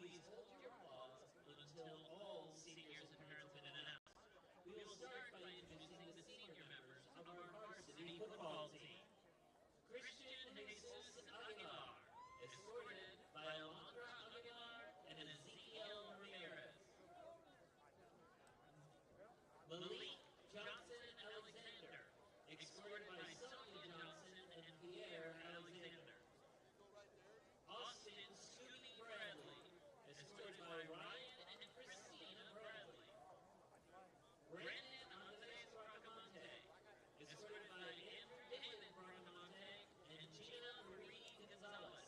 please hold your applause until all seniors and parents have been announced. We will start by introducing the senior members of our varsity football team. Christian Jesus Aguilar, escorted by Alondra Aguilar and Ezekiel Ramirez. Malik Johnson Alexander, escorted by Sonia Johnson and Pierre Alexander. Austin Scooby Bradley, escorted by Ryan and Christina Bradley. Brandon Andres Bracamonte, escorted by Andrew David Bracamonte and Gina Marie Gonzalez.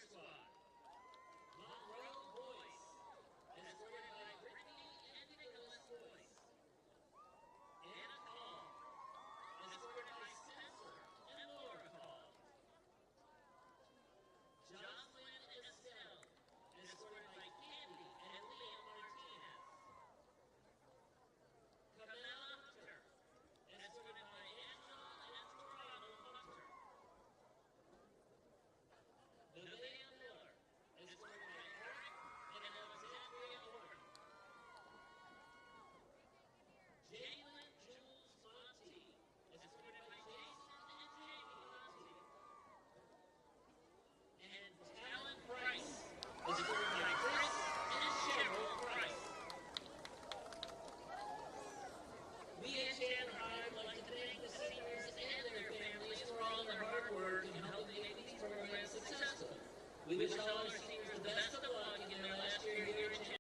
Squad. Monroe Boyce, escorted by Brittany and Nicholas Boyce. Anna Call, escorted by Spencer and Laura Call. Jocelyn Estelle, escorted by Candy and Liam Martinez. Camilla Hunter, escorted by Angela and Toronto Hunter. Nevaeh Miller, escorted by Eric and Alexandria Horton. Jalen Jules Monty, escorted by Jason and Jamie Monty. And Talon Price, escorted by Chris and Cheryl Price. We at Chandler would like to thank the seniors and their families for all their hard work in helping make these programs successful. We wish all our seniors the best of luck in their last year here at Chandler.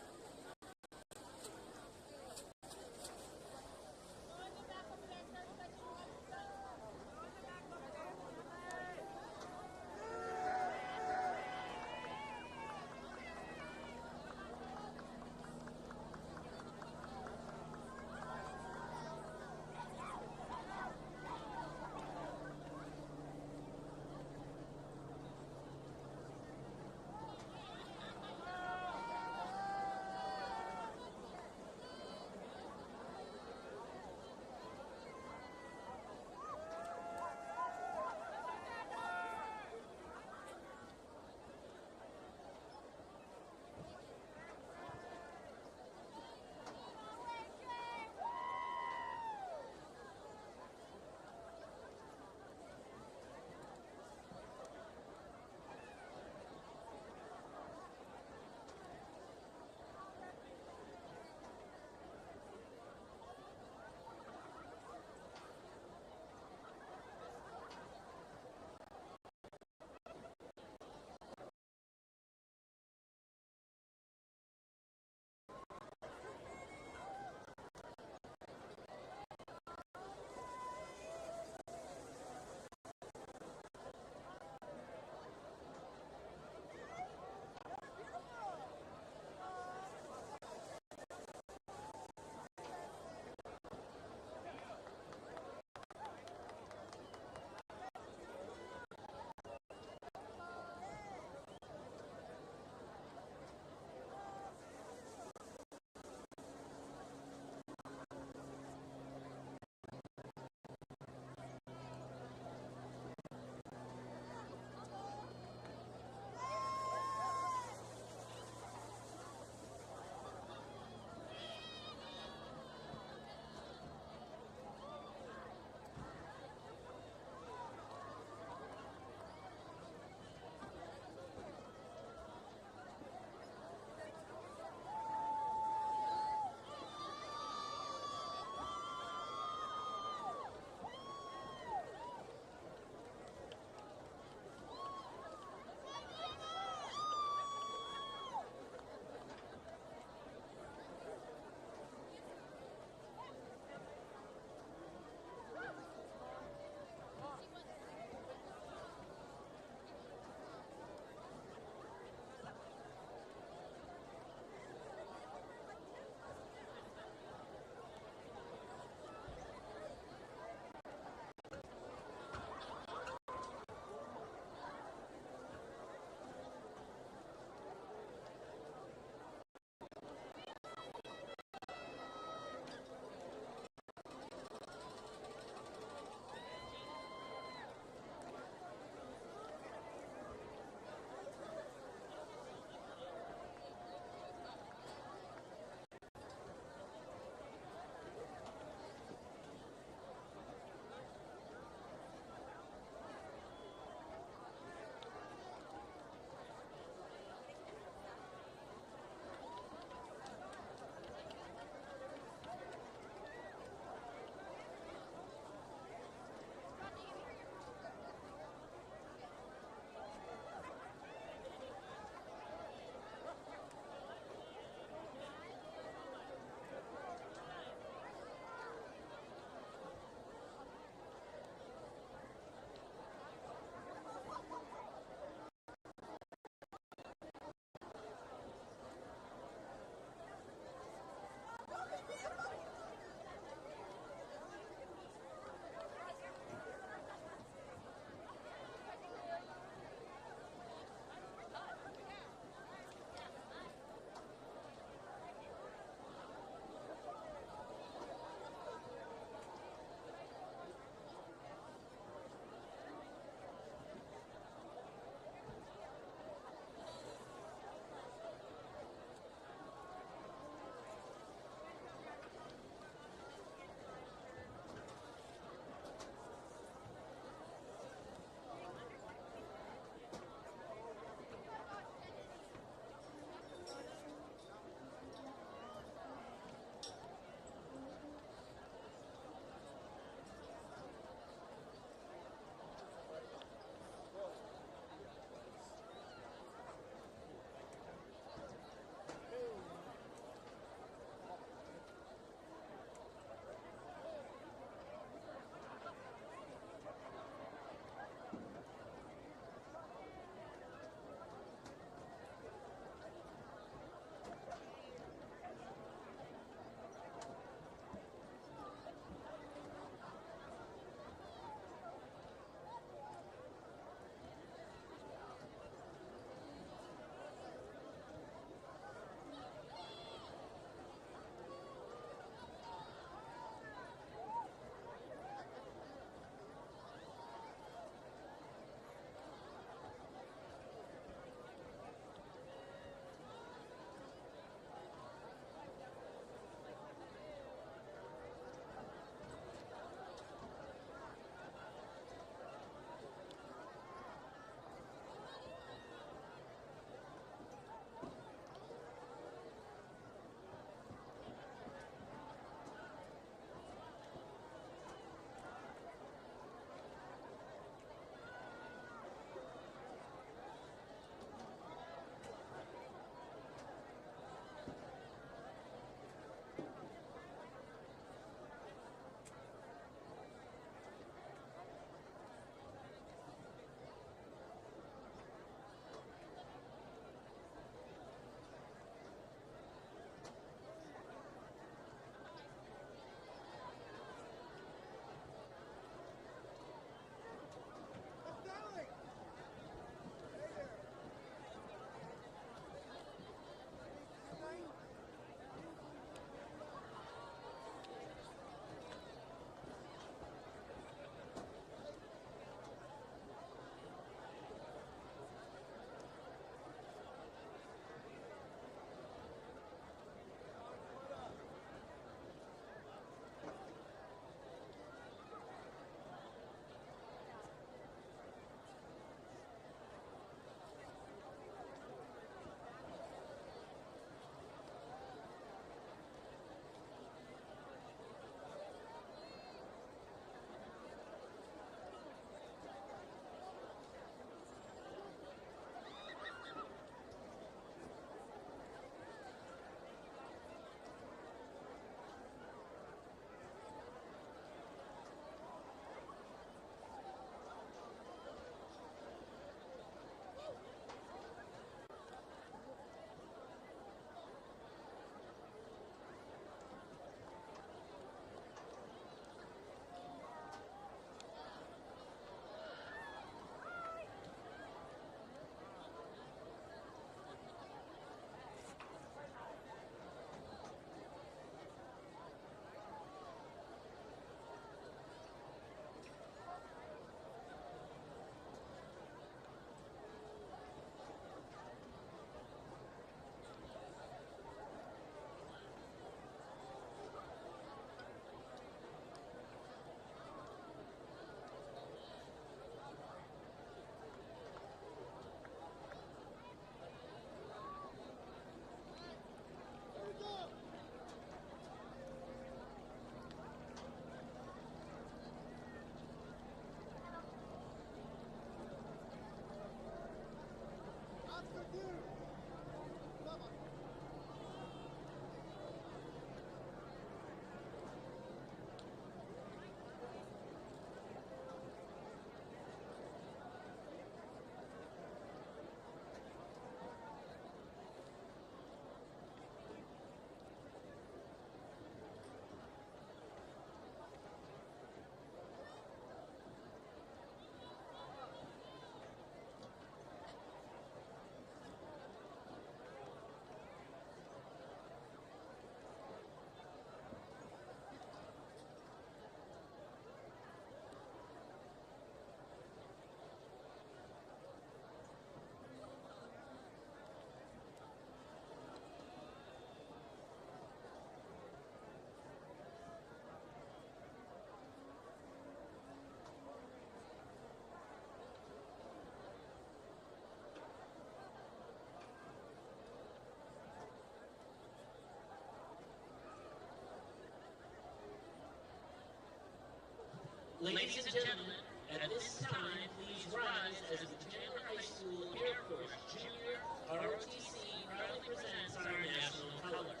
Ladies and gentlemen, at this time, please rise as the Chandler High School Air Force Junior ROTC proudly presents our national colors.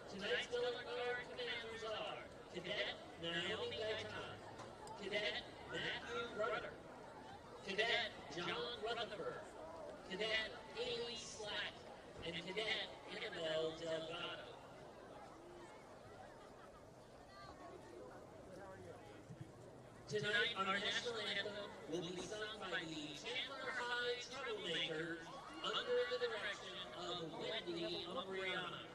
Tonight's color guard commanders are Cadet Naomi Gaitan, Cadet Matthew Rudder, Cadet John Rutherford, Cadet Haley Slack, and Cadet Annabelle Delgado. Tonight, our national anthem will be sung by the Chandler High Troublemakers under the direction of Wendy Umbriana.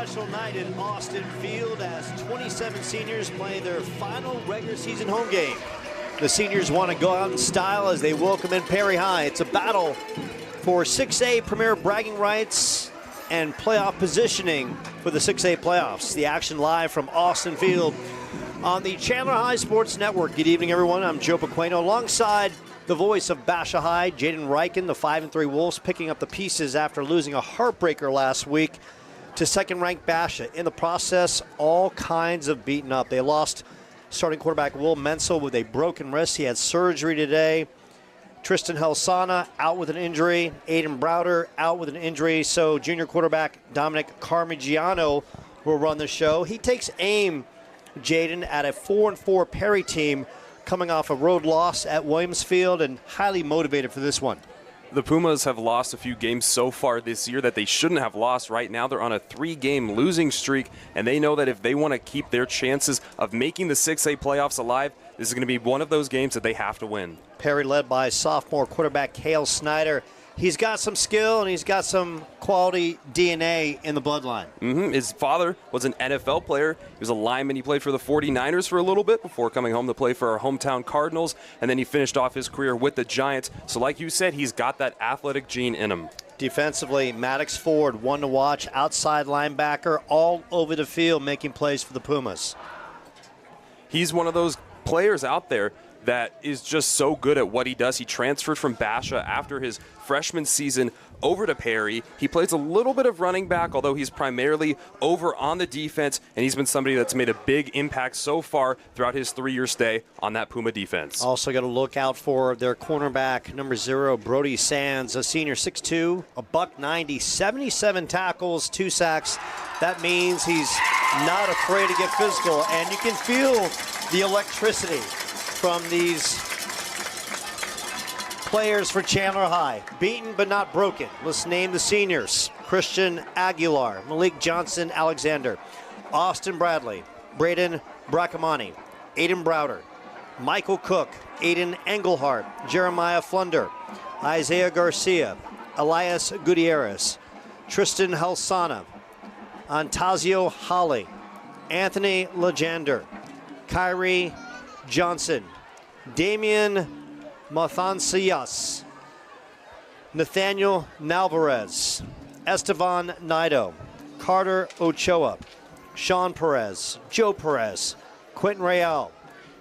special night in Austin Field as 27 seniors play their final regular season home game. The seniors want to go out in style as they welcome in Perry High. It's a battle for 6A Premier bragging rights and playoff positioning for the 6A playoffs. The action live from Austin Field on the Chandler High Sports Network. Good evening, everyone. I'm Joe Pequeno alongside the voice of Basha High, Jaden Reichen, the 5-3 Wolves, picking up the pieces after losing a heartbreaker last week to second-ranked Basha. In the process, all kinds of beaten up. They lost starting quarterback Will Menzel with a broken wrist. He had surgery today. Tristan Helsana out with an injury. Aiden Browder out with an injury. So junior quarterback Dominic Carmigiano will run the show. He takes aim, Jaden, at a 4-4 Perry team coming off a road loss at Williams Field and highly motivated for this one. The Pumas have lost a few games so far this year that they shouldn't have lost. Right now they're on a 3-game losing streak, and they know that if they want to keep their chances of making the 6A playoffs alive, this is going to be one of those games that they have to win. Perry led by sophomore quarterback Cale Snyder. He's got some skill and he's got some quality DNA in the bloodline. His father was an NFL player. He was a lineman. He played for the 49ers for a little bit before coming home to play for our hometown Cardinals, and then he finished off his career with the Giants. So like you said, he's got that athletic gene in him. Defensively, Maddox Ford, one to watch, outside linebacker, all over the field making plays for the Pumas. He's one of those players out there that is just so good at what he does. He transferred from Basha after his freshman season over to Perry. He plays a little bit of running back, although he's primarily over on the defense, and he's been somebody that's made a big impact so far throughout his 3-year stay on that Puma defense. Also got to look out for their cornerback, number 0, Brody Sands, a senior, 6'2", a $190, 77 tackles, 2 sacks. That means he's not afraid to get physical, and you can feel the electricity from these players for Chandler High. Beaten but not broken. Let's name the seniors. Christian Aguilar, Malik Johnson Alexander, Austin Bradley, Braden Bracamani, Aiden Browder, Michael Cook, Aiden Engelhart, Jeremiah Flunder, Isaiah Garcia, Elias Gutierrez, Tristan Helsana, Antazio Holly, Anthony Legender, Kyrie Johnson, Damian Mathancias, Nathaniel Nalvarez, Estevan Nido, Carter Ochoa, Sean Perez, Joe Perez, Quentin Real,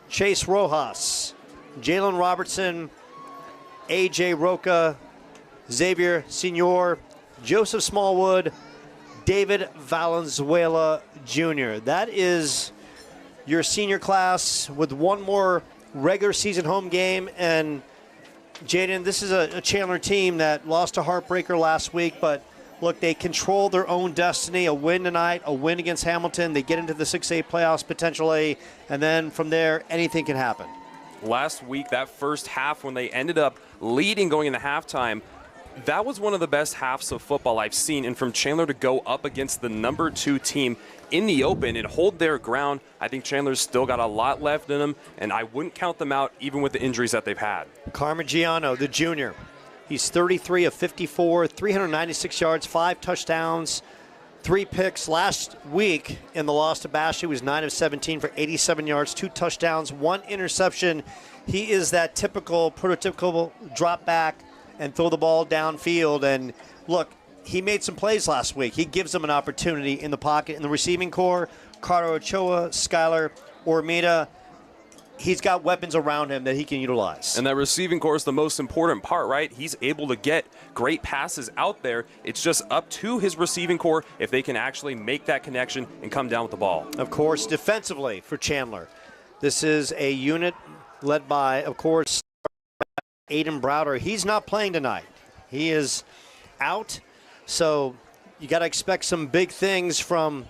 Chase Rojas, Jalen Robertson, AJ Roca, Xavier Senior, Joseph Smallwood, David Valenzuela Jr. That is your senior class with one more regular season home game. And Jaden, this is a Chandler team that lost a heartbreaker last week, but look, they control their own destiny. A win tonight, a win against Hamilton, they get into the 6A playoffs potentially, and then from there anything can happen. Last week, that first half when they ended up leading going into halftime, that was one of the best halves of football I've seen. And from Chandler to go up against the number 2 team in the open and hold their ground, I think Chandler's still got a lot left in them, and I wouldn't count them out even with the injuries that they've had. Carmigiano, the junior, he's 33 of 54, 396 yards, 5 touchdowns, 3 picks. Last week in the loss to Basha, he was 9 of 17 for 87 yards, 2 touchdowns, 1 interception. He is that prototypical drop back and throw the ball downfield. And look, he made some plays last week. He gives them an opportunity in the pocket. In the receiving core, Carter Ochoa, Skylar Ormida, he's got weapons around him that he can utilize. And that receiving core is the most important part, right? He's able to get great passes out there. It's just up to his receiving core if they can actually make that connection and come down with the ball. Of course, defensively for Chandler, this is a unit led by, of course, Aiden Browder. He's not playing tonight. He is out. So you got to expect some big things from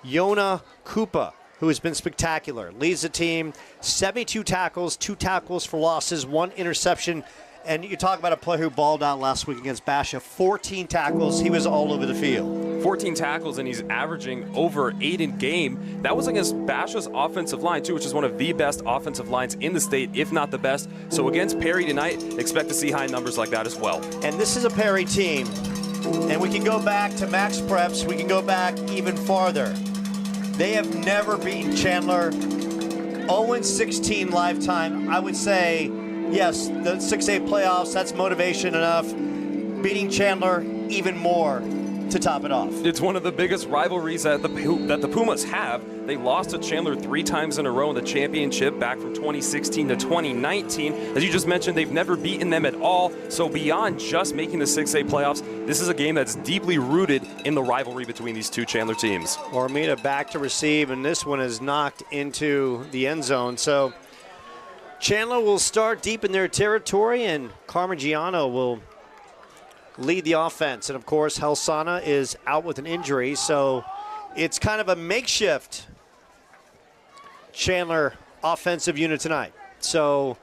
Yona Koopa, who has been spectacular. Leads the team, 72 tackles, 2 tackles for losses, 1 interception. And you talk about a player who balled out last week against Basha, 14 tackles. He was all over the field. 14 tackles, and he's averaging over 8 in game. That was against Basha's offensive line, too, which is one of the best offensive lines in the state, if not the best. So against Perry tonight, expect to see high numbers like that as well. And this is a Perry team And we can go back to Max Preps. We can go back even farther. They have never beaten Chandler. 0-16 lifetime. I would say, yes, the 6A playoffs, that's motivation enough. Beating Chandler, even more to top it off. It's one of the biggest rivalries that the Pumas have. They lost to Chandler 3 times in a row in the championship back from 2016 to 2019. As you just mentioned, they've never beaten them at all. So beyond just making the 6A playoffs, this is a game that's deeply rooted in the rivalry between these two Chandler teams. Armida back to receive, and this one is knocked into the end zone. So Chandler will start deep in their territory, and Carmigiano will lead the offense. And of course, Helsana is out with an injury, so it's kind of a makeshift Chandler offensive unit tonight. So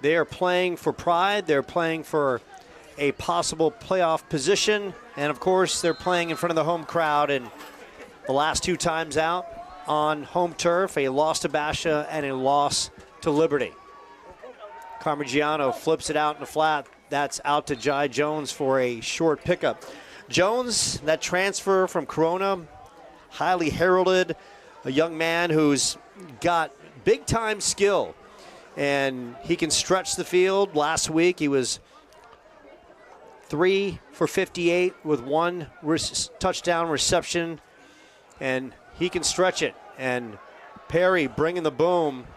they are playing for pride. They're playing for a possible playoff position. And of course, they're playing in front of the home crowd. And the last 2 times out on home turf, a loss to Basha and a loss to Liberty. Carmigiano flips it out in the flat. That's out to Jai Jones for a short pickup. Jones, that transfer from Corona, highly heralded, a young man who's got big-time skill, and he can stretch the field. Last week he was 3 for 58 with 1 touchdown reception, and he can stretch it. And Perry bringing the boom,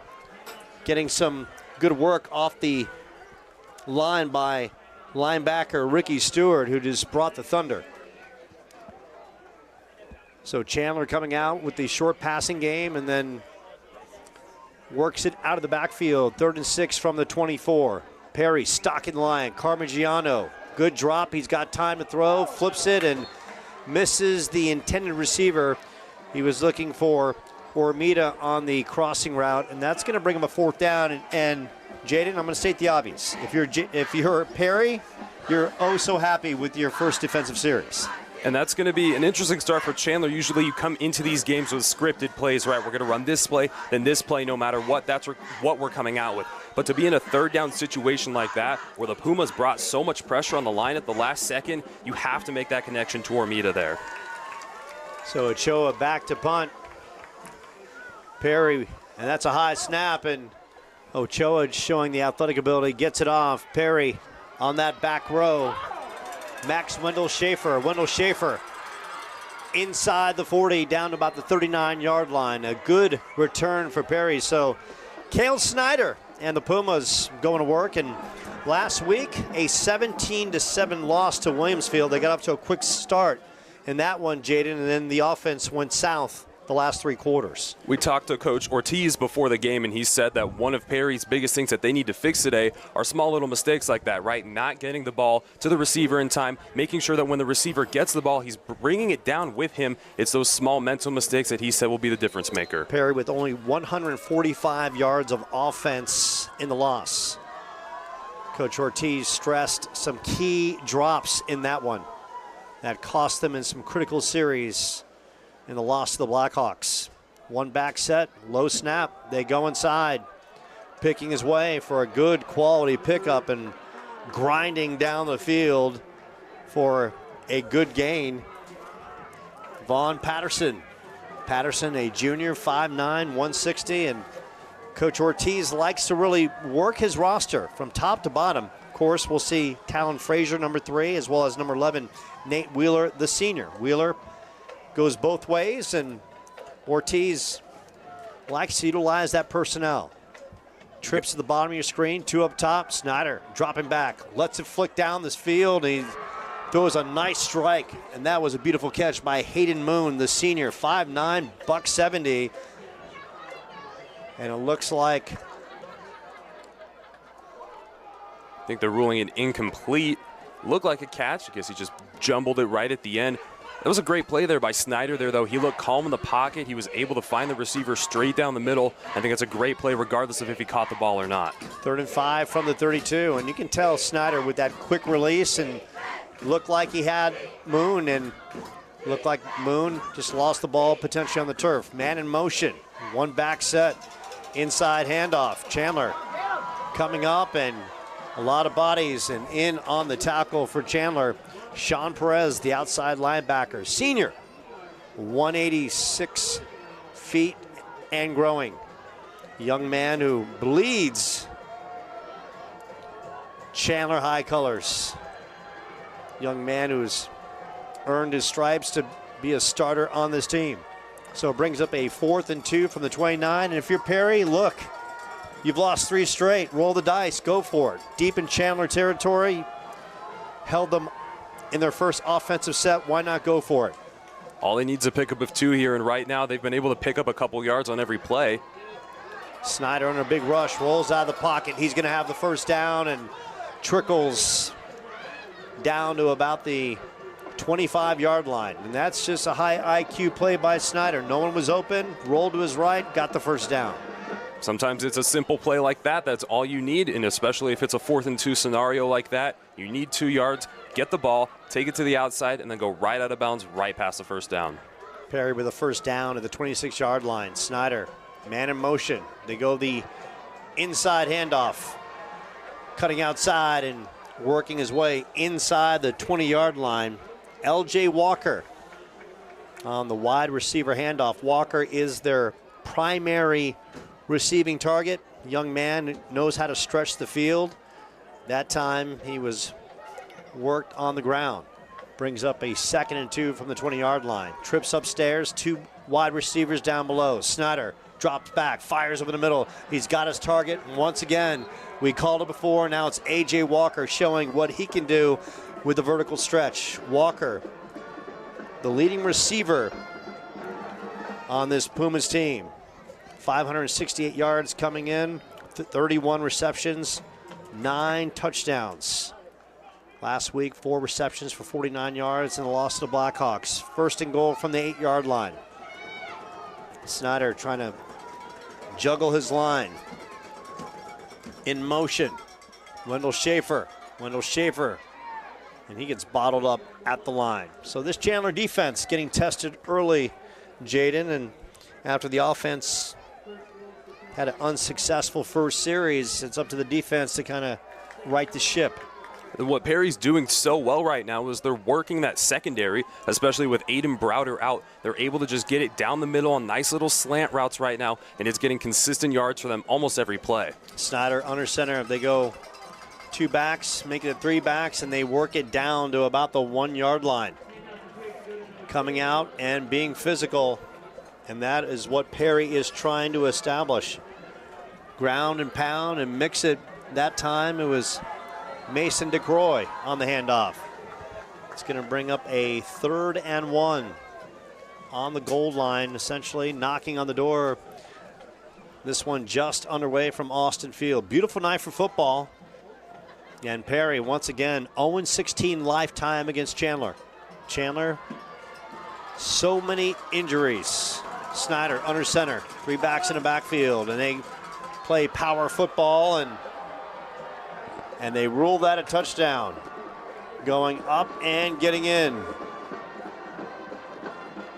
getting some good work off the line by linebacker Ricky Stewart, who just brought the thunder. So Chandler coming out with the short passing game and then works it out of the backfield. 3rd and 6 from the 24. Perry stock in line. Carmigiano, good drop. He's got time to throw, flips it and misses the intended receiver. He was looking for Ormita on the crossing route, and that's going to bring him a 4th down. And Jaden, I'm going to state the obvious. If you're Perry, you're oh so happy with your first defensive series. And that's going to be an interesting start for Chandler. Usually you come into these games with scripted plays, right? We're going to run this play, then this play, no matter what. That's what we're coming out with. But to be in a 3rd down situation like that, where the Pumas brought so much pressure on the line at the last second, you have to make that connection to Ormita there. So Ochoa back to punt. Perry, and that's a high snap, and Ochoa showing the athletic ability, gets it off. Perry on that back row. Max Wendell Schaefer inside the 40, down to about the 39-yard line. A good return for Perry. So Cale Snyder and the Pumas going to work. And last week, a 17-7 loss to Williamsfield. They got up to a quick start in that one, Jaden, and then the offense went south the last 3 quarters. We talked to Coach Ortiz before the game, and he said that one of Perry's biggest things that they need to fix today are small little mistakes like that, right? Not getting the ball to the receiver in time, making sure that when the receiver gets the ball, he's bringing it down with him. It's those small mental mistakes that he said will be the difference maker. Perry with only 145 yards of offense in the loss. Coach Ortiz stressed some key drops in that one that cost them in some critical series in the loss to the Blackhawks. 1 back set, low snap, they go inside. Picking his way for a good quality pickup and grinding down the field for a good gain. Vaughn Patterson. Patterson, a junior, 5'9", 160, and Coach Ortiz likes to really work his roster from top to bottom. Of course, we'll see Talon Frazier, number 3, as well as number 11, Nate Wheeler, the senior. Wheeler goes both ways, and Ortiz likes to utilize that personnel. Trips to the bottom of your screen, 2 up top. Snyder dropping back, lets it flick down this field. He throws a nice strike, and that was a beautiful catch by Hayden Moon, the senior, 5'9", $170. And it looks like, I think they're ruling it incomplete. Looked like a catch. I guess he just jumbled it right at the end. That was a great play there by Snyder there, though. He looked calm in the pocket. He was able to find the receiver straight down the middle. I think it's a great play regardless of if he caught the ball or not. 3rd and 5 from the 32. And you can tell Snyder with that quick release, and looked like he had Moon, and looked like Moon just lost the ball potentially on the turf. Man in motion. 1 back set. Inside handoff. Chandler coming up, and a lot of bodies, and in on the tackle for Chandler Sean Perez, the outside linebacker, senior, 186 feet and growing. Young man who bleeds Chandler High colors. Young man who's earned his stripes to be a starter on this team. So it brings up a 4th and 2 from the 29. And if you're Perry, look, you've lost 3 straight. Roll the dice, go for it. Deep in Chandler territory, held them in their first offensive set. Why not go for it? All he needs is a pickup of 2 here, and right now they've been able to pick up a couple yards on every play. Snyder under a big rush, rolls out of the pocket. He's going to have the first down and trickles down to about the 25-yard line. And that's just a high IQ play by Snyder. No one was open, rolled to his right, got the first down. Sometimes it's a simple play like that. That's all you need, and especially if it's a 4th and 2 scenario like that, you need 2 yards, get the ball, take it to the outside, and then go right out of bounds, right past the first down. Perry with a first down at the 26-yard line. Snyder, man in motion. They go the inside handoff, cutting outside and working his way inside the 20-yard line. L.J. Walker on the wide receiver handoff. Walker is their primary receiving target. Young man knows how to stretch the field. That time he was worked on the ground. Brings up a 2nd and 2 from the 20-yard line. Trips upstairs, 2 wide receivers down below. Snyder drops back, fires over the middle. He's got his target. And once again, we called it before. Now it's A.J. Walker showing what he can do with the vertical stretch. Walker, the leading receiver on this Pumas team. 568 yards coming in, 31 receptions, 9 touchdowns. Last week, 4 receptions for 49 yards and a loss to the Blackhawks. 1st and goal from the 8-yard line. Snyder trying to juggle his line. In motion, Wendell Schaefer, and he gets bottled up at the line. So this Chandler defense getting tested early, Jaden, and after the offense had an unsuccessful first series, it's up to the defense to kind of right the ship. What Perry's doing so well right now is they're working that secondary, especially with Aiden Browder out. They're able to just get it down the middle on nice little slant routes right now, and it's getting consistent yards for them almost every play. Snyder under center. They go 2 backs, make it 3 backs, and they work it down to about the 1-yard line. Coming out and being physical, and that is what Perry is trying to establish. Ground and pound and mix it. That time it was Mason DeCroy on the handoff. It's going to bring up a 3rd and 1 on the goal line, essentially knocking on the door. This one just underway from Austin Field. Beautiful night for football. And Perry, once again, 0-16 lifetime against Chandler. Chandler, so many injuries. Snyder under center, 3 backs in the backfield, and they play power football, and they rule that a touchdown. Going up and getting in.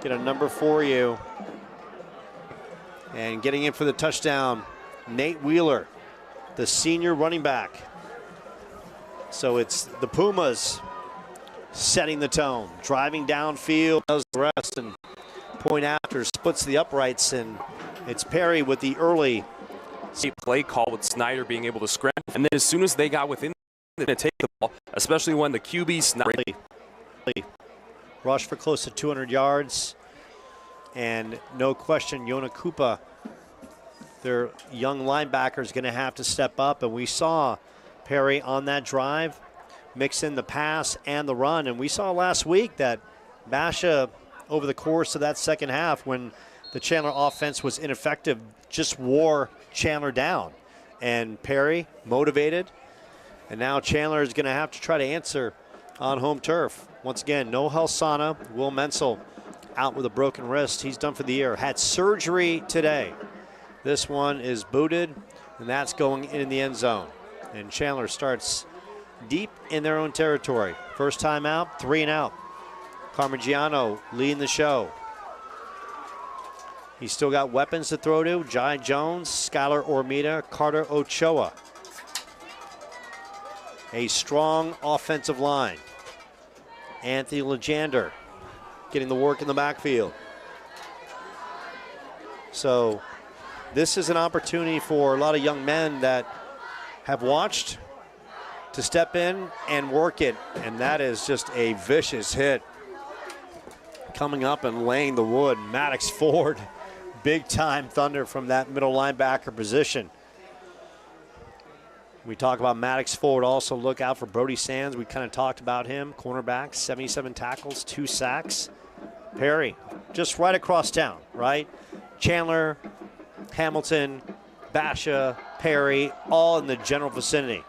Get a number for you. And getting in for the touchdown, Nate Wheeler, the senior running back. So it's the Pumas setting the tone, driving downfield, does the rest, and point after splits the uprights, and it's Perry with the early play call with Snyder being able to scramble. And then as soon as they got within, they're going to take the ball, especially when the QB Snyder rush for close to 200 yards. And no question, Yona Kupa, their young linebacker, is going to have to step up. And we saw Perry on that drive mix in the pass and the run. And we saw last week that Basha, over the course of that second half, when the Chandler offense was ineffective, just wore Chandler down. And Perry motivated. And now Chandler is going to have to try to answer on home turf. Once again, no Helsana. Will Menzel out with a broken wrist. He's done for the year. Had surgery today. This one is booted, and that's going in the end zone. And Chandler starts deep in their own territory. First time out, 3 and out. Parmigiano leading the show. He's still got weapons to throw to. Jai Jones, Skylar Ormita, Carter Ochoa. A strong offensive line. Anthony Legander getting the work in the backfield. So this is an opportunity for a lot of young men that have watched to step in and work it, and that is just a vicious hit. Coming up and laying the wood, Maddox Ford, big time thunder from that middle linebacker position. We talk about Maddox Ford, also look out for Brody Sands. We kind of talked about him, cornerback, 77 tackles, 2 sacks. Perry, just right across town, right? Chandler, Hamilton, Basha, Perry, all in the general vicinity.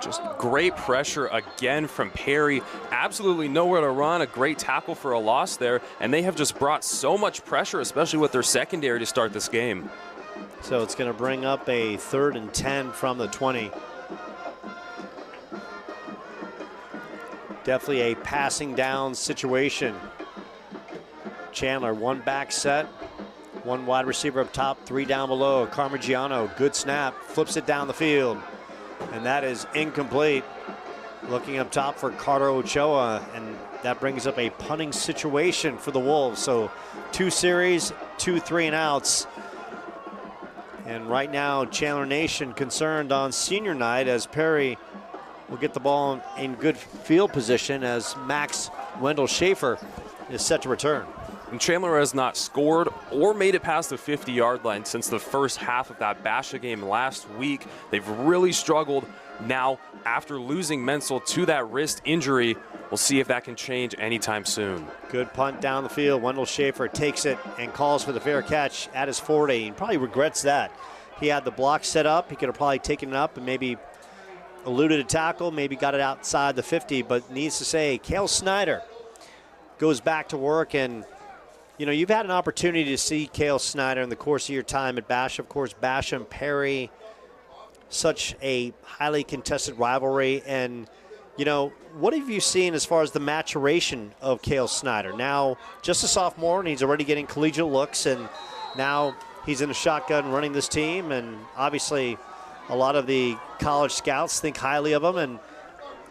Just great pressure again from Perry. Absolutely nowhere to run. A great tackle for a loss there. And they have just brought so much pressure, especially with their secondary, to start this game. So it's going to bring up a 3rd and 10 from the 20. Definitely a passing down situation. Chandler, 1 back set, 1 wide receiver up top, 3 down below. Carmigiano, good snap, flips it down the field. And that is incomplete. Looking up top for Carter Ochoa, and that brings up a punting situation for the Wolves. So 2 series, 2 3-and-outs. And right now, Chandler Nation concerned on senior night as Perry will get the ball in good field position as Max Wendell Schaefer is set to return. And Chandler has not scored or made it past the 50-yard line since the first half of that Basha game last week. They've really struggled now after losing Menzel to that wrist injury. We'll see if that can change anytime soon. Good punt down the field. Wendell Schaefer takes it and calls for the fair catch at his 40. He probably regrets that. He had the block set up. He could have probably taken it up and maybe eluded a tackle, maybe got it outside the 50, but needs to say, Cale Snyder goes back to work. And you know, you've had an opportunity to see Cale Snyder in the course of your time at Basha. Of course, Basha and Perry, such a highly contested rivalry. And, you know, what have you seen as far as the maturation of Cale Snyder? Now, just a sophomore, and he's already getting collegiate looks, and now he's in a shotgun running this team. And obviously, a lot of the college scouts think highly of him. And,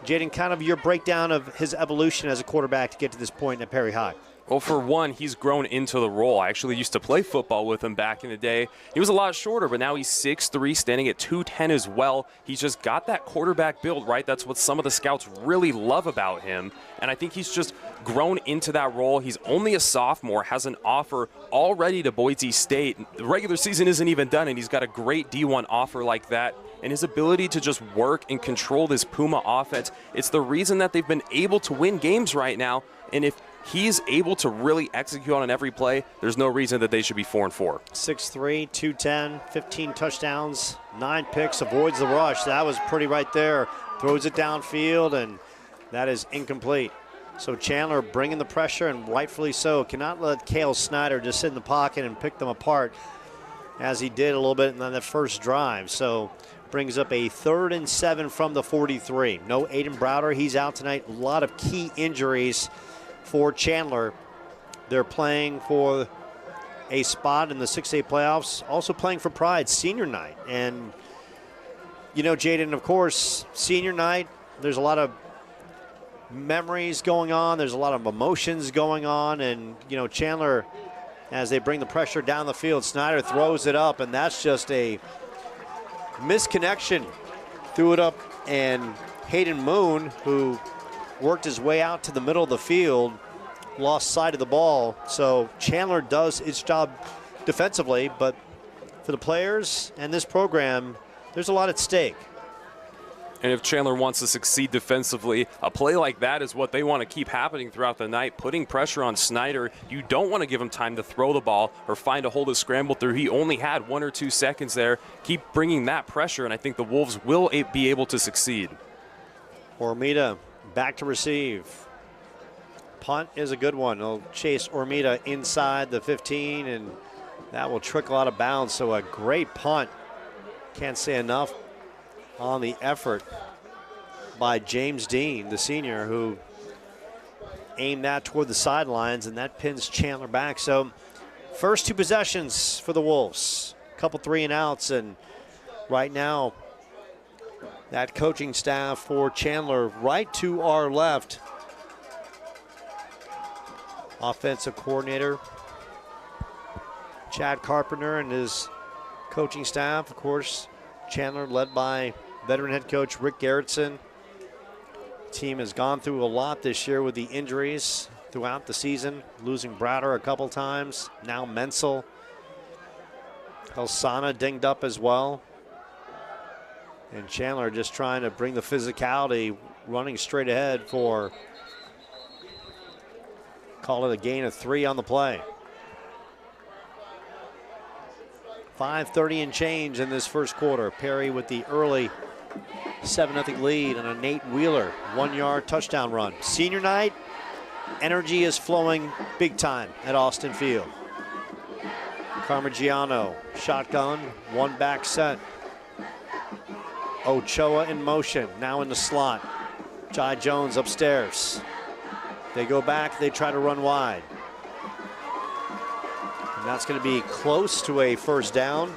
Jaden, kind of your breakdown of his evolution as a quarterback to get to this point at Perry High. Well, for one, he's grown into the role. I actually used to play football with him back in the day. He was a lot shorter, but now he's 6'3", standing at 210 as well. He's just got that quarterback build, right? That's what some of the scouts really love about him. And I think he's just grown into that role. He's only a sophomore, has an offer already to Boise State. The regular season isn't even done, and he's got a great D1 offer like that. And his ability to just work and control this Puma offense, it's the reason that they've been able to win games right now. And if he's able to really execute on every play, there's no reason that they should be 4-4. 6'3", 210, 15 touchdowns, 9 picks, avoids the rush. That was pretty right there. Throws it downfield, and that is incomplete. So Chandler bringing the pressure, and rightfully so. Cannot let Cale Snyder just sit in the pocket and pick them apart as he did a little bit on the first drive. So brings up a 3rd and 7 from the 43. No Aiden Browder. He's out tonight. A lot of key injuries for Chandler. They're playing for a spot in the 6A playoffs, also playing for Pride senior night. And, you know, Jaden, of course, senior night, there's a lot of memories going on. There's a lot of emotions going on. And, you know, Chandler, as they bring the pressure down the field, Snyder throws it up, and that's just a misconnection. Threw it up, and Hayden Moon, who worked his way out to the middle of the field, lost sight of the ball. So Chandler does its job defensively, but for the players and this program, there's a lot at stake. And if Chandler wants to succeed defensively, a play like that is what they want to keep happening throughout the night, putting pressure on Snyder. You don't want to give him time to throw the ball or find a hole to scramble through. He only had 1 or 2 seconds there. Keep bringing that pressure, and I think the Wolves will be able to succeed. Ormita back to receive. Punt is a good one. They'll chase Ormita inside the 15, and that will trickle out of bounds. So a great punt. Can't say enough on the effort by James Dean, the senior, who aimed that toward the sidelines, and that pins Chandler back. So first 2 possessions for the Wolves. A couple 3-and-outs, and right now that coaching staff for Chandler right to our left offensive coordinator Chad Carpenter and his coaching staff. Of course, Chandler led by veteran head coach Rick Garrettson. Team has gone through a lot this year with the injuries throughout the season, losing Browder a couple times. Now Menzel. Elsana dinged up as well. And Chandler just trying to bring the physicality, running straight ahead for, call it a gain of 3 on the play. 5:30 and change in this first quarter. Perry with the early 7-0 lead on a Nate Wheeler 1-yard touchdown run. Senior night, energy is flowing big time at Austin Field. Carmigiano, shotgun, one back set. Ochoa in motion, now in the slot. Jai Jones upstairs. They go back, they try to run wide. And that's going to be close to a first down.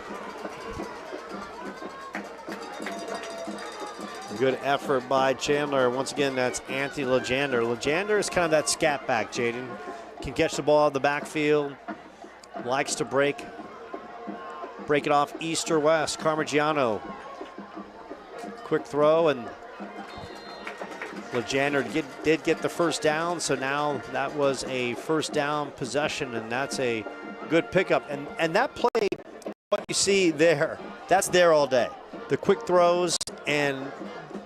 Good effort by Chandler. Once again, that's Anthony Legander. Legander is kind of that scat back, Jaden. Can catch the ball in the backfield. Likes to break it off east or west. Carmigiano. Quick throw, and Legander did get the first down, so now that was a first down possession, and that's a good pickup. And that play, what you see there, that's there all day. The quick throws and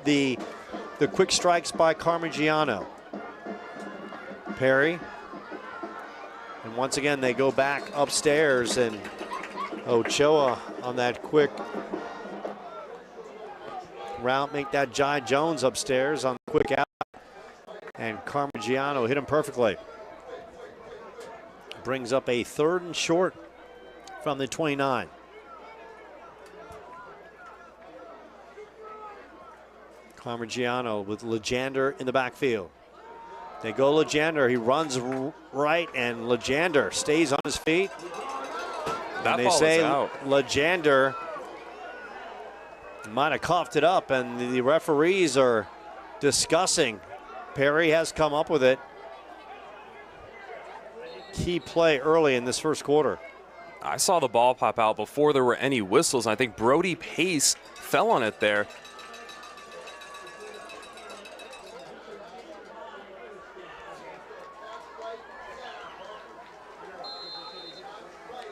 the quick strikes by Carmigiano. Perry. And once again, they go back upstairs, and Ochoa on that quick route, make that Jai Jones upstairs on the quick out. And Carmigiano hit him perfectly. Brings up a 3rd and short from the 29. Carmigiano with Legander in the backfield. They go Legander, he runs right, and Legander stays on his feet. That and they ball say is out. Legander might have coughed it up, and the referees are discussing. Perry has come up with it. Key play early in this first quarter. I saw the ball pop out before there were any whistles. I think Brody Pace fell on it there.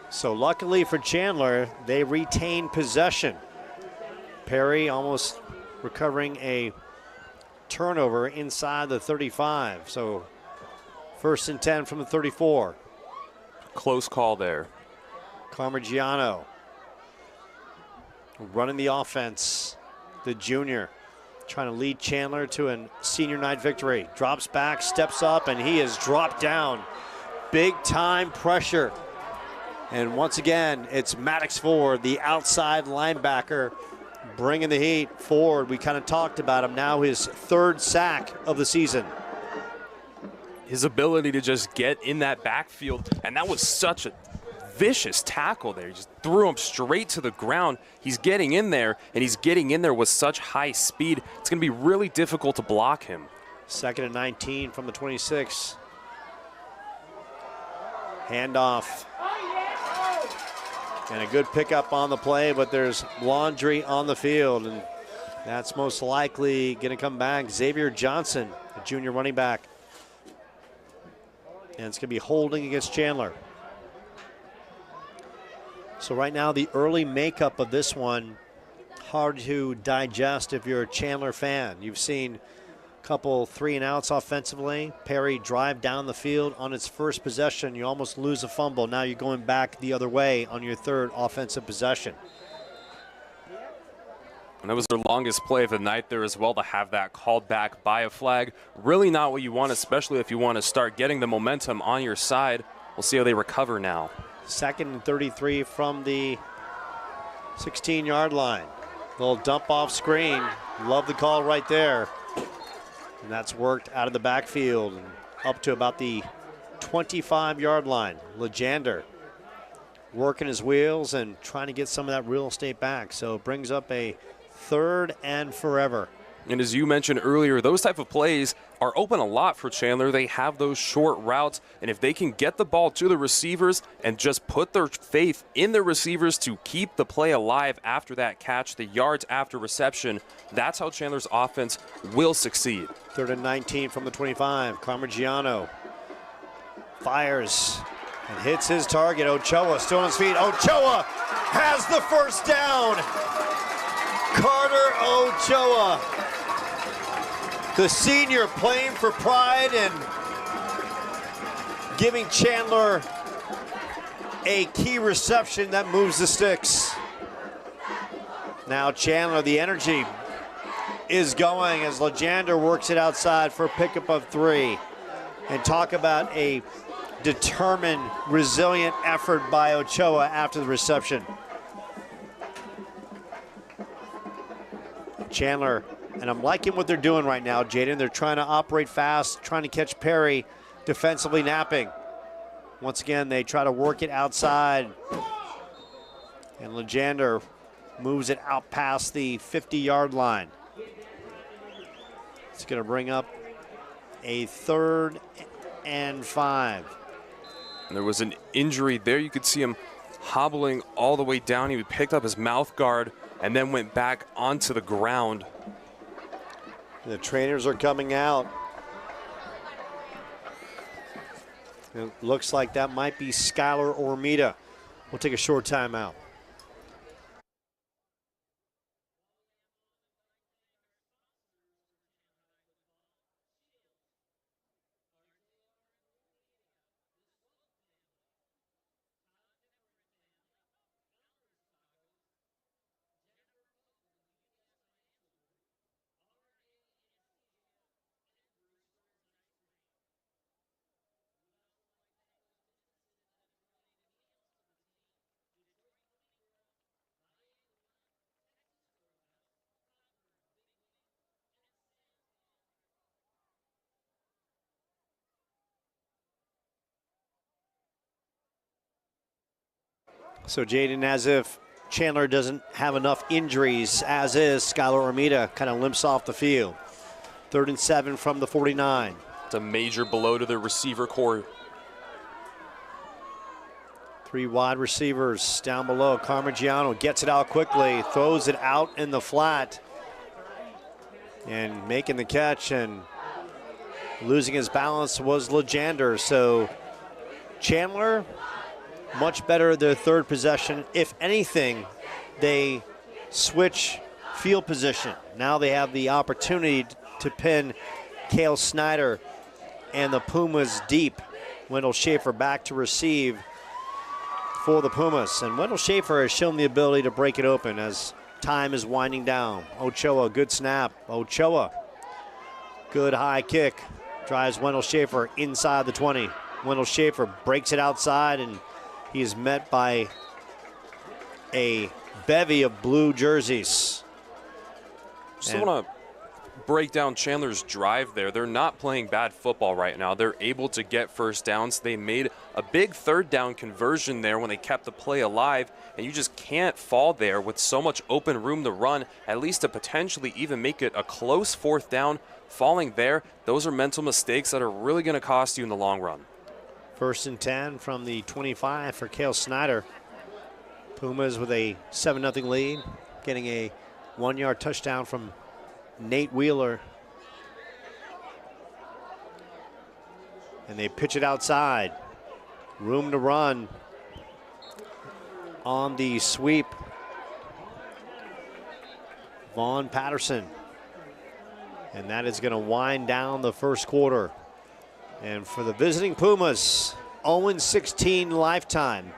So luckily for Chandler, they retain possession. Perry almost recovering a turnover inside the 35. So 1st and 10 from the 34. Close call there. Carmigiano running the offense. The junior trying to lead Chandler to a senior night victory. Drops back, steps up, and he is dropped down. Big time pressure. And once again, it's Maddox Ford, the outside linebacker, bringing the heat forward. We kind of talked about him. Now his 3rd sack of the season. His ability to just get in that backfield, and that was such a vicious tackle there. He just threw him straight to the ground. He's getting in there, and he's getting in there with such high speed. It's going to be really difficult to block him. 2nd and 19 from the 26. Handoff. And a good pickup on the play, but there's laundry on the field, and that's most likely going to come back. Xavier Johnson, a junior running back. And it's going to be holding against Chandler. So right now, the early makeup of this one, hard to digest if you're a Chandler fan. You've seen a couple 3-and-outs offensively. Perry drive down the field on its first possession. You almost lose a fumble. Now you're going back the other way on your 3rd offensive possession. And that was their longest play of the night there as well, to have that called back by a flag. Really not what you want, especially if you want to start getting the momentum on your side. We'll see how they recover now. 2nd and 33 from the 16-yard line. Little dump off screen. Love the call right there. And that's worked out of the backfield and up to about the 25-yard line. Legander working his wheels and trying to get some of that real estate back. So it brings up a 3rd and forever. And as you mentioned earlier, those type of plays are open a lot for Chandler. They have those short routes, and if they can get the ball to the receivers and just put their faith in the receivers to keep the play alive after that catch, the yards after reception, that's how Chandler's offense will succeed. 3rd and 19 from the 25. Carmigiano fires and hits his target. Ochoa still on his feet. Ochoa has the first down. Carter Ochoa, the senior, playing for pride and giving Chandler a key reception that moves the sticks. Now Chandler, the energy is going as Legender works it outside for a pickup of 3. And talk about a determined, resilient effort by Ochoa after the reception. Chandler, and I'm liking what they're doing right now, Jaden. They're trying to operate fast, trying to catch Perry, defensively napping. Once again, they try to work it outside. And Legender moves it out past the 50-yard line. It's going to bring up a 3rd and 5. And there was an injury there. You could see him hobbling all the way down. He picked up his mouth guard and then went back onto the ground. The trainers are coming out. It looks like that might be Skylar Ormita. We'll take a short timeout. So Jaden, as if Chandler doesn't have enough injuries as is, Skylar Ormita kind of limps off the field. 3rd and 7 from the 49. It's a major blow to the receiver core. 3 wide receivers down below. Carmigiano gets it out quickly, throws it out in the flat, and making the catch and losing his balance was Legender. So Chandler, much better their 3rd possession. If anything, they switch field position. Now they have the opportunity to pin Cale Snyder and the Pumas deep. Wendell Schaefer back to receive for the Pumas. And Wendell Schaefer has shown the ability to break it open as time is winding down. Ochoa, good snap. Ochoa, good high kick. Drives Wendell Schaefer inside the 20. Wendell Schaefer breaks it outside, and he is met by a bevy of blue jerseys. Just want to break down Chandler's drive there. They're not playing bad football right now. They're able to get first downs. They made a big 3rd down conversion there when they kept the play alive, and you just can't fall there with so much open room to run, at least to potentially even make it a close 4th down. Falling there, those are mental mistakes that are really going to cost you in the long run. 1st and 10 from the 25 for Cale Snyder. Pumas with a 7-0 lead, getting a 1-yard touchdown from Nate Wheeler. And they pitch it outside. Room to run on the sweep. Vaughn Patterson. And that is going to wind down the first quarter. And for the visiting Pumas, 0-16 lifetime.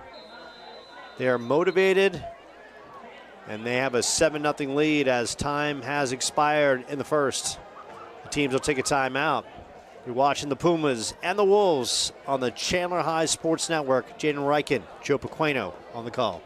They are motivated, and they have a 7-0 lead as time has expired in the first. The teams will take a timeout. You're watching the Pumas and the Wolves on the Chandler High Sports Network. Jaden Reichen, Joe Pequeno on the call.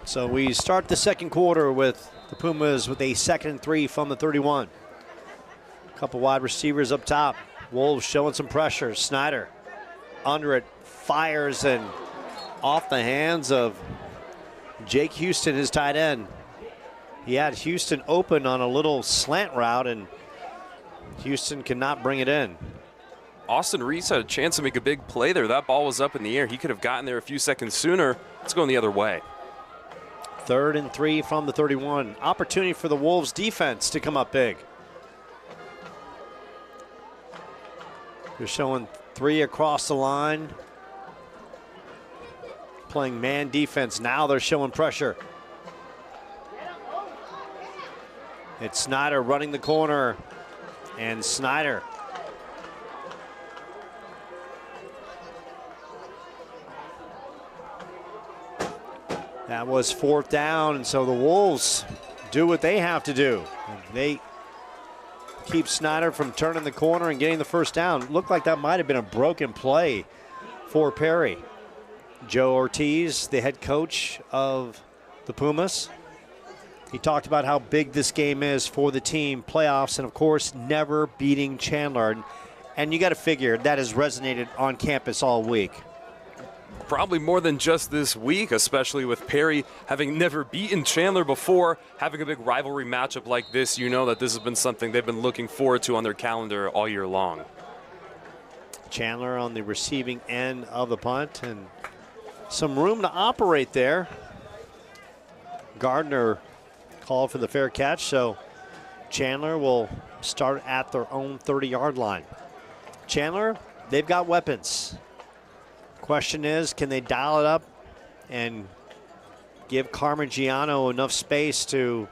So we start the second quarter with the Pumas with a 2nd and 3 from the 31. A couple wide receivers up top. Wolves showing some pressure. Snyder under it, fires, and off the hands of Jake Houston, his tight end. He had Houston open on a little slant route, and Houston cannot bring it in. Austin Reese had a chance to make a big play there. That ball was up in the air. He could have gotten there a few seconds sooner. It's going the other way. 3rd and 3 from the 31. Opportunity for the Wolves defense to come up big. They're showing 3 across the line. Playing man defense. Now they're showing pressure. It's Snyder running the corner. And Snyder that was 4th down, and so the Wolves do what they have to do. They keep Snyder from turning the corner and getting the 1st down. Looked like that might have been a broken play for Perry. Joe Ortiz, the head coach of the Pumas, he talked about how big this game is for the team, playoffs, and of course, never beating Chandler. And you got to figure that has resonated on campus all week. Probably more than just this week, especially with Perry having never beaten Chandler before. Having a big rivalry matchup like this, you know that this has been something they've been looking forward to on their calendar all year long. Chandler on the receiving end of the punt, and some room to operate there. Gardner called for the fair catch, so Chandler will start at their own 30-yard line. Chandler, they've got weapons. Question is, can they dial it up and give Carmigiano enough space to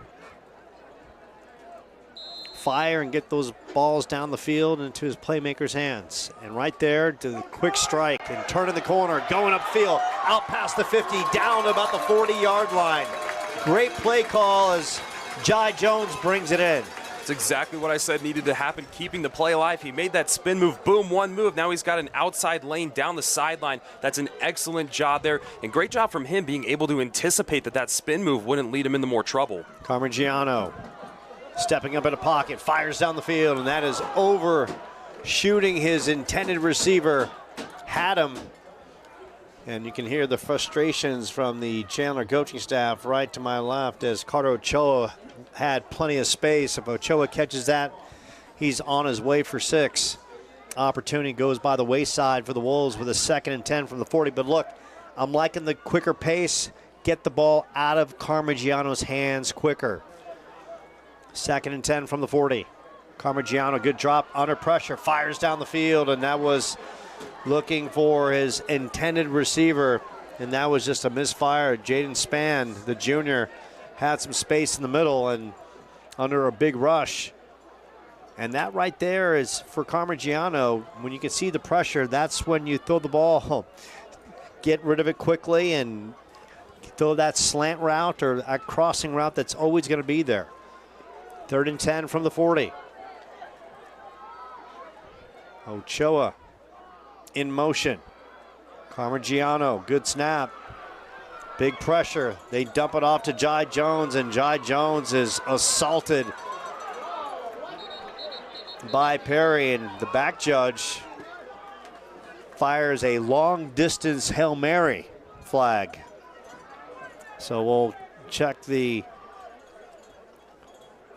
fire and get those balls down the field into his playmaker's hands? And right there, to the quick strike and turning the corner, going upfield, out past the 50, down to about the 40-yard line. Great play call as Jai Jones brings it in. That's exactly what I said needed to happen, keeping the play alive. He made that spin move, boom, one move. Now he's got an outside lane down the sideline. That's an excellent job there, and great job from him being able to anticipate that that spin move wouldn't lead him into more trouble. Carmigiano stepping up in a pocket, fires down the field, and that is overshooting his intended receiver. Had him. And you can hear the frustrations from the Chandler coaching staff right to my left as Carter Ochoa had plenty of space. If Ochoa catches that, he's on his way for 6. Opportunity goes by the wayside for the Wolves with a 2nd and 10 from the 40. But look, I'm liking the quicker pace. Get the ball out of Carmigiano's hands quicker. 2nd and 10 from the 40. Carmigiano, good drop under pressure, fires down the field, and that was looking for his intended receiver, and that was just a misfire. Jaden Spann, the junior, had some space in the middle and under a big rush. And that right there is for Carmigiano. When you can see the pressure, that's when you throw the ball, get rid of it quickly and throw that slant route or a crossing route that's always going to be there. 3rd and 10 from the 40. Ochoa in motion. Carmigiano, good snap. Big pressure. They dump it off to Jai Jones, and Jai Jones is assaulted by Perry, and the back judge fires a long-distance Hail Mary flag. So we'll check the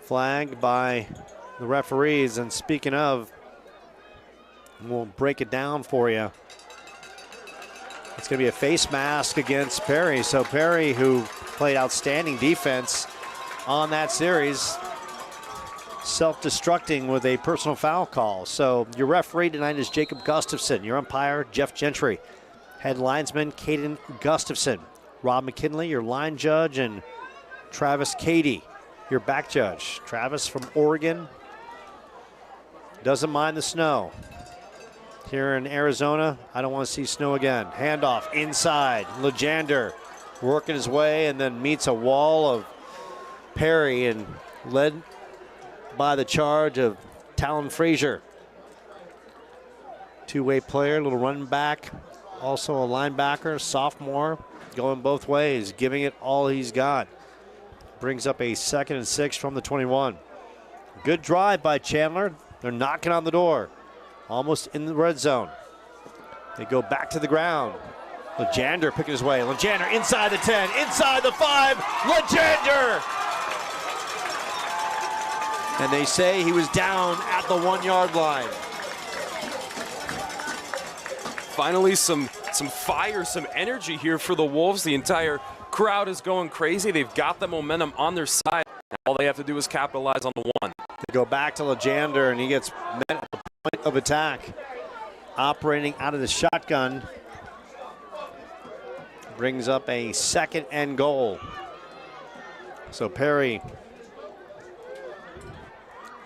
flag by the referees, and speaking of, we'll break it down for you. It's going to be a face mask against Perry. So Perry, who played outstanding defense on that series, self-destructing with a personal foul call. So your referee tonight is Jacob Gustafson. Your umpire, Jeff Gentry. Head linesman, Caden Gustafson. Rob McKinley, your line judge, and Travis Cady, your back judge. Travis from Oregon doesn't mind the snow. Here in Arizona, I don't want to see snow again. Handoff inside. Lejander working his way and then meets a wall of Perry and led by the charge of Talon Frazier. Two-way player, little running back, also a linebacker, sophomore. going both ways, giving it all he's got. Brings up a 2nd and 6 from the 21. Good drive by Chandler. They're knocking on the door. Almost in the red zone. They go back to the ground. Legender picking his way. Legender inside the 10, inside the 5. Legender! And they say he was down at the 1-yard line. Finally, some fire, some energy here for the Wolves. The entire crowd is going crazy. They've got the momentum on their side. All they have to do is capitalize on the one. They go back to Legender, and he gets met at the point of attack. Operating out of the shotgun. Brings up a 2nd and goal. So Perry,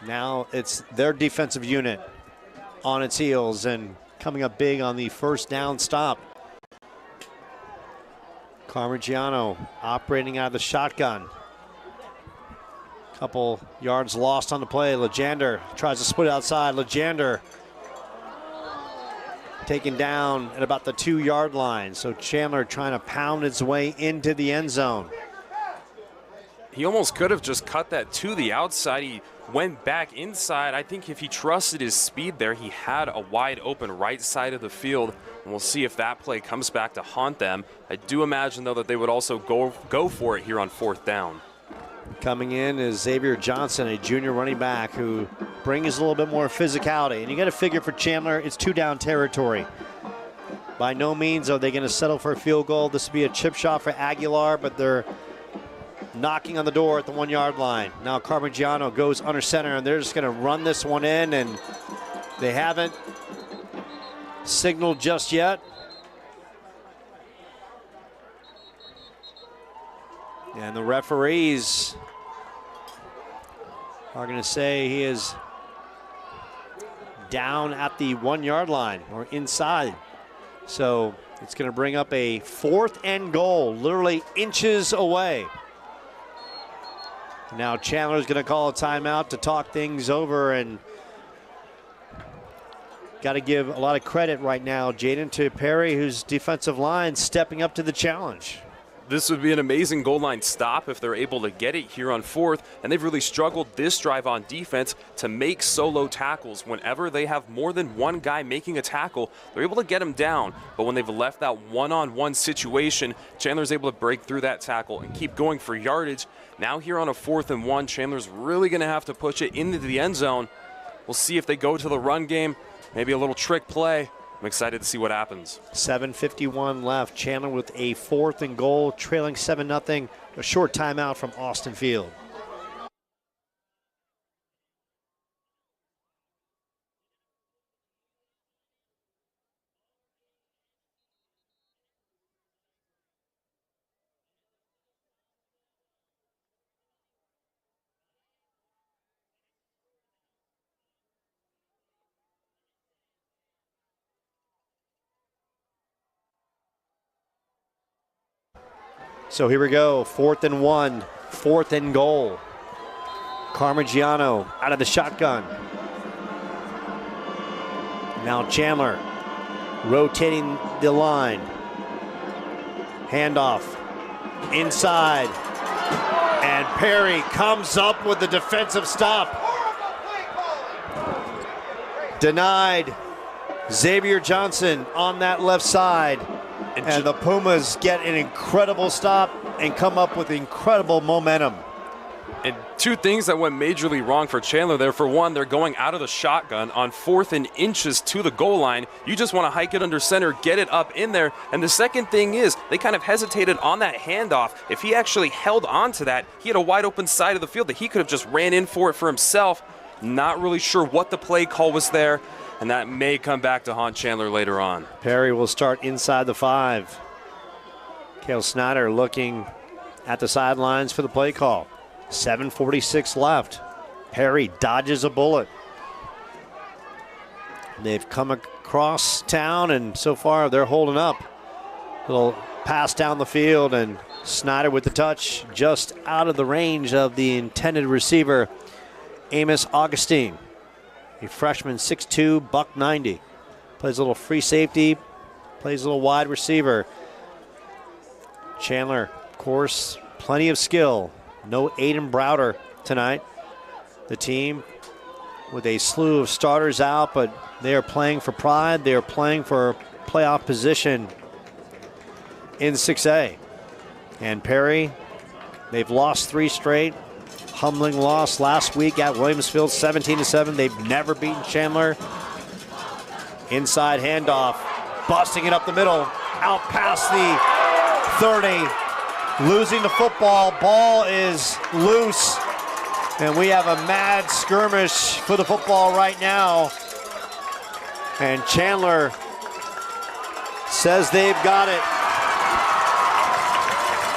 now it's their defensive unit on its heels and coming up big on the 1st down stop. Carmigiano operating out of the shotgun. Couple yards lost on the play. Legender tries to split outside. Legender taken down at about the 2-yard line. So Chandler trying to pound its way into the end zone. He almost could have just cut that to the outside. He went back inside. I think if he trusted his speed there, he had a wide open right side of the field. And we'll see if that play comes back to haunt them. I do imagine, though, that they would also go for it here on 4th down. Coming in is Xavier Johnson, a junior running back who brings a little bit more physicality. And you got to figure for Chandler, it's 2-down territory. By no means are they going to settle for a field goal. This will be a chip shot for Aguilar, but they're knocking on the door at the 1-yard line. Now Carmigiano goes under center, and they're just going to run this one in, and they haven't signaled just yet. And the referees are going to say he is down at the 1-yard line or inside. So it's going to bring up a 4th and goal, literally inches away. Now Chandler's going to call a timeout to talk things over, and got to give a lot of credit right now, Jaden, to Perry, whose defensive line stepping up to the challenge. This would be an amazing goal line stop if they're able to get it here on 4th, and they've really struggled this drive on defense to make solo tackles. Whenever they have more than one guy making a tackle, they're able to get him down, but when they've left that one-on-one situation, Chandler's able to break through that tackle and keep going for yardage. Now here on a 4th and 1, Chandler's really going to have to push it into the end zone. We'll see if they go to the run game, maybe a little trick play. I'm excited to see what happens. 7:51 left. Chandler with a 4th and goal, trailing 7-0. A short timeout from Austin Field. So here we go, 4th and 1, 4th and goal. Carmigiano out of the shotgun. Now Chandler rotating the line. Handoff inside. And Perry comes up with the defensive stop. Denied. Xavier Johnson on that left side. And the Pumas get an incredible stop and come up with incredible momentum. And 2 things that went majorly wrong for Chandler there. For one, they're going out of the shotgun on 4th and inches to the goal line. You just want to hike it under center, get it up in there. And the second thing is they kind of hesitated on that handoff. If he actually held on to that, he had a wide open side of the field that he could have just ran in for it for himself. Not really sure what the play call was there. And that may come back to haunt Chandler later on. Perry will start inside the 5. Cale Snyder looking at the sidelines for the play call. 7:46 left. Perry dodges a bullet. They've come across town, and so far they're holding up. Little pass down the field, and Snyder with the touch just out of the range of the intended receiver, Amos Augustine. A freshman, 6'2", $190. Plays a little free safety, plays a little wide receiver. Chandler, of course, plenty of skill. No Aiden Browder tonight. The team with a slew of starters out, but they are playing for pride. They are playing for playoff position in 6A. And Perry, they've lost 3 straight. Humbling loss last week at Williamsfield, 17-7. They've never beaten Chandler. Inside handoff, busting it up the middle, out past the 30, losing the football. Ball is loose, and we have a mad skirmish for the football right now. And Chandler says they've got it.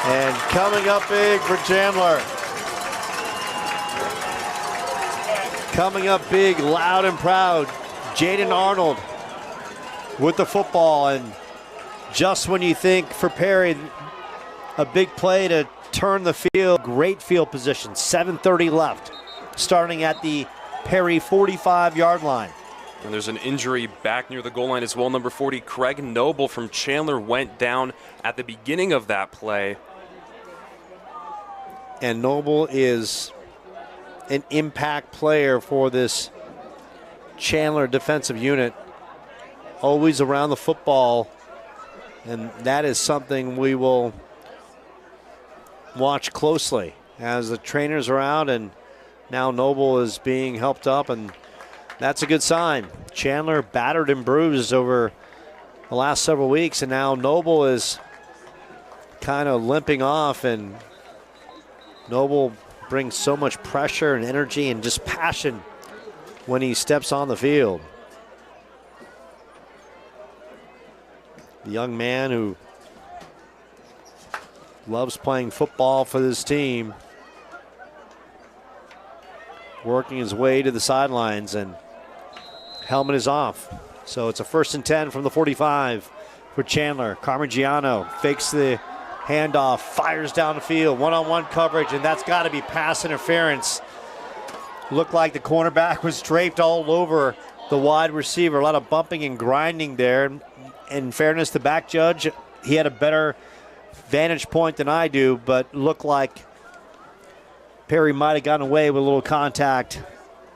And coming up big for Chandler. Coming up big, loud and proud, Jaden Arnold with the football. And just when you think for Perry, a big play to turn the field, great field position, 7:30 left, starting at the Perry 45-yard line. And there's an injury back near the goal line as well. Number 40, Craig Noble from Chandler went down at the beginning of that play. And Noble is an impact player for this Chandler defensive unit. Always around the football, and that is something we will watch closely as the trainers are out, and now Noble is being helped up, and that's a good sign. Chandler battered and bruised over the last several weeks, and now Noble is kind of limping off, and Noble brings so much pressure and energy and just passion when he steps on the field. The young man who loves playing football for this team, working his way to the sidelines, and helmet is off. So it's a 1st and 10 from the 45 for Chandler. Carmigiano fakes the handoff, fires down the field, one-on-one coverage, and that's got to be pass interference. Looked like the cornerback was draped all over the wide receiver. A lot of bumping and grinding there. In fairness, the back judge, he had a better vantage point than I do, but looked like Perry might have gotten away with a little contact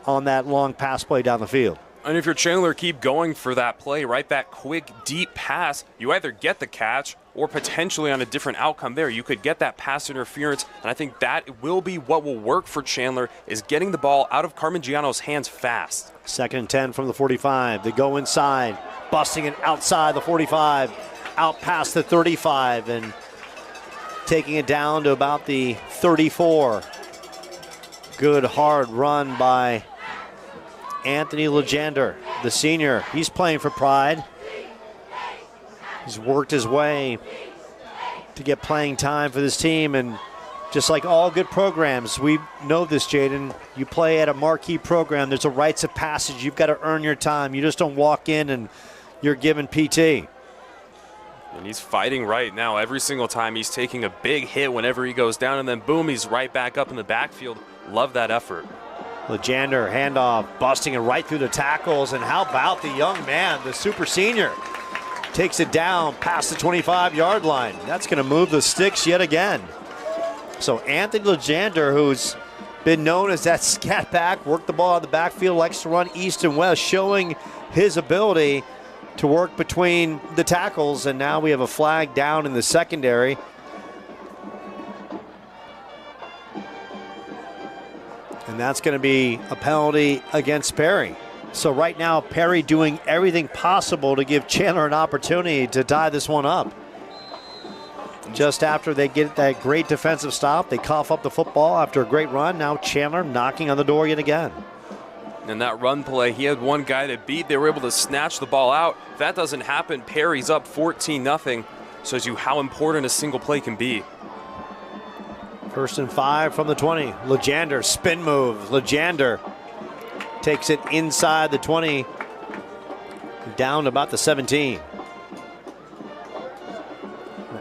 on that long pass play down the field. And if you're Chandler, keep going for that play, right? That quick, deep pass, you either get the catch or potentially on a different outcome there. You could get that pass interference, and I think that will be what will work for Chandler, is getting the ball out of Carmigiano's hands fast. 2nd and 10 from the 45. They go inside, busting it outside the 45, out past the 35, and taking it down to about the 34. Good hard run by Anthony Legender, the senior. He's playing for pride. He's worked his way to get playing time for this team, and just like all good programs, we know this, Jaden. You play at a marquee program, there's a rites of passage. You've got to earn your time. You just don't walk in and you're given PT. And he's fighting right now. Every single time he's taking a big hit whenever he goes down, and then boom, he's right back up in the backfield. Love that effort. Legender, handoff, busting it right through the tackles. And how about the young man, the super senior? Takes it down past the 25-yard line. That's going to move the sticks yet again. So Anthony Legender, who's been known as that scat back, work the ball out of the backfield, likes to run east and west, showing his ability to work between the tackles. And now we have a flag down in the secondary. And that's going to be a penalty against Perry. So right now, Perry doing everything possible to give Chandler an opportunity to tie this one up. Just after they get that great defensive stop, they cough up the football after a great run. Now Chandler knocking on the door yet again. And that run play, he had one guy to beat. They were able to snatch the ball out. If that doesn't happen, Perry's up 14-0. Shows you how important a single play can be. 1st and 5 from the 20. Legender, spin move. Legender takes it inside the 20, down to about the 17.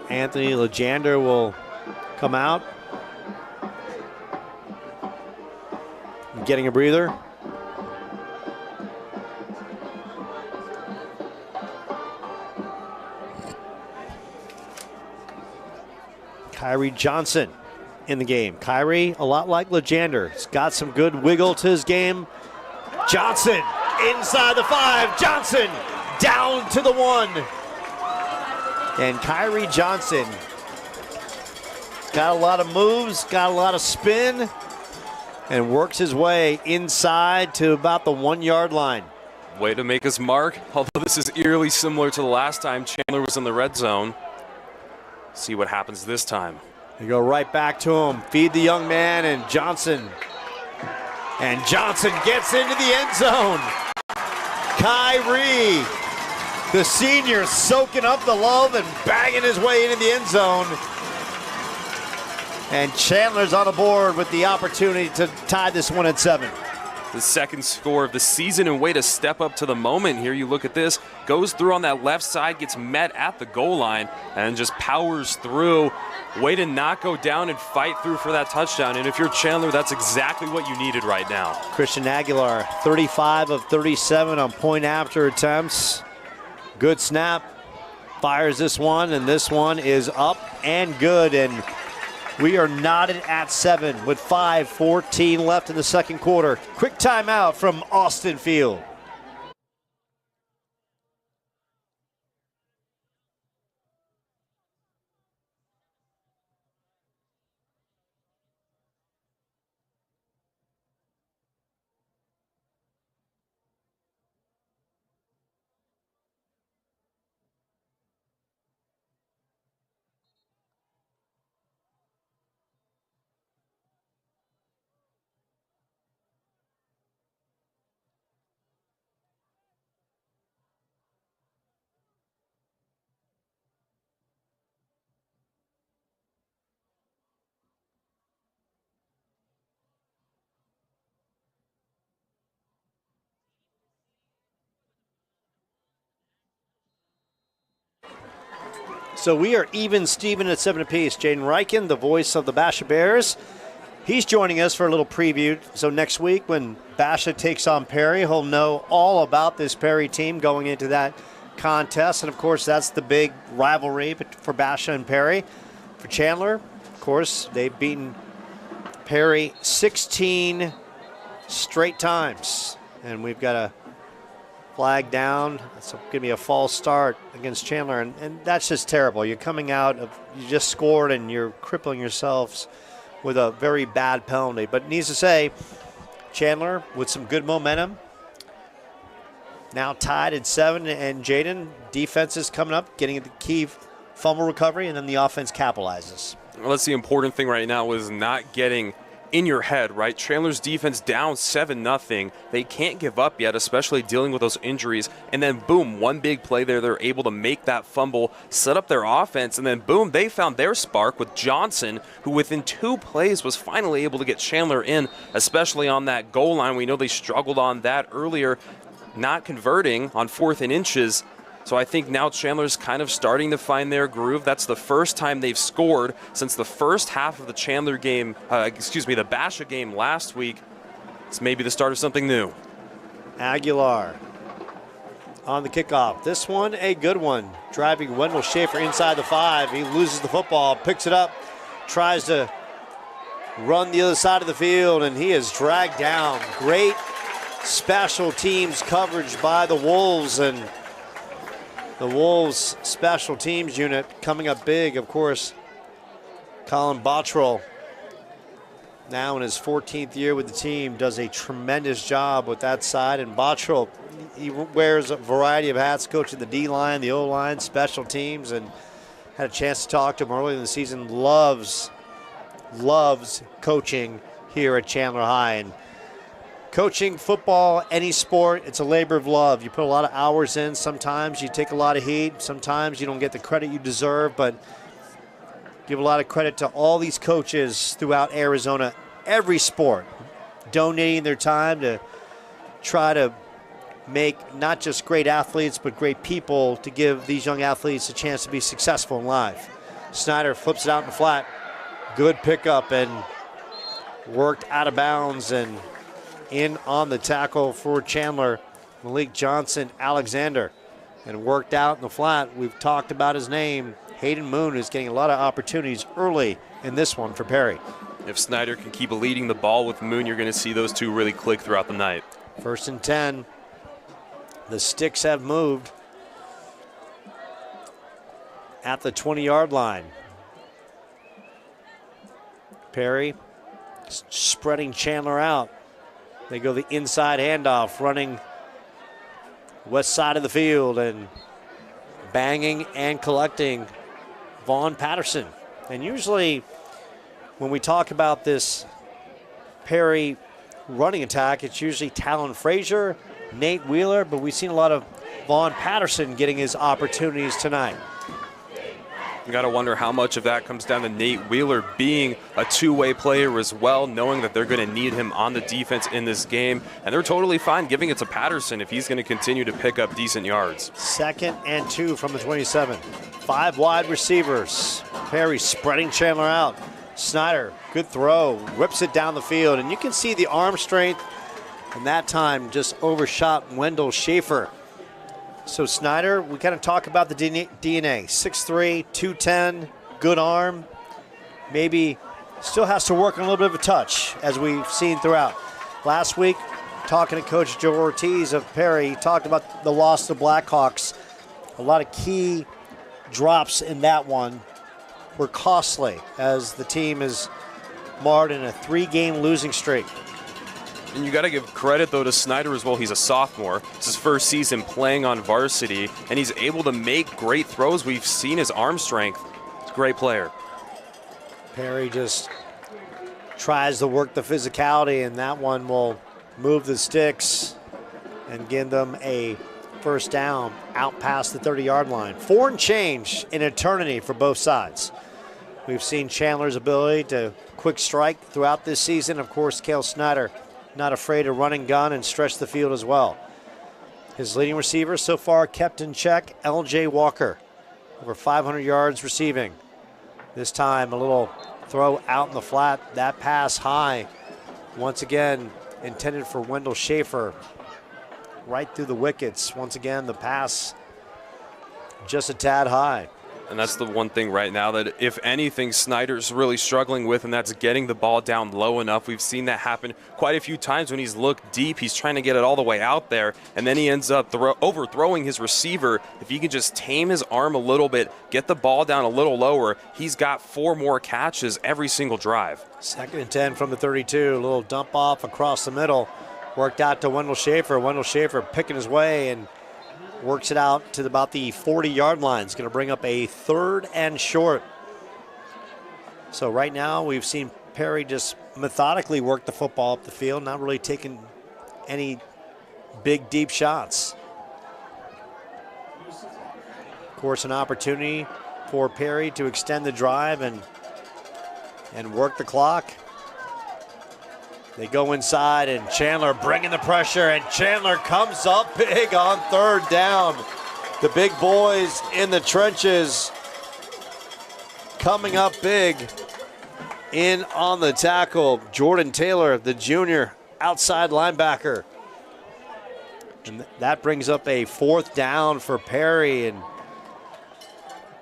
Anthony Legender will come out, getting a breather. Kyrie Johnson in the game. Kyrie, a lot like Lejander, he's got some good wiggle to his game. Johnson inside the 5. Johnson down to the 1. And Kyrie Johnson got a lot of moves, got a lot of spin, and works his way inside to about the 1-yard line. Way to make his mark, although this is eerily similar to the last time Chandler was in the red zone. See what happens this time. You go right back to him, feed the young man, and Johnson. And Johnson gets into the end zone. Kyrie, the senior, soaking up the love and banging his way into the end zone. And Chandler's on the board with the opportunity to tie this one at 7. The second score of the season, and way to step up to the moment here. You look at this, goes through on that left side, gets met at the goal line, and just powers through. Way to not go down and fight through for that touchdown. And if you're Chandler, that's exactly what you needed right now. Christian Aguilar, 35 of 37 on point after attempts. Good snap. Fires this one, and this one is up and good. And we are knotted at 7 with 5:14 left in the second quarter. Quick timeout from Austin Field. So we are even Steven at 7 apiece. Jaden Reichen, the voice of the Basha Bears, he's joining us for a little preview. So next week when Basha takes on Perry, he'll know all about this Perry team going into that contest. And, of course, that's the big rivalry for Basha and Perry. For Chandler, of course, they've beaten Perry 16 straight times. And we've got a flag down. It's going to be a false start against Chandler, and that's just terrible. You're coming out of, you just scored, and you're crippling yourselves with a very bad penalty. But needs to say, Chandler with some good momentum, now tied at 7, and Jaden, defense is coming up, getting the key fumble recovery, and then the offense capitalizes. Well, that's the important thing right now, is not getting in your head, right? Chandler's defense down 7-0. They can't give up yet, especially dealing with those injuries. And then, boom, one big play there. They're able to make that fumble, set up their offense, and then, boom, they found their spark with Johnson, who within 2 plays was finally able to get Chandler in, especially on that goal line. We know they struggled on that earlier, not converting on 4th and inches. So I think now Chandler's kind of starting to find their groove. That's the first time they've scored since the first half of the Chandler game, the Basha game last week. It's maybe the start of something new. Aguilar on the kickoff. This one, a good one. Driving Wendell Schaefer inside the 5. He loses the football, picks it up, tries to run the other side of the field, and he is dragged down. Great special teams coverage by the Wolves, and the Wolves special teams unit coming up big. Of course, Colin Bottrell, now in his 14th year with the team, does a tremendous job with that side. And Bottrell, he wears a variety of hats, coaching the D-line, the O-line, special teams, and had a chance to talk to him early in the season. Loves coaching here at Chandler High. And coaching football, any sport, it's a labor of love. You put a lot of hours in. Sometimes you take a lot of heat. Sometimes you don't get the credit you deserve, but give a lot of credit to all these coaches throughout Arizona, every sport, donating their time to try to make not just great athletes, but great people, to give these young athletes a chance to be successful in life. Snyder flips it out in the flat. Good pickup and worked out of bounds, and in on the tackle for Chandler, Malik Johnson Alexander, and worked out in the flat. We've talked about his name. Hayden Moon is getting a lot of opportunities early in this one for Perry. If Snyder can keep leading the ball with Moon, you're going to see those two really click throughout the night. 1st and 10. The sticks have moved at the 20-yard line. Perry spreading Chandler out. They go the inside handoff, running west side of the field and banging and collecting Vaughn Patterson. And usually when we talk about this Perry running attack, it's usually Talon Frazier, Nate Wheeler, but we've seen a lot of Vaughn Patterson getting his opportunities tonight. You got to wonder how much of that comes down to Nate Wheeler being a two-way player as well, knowing that they're going to need him on the defense in this game. And they're totally fine giving it to Patterson if he's going to continue to pick up decent yards. 2nd and 2 from the 27. 5 wide receivers. Perry spreading Chandler out. Snyder, good throw, whips it down the field. And you can see the arm strength, and that time just overshot Wendell Schaefer. So Snyder, we kind of talk about the DNA. 6'3", 210, good arm. Maybe still has to work on a little bit of a touch, as we've seen throughout. Last week, talking to Coach Joe Ortiz of Perry, he talked about the loss to the Blackhawks. A lot of key drops in that one were costly, as the team is marred in a 3-game losing streak. And you got to give credit, though, to Snyder as well. He's a sophomore. It's his first season playing on varsity, and he's able to make great throws. We've seen his arm strength. He's a great player. Perry just tries to work the physicality, and that one will move the sticks and give them a first down out past the 30-yard line. 4 and change in eternity for both sides. We've seen Chandler's ability to quick strike throughout this season. Of course, Cale Snyder not afraid to run and gun and stretch the field as well. His leading receiver so far kept in check, L.J. Walker. Over 500 yards receiving. This time a little throw out in the flat. That pass high. Once again intended for Wendell Schaefer. Right through the wickets. Once again the pass just a tad high. And that's the one thing right now that, if anything, Snyder's really struggling with, and that's getting the ball down low enough. We've seen that happen quite a few times when he's looked deep. He's trying to get it all the way out there, and then he ends up overthrowing his receiver. If he can just tame his arm a little bit, get the ball down a little lower, he's got 4 more catches every single drive. 2nd and 10 from the 32. A little dump off across the middle. Worked out to Wendell Schaefer. Wendell Schaefer picking his way and works it out to about the 40-yard line. It's going to bring up a 3rd and short. So right now we've seen Perry just methodically work the football up the field, not really taking any big, deep shots. Of course, an opportunity for Perry to extend the drive and work the clock. They go inside, and Chandler bringing the pressure, and Chandler comes up big on 3rd down. The big boys in the trenches coming up big in on the tackle. Jordan Taylor, the junior outside linebacker. And that brings up a 4th down for Perry,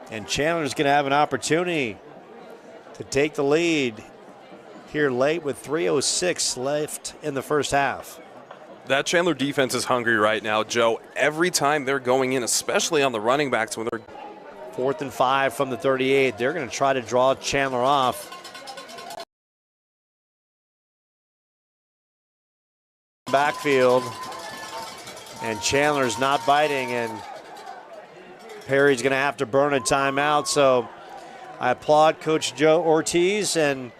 and Chandler's going to have an opportunity to take the lead here late with 3:06 left in the first half. That Chandler defense is hungry right now, Joe. Every time they're going in, especially on the running backs, when they're 4th and 5 from the 38, they're going to try to draw Chandler off. Backfield, and Chandler's not biting, and Perry's going to have to burn a timeout. So I applaud Coach Joe Ortiz and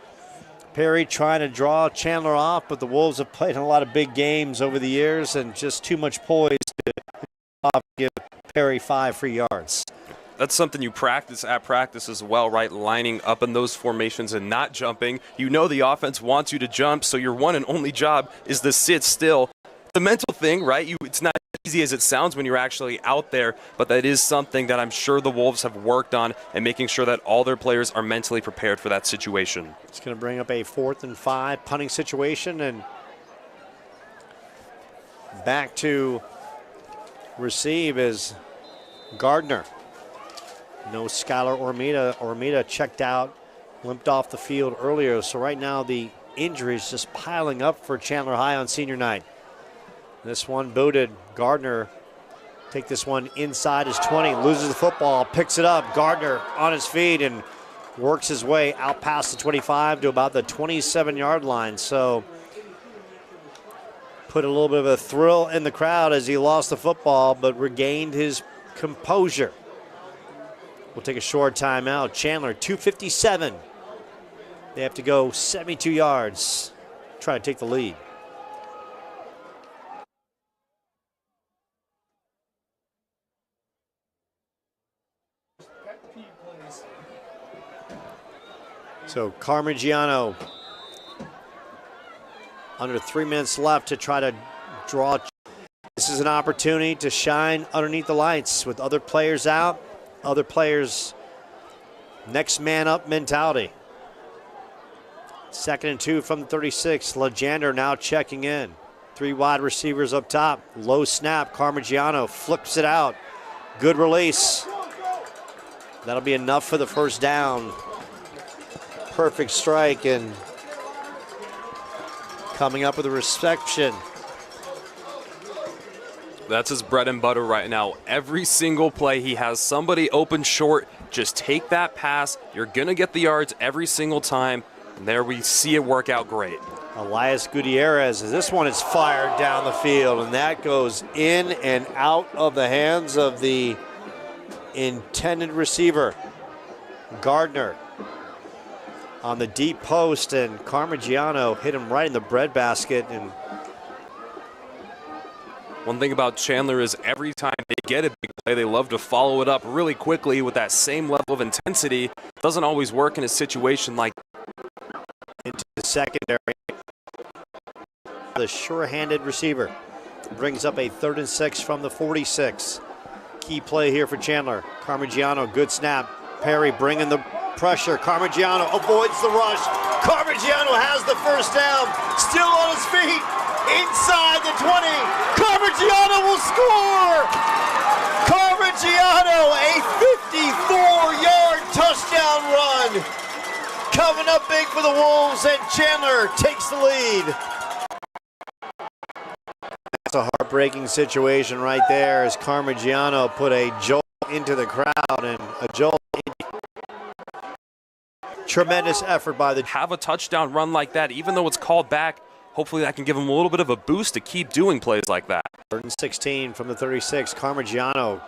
Perry trying to draw Chandler off, but the Wolves have played in a lot of big games over the years, and just too much poise to give Perry 5 free yards. That's something you practice at practice as well, right? Lining up in those formations and not jumping. You know the offense wants you to jump, so your one and only job is to sit still. The mental thing, right? It's not as easy as it sounds when you're actually out there, but that is something that I'm sure the Wolves have worked on, and making sure that all their players are mentally prepared for that situation. It's going to bring up a 4th and 5 punting situation, and back to receive is Gardner. No Skylar Ormita. Ormita checked out, limped off the field earlier. So right now the injuries just piling up for Chandler High on senior night. This one booted. Gardner take this one inside his 20, loses the football, picks it up. Gardner on his feet and works his way out past the 25 to about the 27-yard line. So put a little bit of a thrill in the crowd as he lost the football, but regained his composure. We'll take a short timeout. Chandler, 2:57. They have to go 72 yards, try to take the lead. So Carmigiano, under 3 minutes left to try to draw. This is an opportunity to shine underneath the lights with other players out, other players next man up mentality. 2nd and 2 from the 36. Legender now checking in. 3 wide receivers up top. Low snap. Carmigiano flips it out. Good release. That'll be enough for the first down. Perfect strike, and coming up with a reception. That's his bread and butter right now. Every single play, he has somebody open short. Just take that pass. You're going to get the yards every single time. And there we see it work out great. Elias Gutierrez, this one is fired down the field, and that goes in and out of the hands of the intended receiver. Gardner on the deep post, and Carmigiano hit him right in the breadbasket. And one thing about Chandler is every time they get a big play, they love to follow it up really quickly with that same level of intensity. Doesn't always work in a situation like into the secondary. The sure-handed receiver brings up a 3rd and 6 from the 46. Key play here for Chandler. Carmigiano, good snap. Perry bringing the pressure. Carmigiano avoids the rush. Carmigiano has the first down. Still on his feet. Inside the 20. Carmigiano will score. Carmigiano, a 54-yard touchdown run. Coming up big for the Wolves, and Chandler takes the lead. That's a heartbreaking situation right there as Carmigiano put a jolt into the crowd, and a jolt. Tremendous effort by the... Have a touchdown run like that, even though it's called back. Hopefully that can give him a little bit of a boost to keep doing plays like that. 3rd and 16 from the 36. Carmigiano,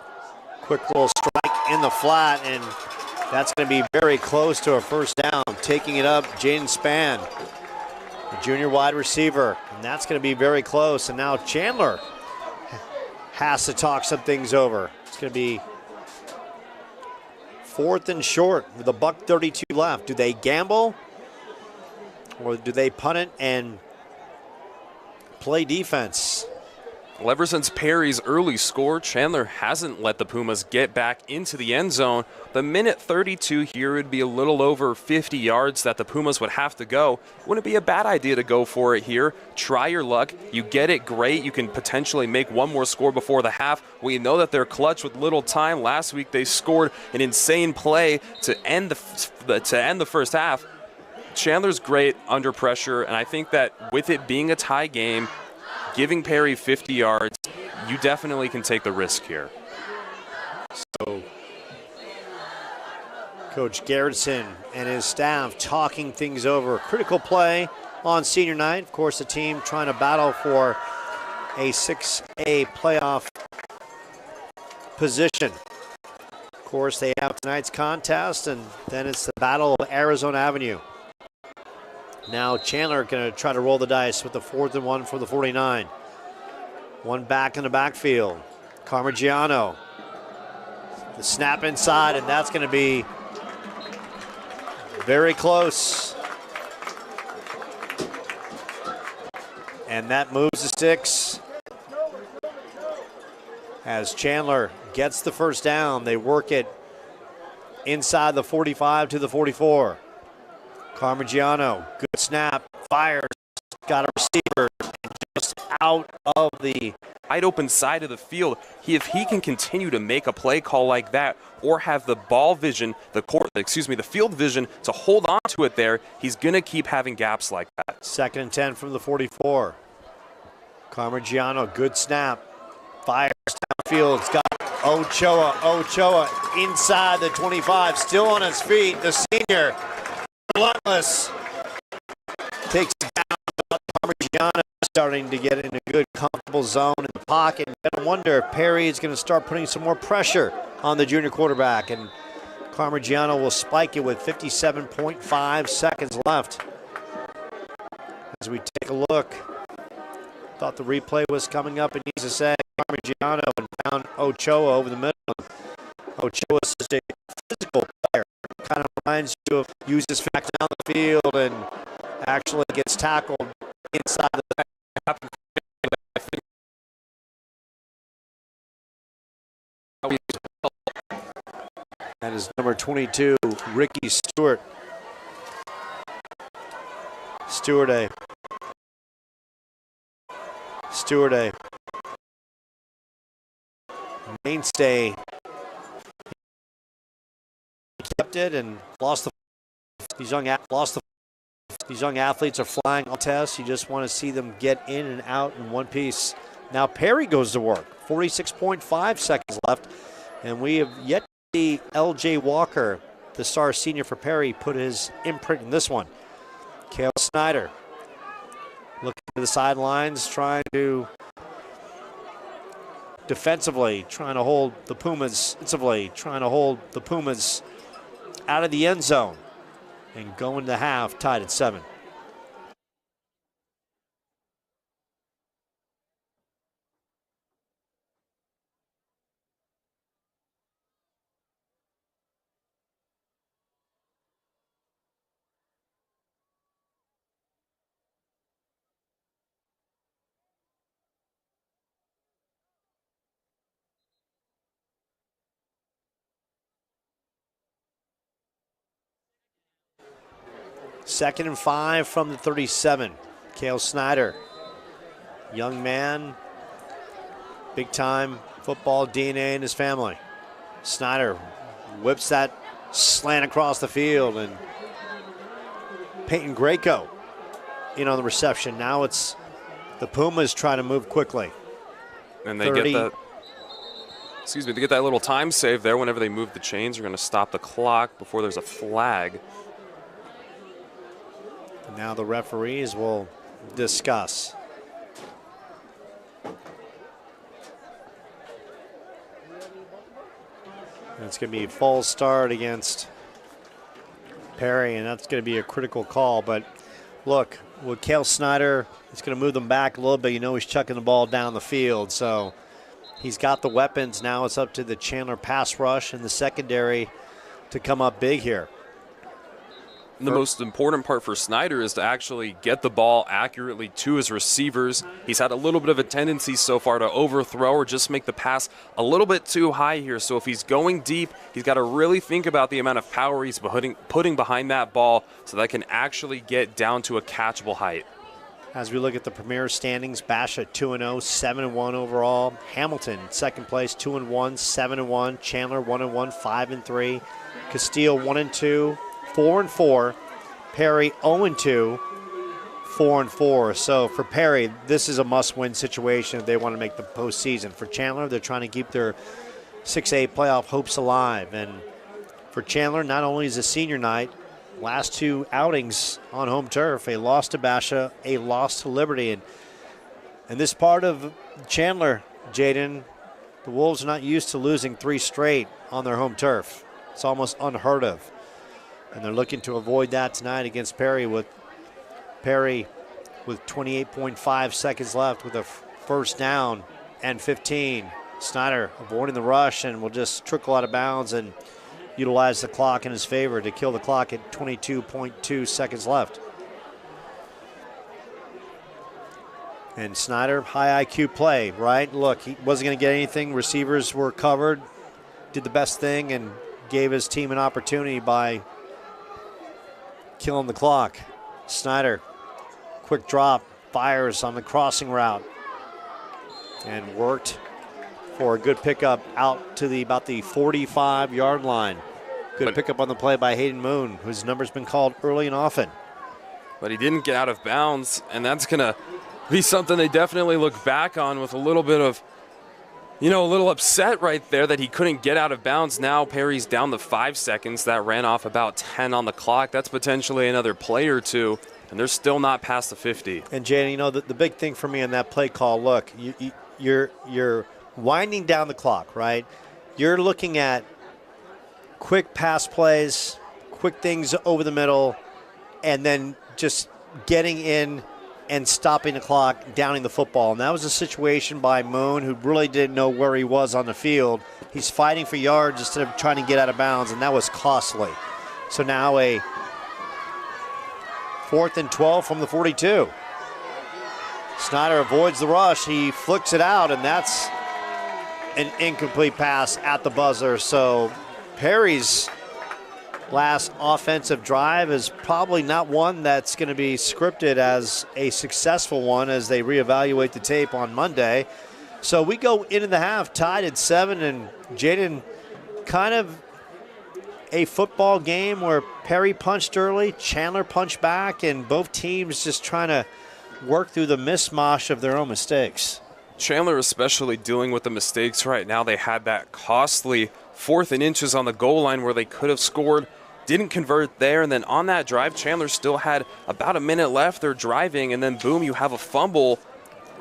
quick little strike in the flat, and that's going to be very close to a first down. Taking it up, Jaden Spann, the junior wide receiver, and that's going to be very close. And now Chandler has to talk some things over. It's going to be 4th and short with a $1:32 left. Do they gamble, or do they punt it and play defense? Well, ever since Perry's early score, Chandler hasn't let the Pumas get back into the end zone. The minute 32 here would be a little over 50 yards that the Pumas would have to go. Wouldn't be a bad idea to go for it here. Try your luck. You get it, great. You can potentially make one more score before the half. We know that they're clutch with little time. Last week they scored an insane play to end the first half. Chandler's great under pressure, and I think that with it being a tie game, giving Perry 50 yards, you definitely can take the risk here. So, Coach Gerritsen and his staff talking things over. Critical play on senior night. Of course, the team trying to battle for a 6A playoff position. Of course, they have tonight's contest, and then it's the Battle of Arizona Avenue. Now Chandler going to try to roll the dice with the 4th and 1 for the 49. One back in the backfield. Carmigiano. The snap inside, and that's going to be very close. And that moves the sticks. As Chandler gets the first down, they work it inside the 45 to the 44. Carmigiano, good snap, fires, got a receiver, and just out of the wide open side of the field. If he can continue to make a play call like that, or have the ball vision, the field vision to hold on to it there, he's going to keep having gaps like that. 2nd and 10 from the 44. Carmigiano, good snap. Fires downfield. It's got Ochoa inside the 25, still on his feet. The senior, relentless, takes it down. Carmigiano starting to get in a good, comfortable zone in the pocket. I wonder if Perry is going to start putting some more pressure on the junior quarterback, and Carmigiano will spike it with 57.5 seconds left. As we take a look, thought the replay was coming up. It needs to say Carmigiano and found Ochoa over the middle. Ochoa is a physical player. Kind of reminds you of uses facts down the field and actually gets tackled inside the back. That is number 22, Ricky Stewart. Stewart A. Mainstay. He kept it and lost the. These young athletes are flying on tests. You just want to see them get in and out in one piece. Now Perry goes to work. 46.5 seconds left, and we have yet to see L.J. Walker, the star senior for Perry, put his imprint in this one. Cale Snyder looking to the sidelines, trying to defensively, trying to hold the Pumas out of the end zone and going to half tied at 7. Second and 5 from the 37. Cale Snyder, young man, big time football DNA in his family. Snyder whips that slant across the field, and Peyton Greco in on the reception. Now it's the Pumas trying to move quickly. And they get that. They get that little time save there. Whenever they move the chains, they're going to stop the clock before there's a flag. Now the referees will discuss. And it's going to be a false start against Perry, and that's going to be a critical call. But look, with Cale Snyder, it's going to move them back a little bit. You know he's chucking the ball down the field, so he's got the weapons. Now it's up to the Chandler pass rush and the secondary to come up big here. The most important part for Snyder is to actually get the ball accurately to his receivers. He's had a little bit of a tendency so far to overthrow or just make the pass a little bit too high here. So if he's going deep, he's got to really think about the amount of power he's putting behind that ball so that can actually get down to a catchable height. As we look at the premier standings, Basha 2-0, 7-1 overall. Hamilton, second place, 2-1, 7-1. Chandler, 1-1, 5-3. Castile, 1-2. 4-4, Perry 0-2, 4-4. So for Perry, this is a must-win situation if they want to make the postseason. For Chandler, they're trying to keep their 6A playoff hopes alive. And for Chandler, not only is it senior night, last two outings on home turf, a loss to Basha, a loss to Liberty. And this part of Chandler, Jaden, the Wolves are not used to losing 3 straight on their home turf. It's almost unheard of. And they're looking to avoid that tonight against Perry, with 28.5 seconds left with a first down and 15. Snyder avoiding the rush and will just trickle out of bounds and utilize the clock in his favor to kill the clock at 22.2 seconds left. And Snyder, high IQ play, right? Look, he wasn't going to get anything. Receivers were covered, did the best thing, and gave his team an opportunity by killing the clock. Snyder, quick drop, fires on the crossing route. and worked for a good pickup out to about the 45-yard line. Good pickup on the play by Hayden Moon, whose number's been called early and often. But he didn't get out of bounds, and that's going to be something they definitely look back on with a little bit of, a little upset right there that he couldn't get out of bounds. Now Perry's down to 5 seconds. That ran off about 10 on the clock. That's potentially another play or two, and they're still not past the 50. And, Jaden, the big thing for me on that play call, look, you're winding down the clock, right? You're looking at quick pass plays, quick things over the middle, and then just getting in and stopping the clock, downing the football. And that was a situation by Moon, who really didn't know where he was on the field. He's fighting for yards instead of trying to get out of bounds, and that was costly. So now a 4th and 12 from the 42. Snyder avoids the rush. He flicks it out, and that's an incomplete pass at the buzzer. So Perry's last offensive drive is probably not one that's going to be scripted as a successful one as they reevaluate the tape on Monday. So we go into the half tied at 7, and Jaden, kind of a football game where Perry punched early, Chandler punched back, and both teams just trying to work through the mishmash of their own mistakes. Chandler especially dealing with the mistakes right now. They had that costly 4th and inches on the goal line where they could have scored, didn't convert there, and then on that drive, Chandler still had about a minute left. They're driving, and then boom, you have a fumble.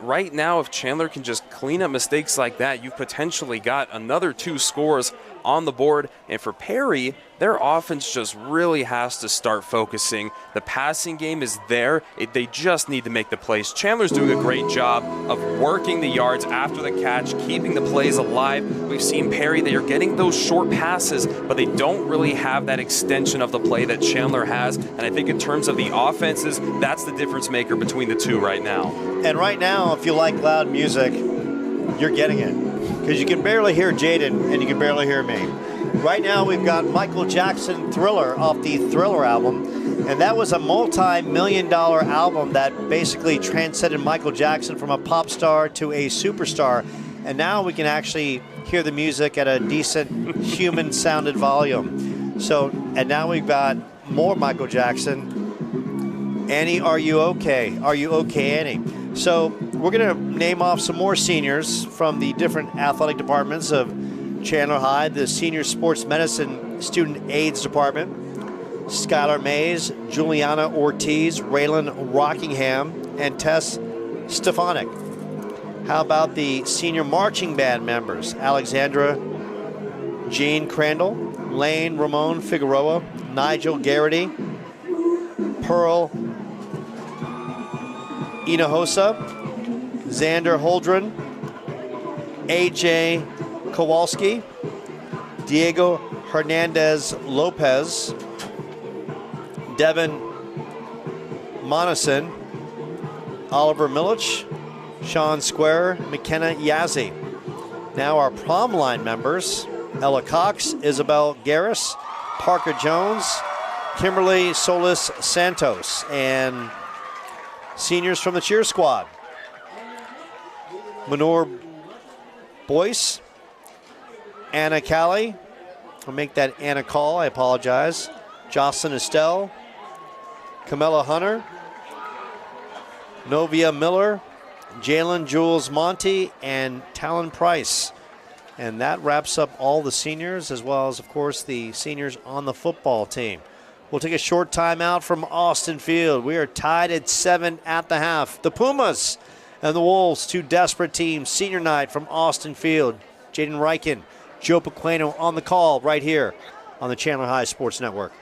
Right now, if Chandler can just clean up mistakes like that, you've potentially got another 2 scores on the board. And for Perry, their offense just really has to start focusing. The passing game is there. They just need to make the plays. Chandler's doing a great job of working the yards after the catch, keeping the plays alive. We've seen Perry, they are getting those short passes, but they don't really have that extension of the play that Chandler has. And I think in terms of the offenses, that's the difference maker between the two right now. And right now, if you like loud music, you're getting it. Because you can barely hear Jaden and you can barely hear me. Right now we've got Michael Jackson Thriller off the Thriller album. And that was a multi-million-dollar album that basically transcended Michael Jackson from a pop star to a superstar. And now we can actually hear the music at a decent human-sounded volume. So, and now we've got more Michael Jackson. Annie, are you okay? Are you okay, Annie? So we're going to name off some more seniors from the different athletic departments of Chandler High. The Senior Sports Medicine Student AIDS Department, Skylar Mays, Juliana Ortiz, Raylan Rockingham, and Tess Stefanik. How about the Senior Marching Band members? Alexandra Jean Crandall, Lane Ramon Figueroa, Nigel Garrity, Pearl Hinojosa, Xander Holdren, AJ Kowalski, Diego Hernandez Lopez, Devin Monison, Oliver Milich, Sean Square, McKenna Yazzie. Now our prom line members: Ella Cox, Isabel Garris, Parker Jones, Kimberly Solis Santos, and seniors from the cheer squad: Manor Boyce, Anna Callie, I'll make that Anna Call, I apologize, Jocelyn Estelle, Camilla Hunter, Novia Miller, Jalen Jules Monty, and Talon Price. And that wraps up all the seniors, as well as, of course, the seniors on the football team. We'll take a short timeout from Austin Field. We are tied at 7 at the half. The Pumas and the Wolves, two desperate teams. Senior night from Austin Field. Jaden Reichen, Joe Pequeno on the call right here on the Chandler High Sports Network.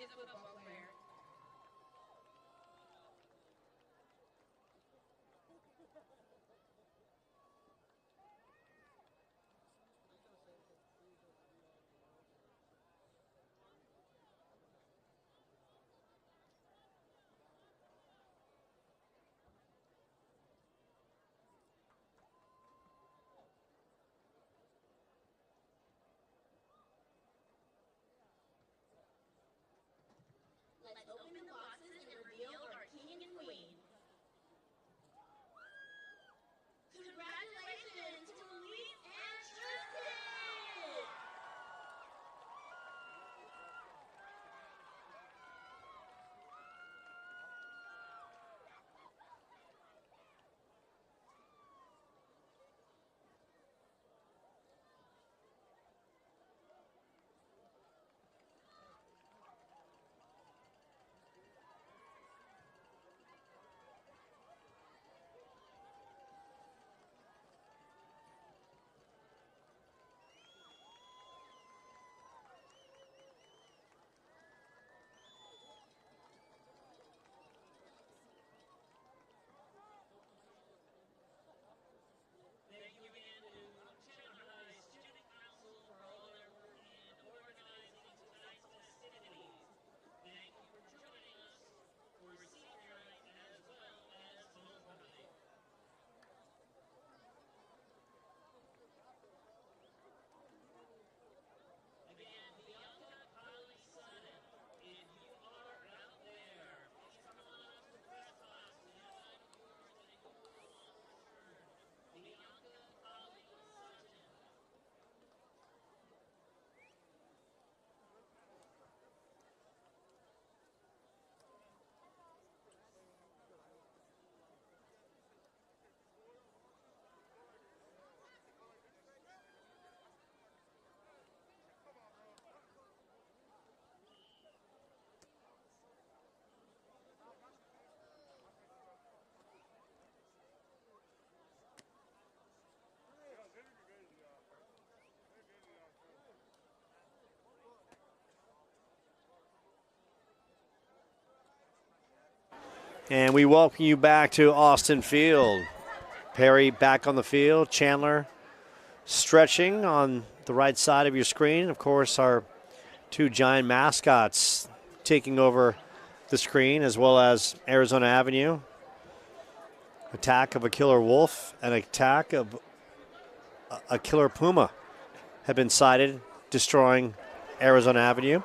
football player. Let's open the boxes and reveal our king and queen. Congratulations to Elise and Tristan! Thank you again to Chandler High Student Council for all their work in organizing tonight's festivities. Thank you for joining us for senior night as well as homecoming. Again, Bianca, Kylie, Sutton, if you are out there, please come on up to the press box and invite yours and you will return. Bianca, Kylie, Sutton. And we welcome you back to Austin Field. Perry back on the field. Chandler stretching on the right side of your screen. Of course, our two giant mascots taking over the screen, as well as Arizona Avenue. Attack of a killer wolf and attack of a killer puma have been sighted, destroying Arizona Avenue.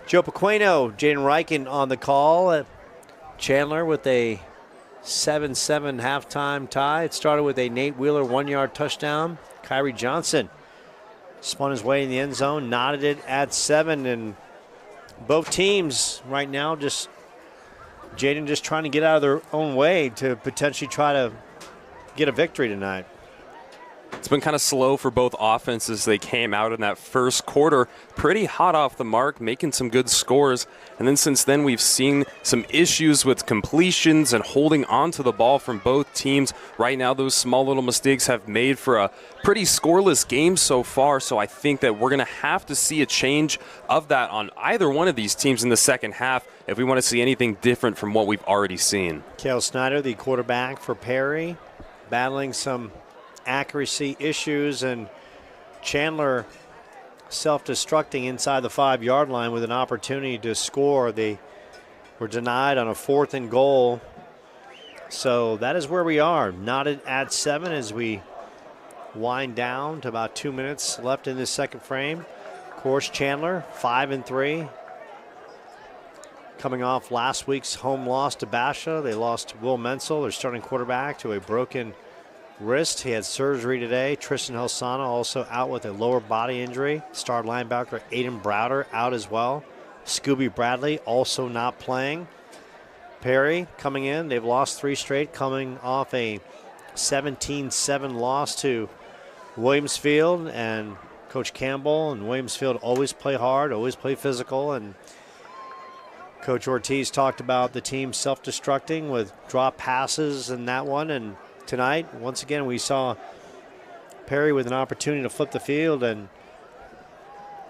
Joe Pequeno, Jaden Reichen on the call. Chandler with a 7-7 halftime tie. It started with a Nate Wheeler 1-yard touchdown. Kyrie Johnson spun his way in the end zone, knotted it at 7, and both teams right now just Jaden just trying to get out of their own way to potentially try to get a victory tonight. It's been kind of slow for both offenses. They came out in that first quarter pretty hot off the mark, making some good scores. And then since then, we've seen some issues with completions and holding onto the ball from both teams. Right now, those small little mistakes have made for a pretty scoreless game so far. So I think that we're going to have to see a change of that on either one of these teams in the second half if we want to see anything different from what we've already seen. Cale Snyder, the quarterback for Perry, battling some accuracy issues, and Chandler self-destructing inside the 5-yard line with an opportunity to score. They were denied on a 4th and goal. So that is where we are, knotted at 7 as we wind down to about 2 minutes left in this second frame. Of course, Chandler 5-3, coming off last week's home loss to Basha. They lost Will Menzel, their starting quarterback, to a broken wrist. He had surgery today. Tristan Helsana also out with a lower body injury. Star linebacker Aiden Browder out as well. Scooby Bradley also not playing. Perry coming in. They've lost 3 straight, coming off a 17-7 loss to Williamsfield. And Coach Campbell and Williamsfield always play hard, always play physical. And Coach Ortiz talked about the team self-destructing with drop passes in that one. And tonight, once again, we saw Perry with an opportunity to flip the field, and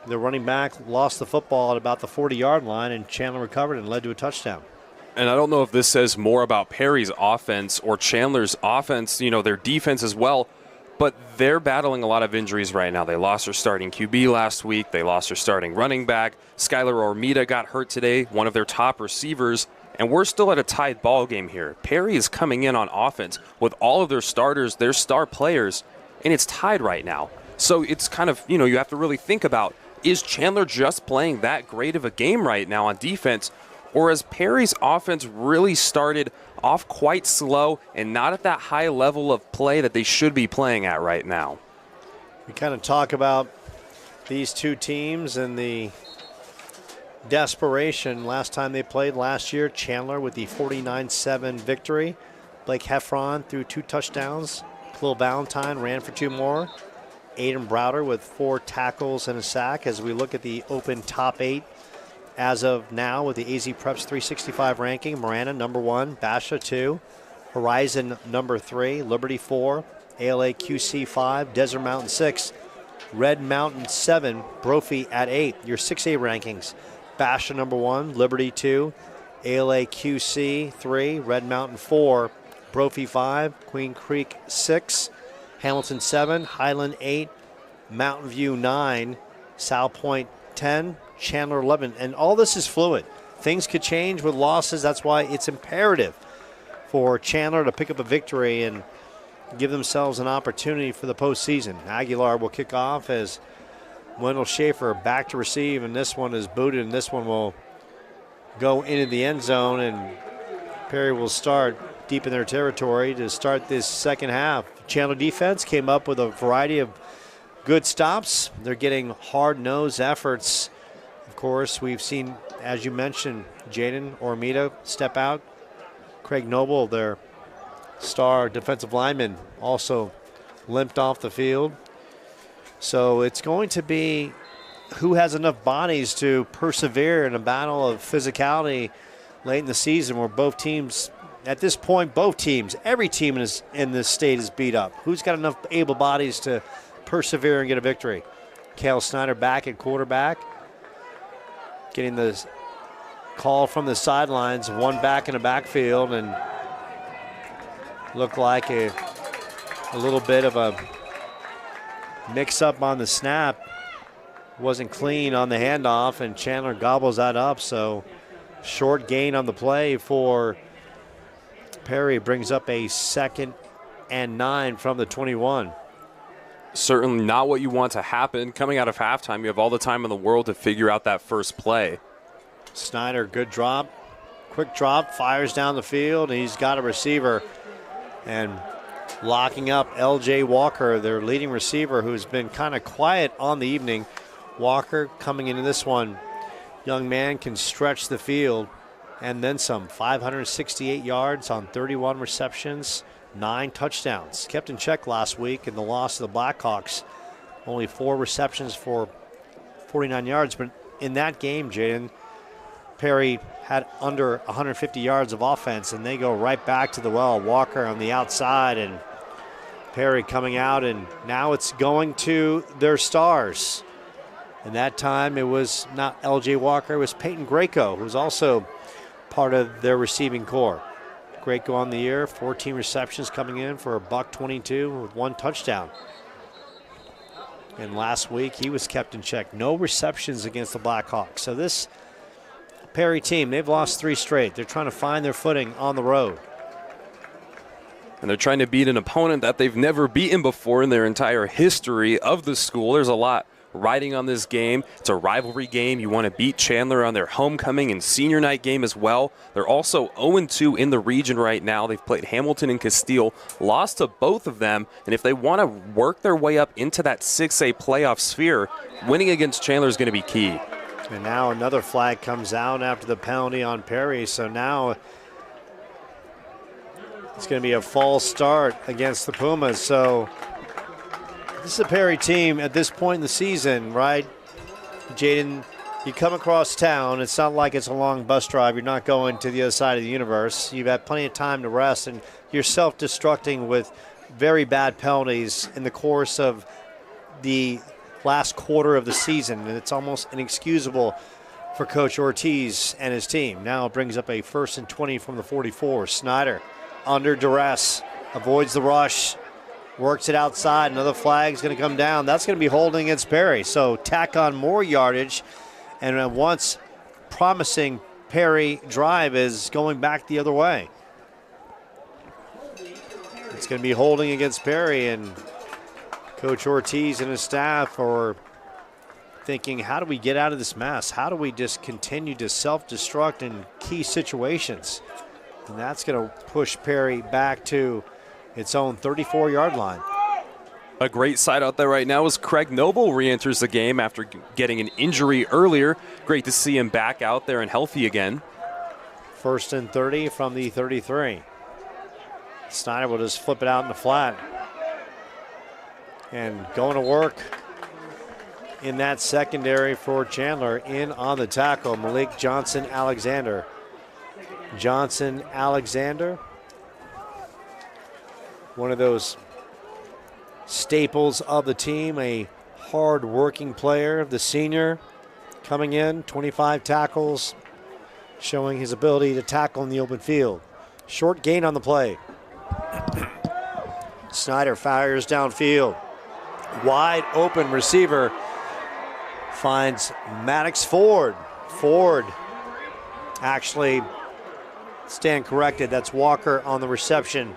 The running back lost the football at about the 40-yard line, and Chandler recovered and led to a touchdown. And I don't know if this says more about Perry's offense or Chandler's offense, their defense as well, but they're battling a lot of injuries right now. They lost their starting QB last week. They lost their starting running back. Skylar Ormita got hurt today, one of their top receivers, and we're still at a tied ball game here. Perry is coming in on offense with all of their starters, their star players, and it's tied right now. So it's kind of, you have to really think about, is Chandler just playing that great of a game right now on defense, or has Perry's offense really started off quite slow and not at that high level of play that they should be playing at right now? We kind of talk about these two teams and the desperation last time they played last year. Chandler with the 49-7 victory. Blake Heffron threw 2 touchdowns. Khalil Valentine ran for 2 more. Aiden Browder with 4 tackles and a sack as we look at the open top 8 as of now with the AZ Preps 365 ranking. Marana number 1, Basha 2, Horizon number 3, Liberty 4, ALA QC 5, Desert Mountain 6, Red Mountain 7, Brophy at 8. Your 6A rankings. Basha number 1, Liberty 2, ALA QC 3, Red Mountain 4, Brophy 5, Queen Creek 6, Hamilton 7, Highland 8, Mountain View 9, South Point 10, Chandler 11. And all this is fluid. Things could change with losses. That's why it's imperative for Chandler to pick up a victory and give themselves an opportunity for the postseason. Aguilar will kick off as Wendell Schaefer back to receive, and this one is booted, and this one will go into the end zone, and Perry will start deep in their territory to start this second half. Chandler defense came up with a variety of good stops. They're getting hard-nosed efforts. Of course, we've seen, as you mentioned, Jaden Ormita step out. Craig Noble, their star defensive lineman, also limped off the field. So it's going to be who has enough bodies to persevere in a battle of physicality late in the season where both teams, at this point, every team in this state is beat up. Who's got enough able bodies to persevere and get a victory? Cale Snyder back at quarterback, getting the call from the sidelines, one back in the backfield, and looked like a little bit of a mix-up on the snap. Wasn't clean on the handoff, and Chandler gobbles that up. So short gain on the play for Perry, brings up a 2nd and 9 from the 21. Certainly not what you want to happen. Coming out of halftime, you have all the time in the world to figure out that first play. Snyder, good drop. Quick drop, fires down the field, and he's got a receiver. And locking up L.J. Walker, their leading receiver, who's been kind of quiet on the evening. Walker coming into this one. Young man can stretch the field and then some. 568 yards on 31 receptions, 9 touchdowns. Kept in check last week in the loss to the Blackhawks. Only 4 receptions for 49 yards. But in that game, Jaden, Perry had under 150 yards of offense, and they go right back to the well. Walker on the outside, and Perry coming out, and now it's going to their stars. And that time it was not L.J. Walker, it was Peyton Greco, who's also part of their receiving core. Greco on the year, 14 receptions coming in for $122 with 1 touchdown. And last week he was kept in check. No receptions against the Blackhawks. So this Perry team, they've lost 3 straight. They're trying to find their footing on the road. And they're trying to beat an opponent that they've never beaten before in their entire history of the school. There's a lot riding on this game. It's a rivalry game. You want to beat Chandler on their homecoming and senior night game as well. They're also 0-2 in the region right now. They've played Hamilton and Castile, lost to both of them. And if they want to work their way up into that 6A playoff sphere, winning against Chandler is going to be key. And now another flag comes out after the penalty on Perry. So now it's going to be a false start against the Pumas. So this is a Perry team at this point in the season, right? Jaden, you come across town. It's not like it's a long bus drive. You're not going to the other side of the universe. You've had plenty of time to rest, and you're self-destructing with very bad penalties in the course of the last quarter of the season, and it's almost inexcusable for Coach Ortiz and his team. Now it brings up a 1st and 20 from the 44. Snyder under duress, avoids the rush, works it outside. Another flag's going to come down. That's going to be holding against Perry. So tack on more yardage, and a once promising Perry drive is going back the other way. It's going to be holding against Perry, and Coach Ortiz and his staff are thinking, how do we get out of this mess? How do we just continue to self-destruct in key situations? And that's going to push Perry back to its own 34-yard line. A great sight out there right now as Craig Noble re-enters the game after getting an injury earlier. Great to see him back out there and healthy again. 1st and 30 from the 33. Snyder will just flip it out in the flat. And going to work in that secondary for Chandler. In on the tackle, Malik Johnson-Alexander. Johnson-Alexander, one of those staples of the team, a hard-working player, the senior coming in, 25 tackles, showing his ability to tackle in the open field. Short gain on the play. Snyder fires downfield. Wide open receiver finds Maddox Ford. Ford actually, stand corrected, that's Walker on the reception.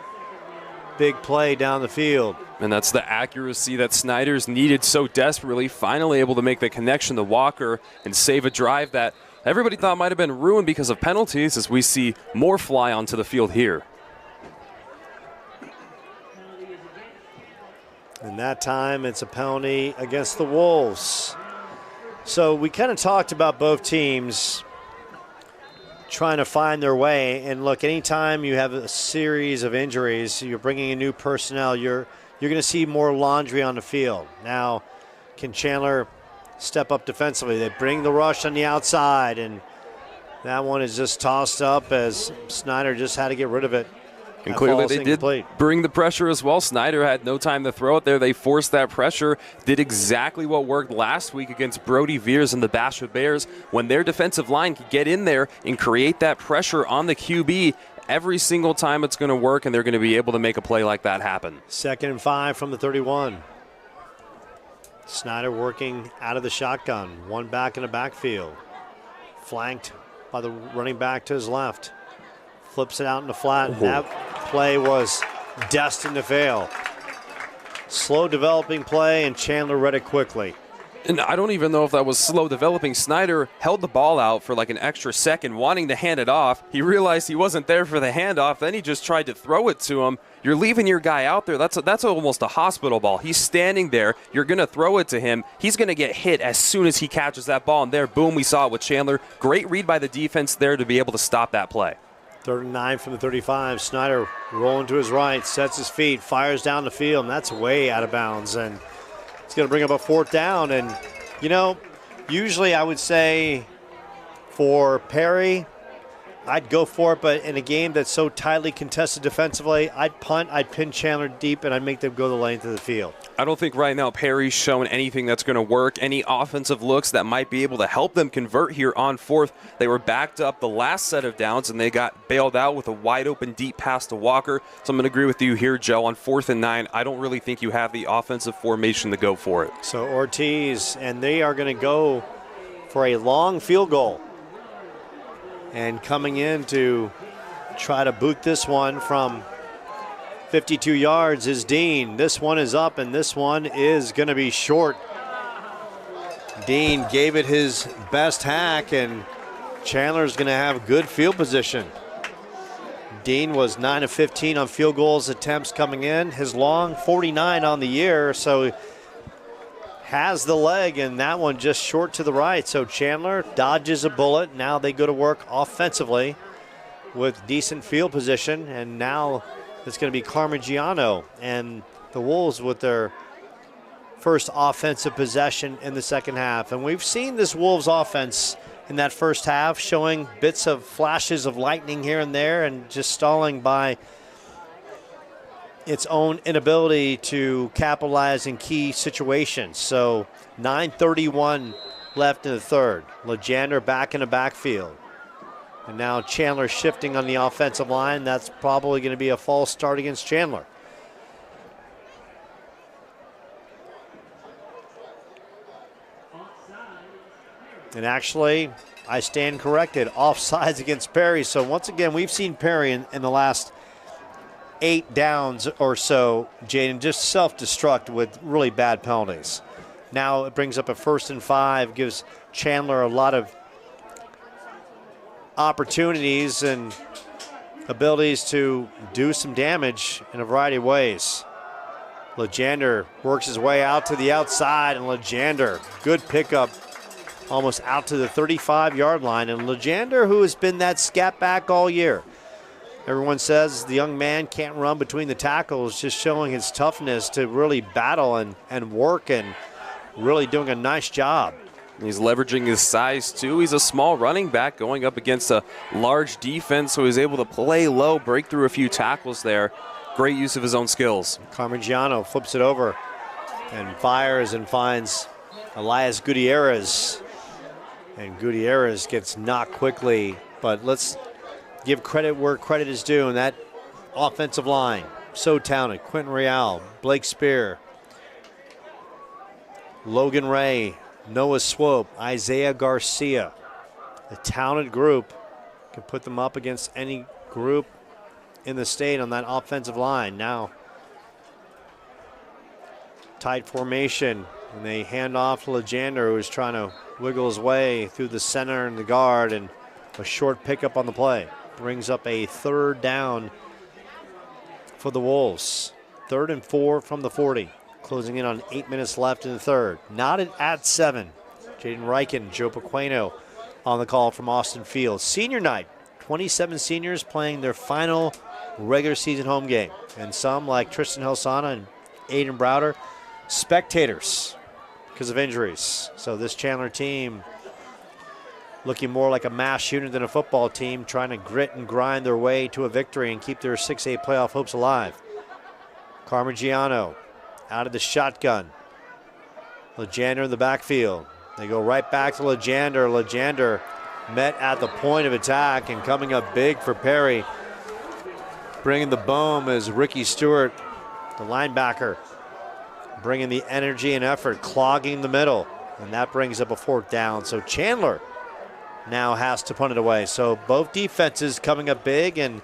Big play down the field. And that's the accuracy that Snyder's needed so desperately. Finally able to make the connection to Walker and save a drive that everybody thought might have been ruined because of penalties, as we see more fly onto the field here. And that time it's a penalty against the Wolves. So we kind of talked about both teams trying to find their way. And look, anytime you have a series of injuries, you're bringing in new personnel, you're going to see more laundry on the field. Now, can Chandler step up defensively? They bring the rush on the outside, and that one is just tossed up as Snyder just had to get rid of it. And clearly they did bring the pressure as well. Snyder had no time to throw it there. They forced that pressure, did exactly what worked last week against Brody Veers and the Basha Bears. When their defensive line could get in there and create that pressure on the QB, every single time it's going to work, and they're going to be able to make a play like that happen. 2nd and 5 from the 31. Snyder working out of the shotgun. One back in the backfield. Flanked by the running back to his left. Flips it out in the flat. And that play was destined to fail. Slow developing play, and Chandler read it quickly. And I don't even know if that was slow developing. Snyder held the ball out for like an extra second, wanting to hand it off. He realized he wasn't there for the handoff. Then he just tried to throw it to him. You're leaving your guy out there. That's almost a hospital ball. He's standing there. You're going to throw it to him. He's going to get hit as soon as he catches that ball. And there, boom, we saw it with Chandler. Great read by the defense there to be able to stop that play. 3rd and 9 from the 35. Snyder rolling to his right, sets his feet, fires down the field, and that's way out of bounds. And it's going to bring up a 4th down. And, you know, usually I would say for Perry, I'd go for it, but in a game that's so tightly contested defensively, I'd punt, I'd pin Chandler deep, and I'd make them go the length of the field. I don't think right now Perry's shown anything that's going to work, any offensive looks that might be able to help them convert here on 4th. They were backed up the last set of downs, and they got bailed out with a wide-open deep pass to Walker. So I'm going to agree with you here, Joe. On 4th and 9, I don't really think you have the offensive formation to go for it. So Ortiz, and they are going to go for a long field goal. And coming in to try to boot this one from 52 yards is Dean. This one is up, and this one is going to be short. Dean gave it his best hack, and Chandler's going to have good field position. Dean was 9 of 15 on field goals attempts coming in. His long 49 on the year, so has the leg, and that one just short to the right. So Chandler dodges a bullet. Now they go to work offensively with decent field position, and now it's going to be Carmigiano and the Wolves with their first offensive possession in the second half. And we've seen this Wolves offense in that first half showing bits of flashes of lightning here and there, and just stalling by its own inability to capitalize in key situations. So 9:31 left in the third. Legender back in the backfield. And now Chandler shifting on the offensive line. That's probably going to be a false start against Chandler. And actually, I stand corrected. Offsides against Perry. So once again, we've seen Perry in the last 8 downs or so, Jaden, just self-destruct with really bad penalties. Now it brings up a 1st and 5, gives Chandler a lot of opportunities and abilities to do some damage in a variety of ways. Legender works his way out to the outside, and Legender, good pickup, almost out to the 35-yard line. And Legender, who has been that scat back all year. Everyone says the young man can't run between the tackles, just showing his toughness to really battle and work, and really doing a nice job. He's leveraging his size, too. He's a small running back going up against a large defense, so he's able to play low, break through a few tackles there. Great use of his own skills. Carmigiano flips it over and fires and finds Elias Gutierrez. And Gutierrez gets knocked quickly, but let's give credit where credit is due. And that offensive line, so talented. Quentin Real, Blake Spear, Logan Ray, Noah Swope, Isaiah Garcia. A talented group. Can put them up against any group in the state on that offensive line. Now, tight formation, and they hand off to Legender, who's trying to wiggle his way through the center and the guard, and a short pickup on the play. Brings up a 3rd down for the Wolves. 3rd and 4 from the 40. Closing in on 8 minutes left in the third. Knotted at 7. Jaden Reichen, Joe Pequeno on the call from Austin Field. Senior night. 27 seniors playing their final regular season home game. And some, like Tristan Helsana and Aiden Browder, spectators because of injuries. So this Chandler team looking more like a mass unit than a football team, trying to grit and grind their way to a victory and keep their 6A playoff hopes alive. Carmigiano out of the shotgun. Legender in the backfield. They go right back to Legender. Legender met at the point of attack and coming up big for Perry. Bringing the boom is Ricky Stewart, the linebacker. Bringing the energy and effort, clogging the middle. And that brings up a 4th down. So Chandler now has to punt it away. So both defenses coming up big, and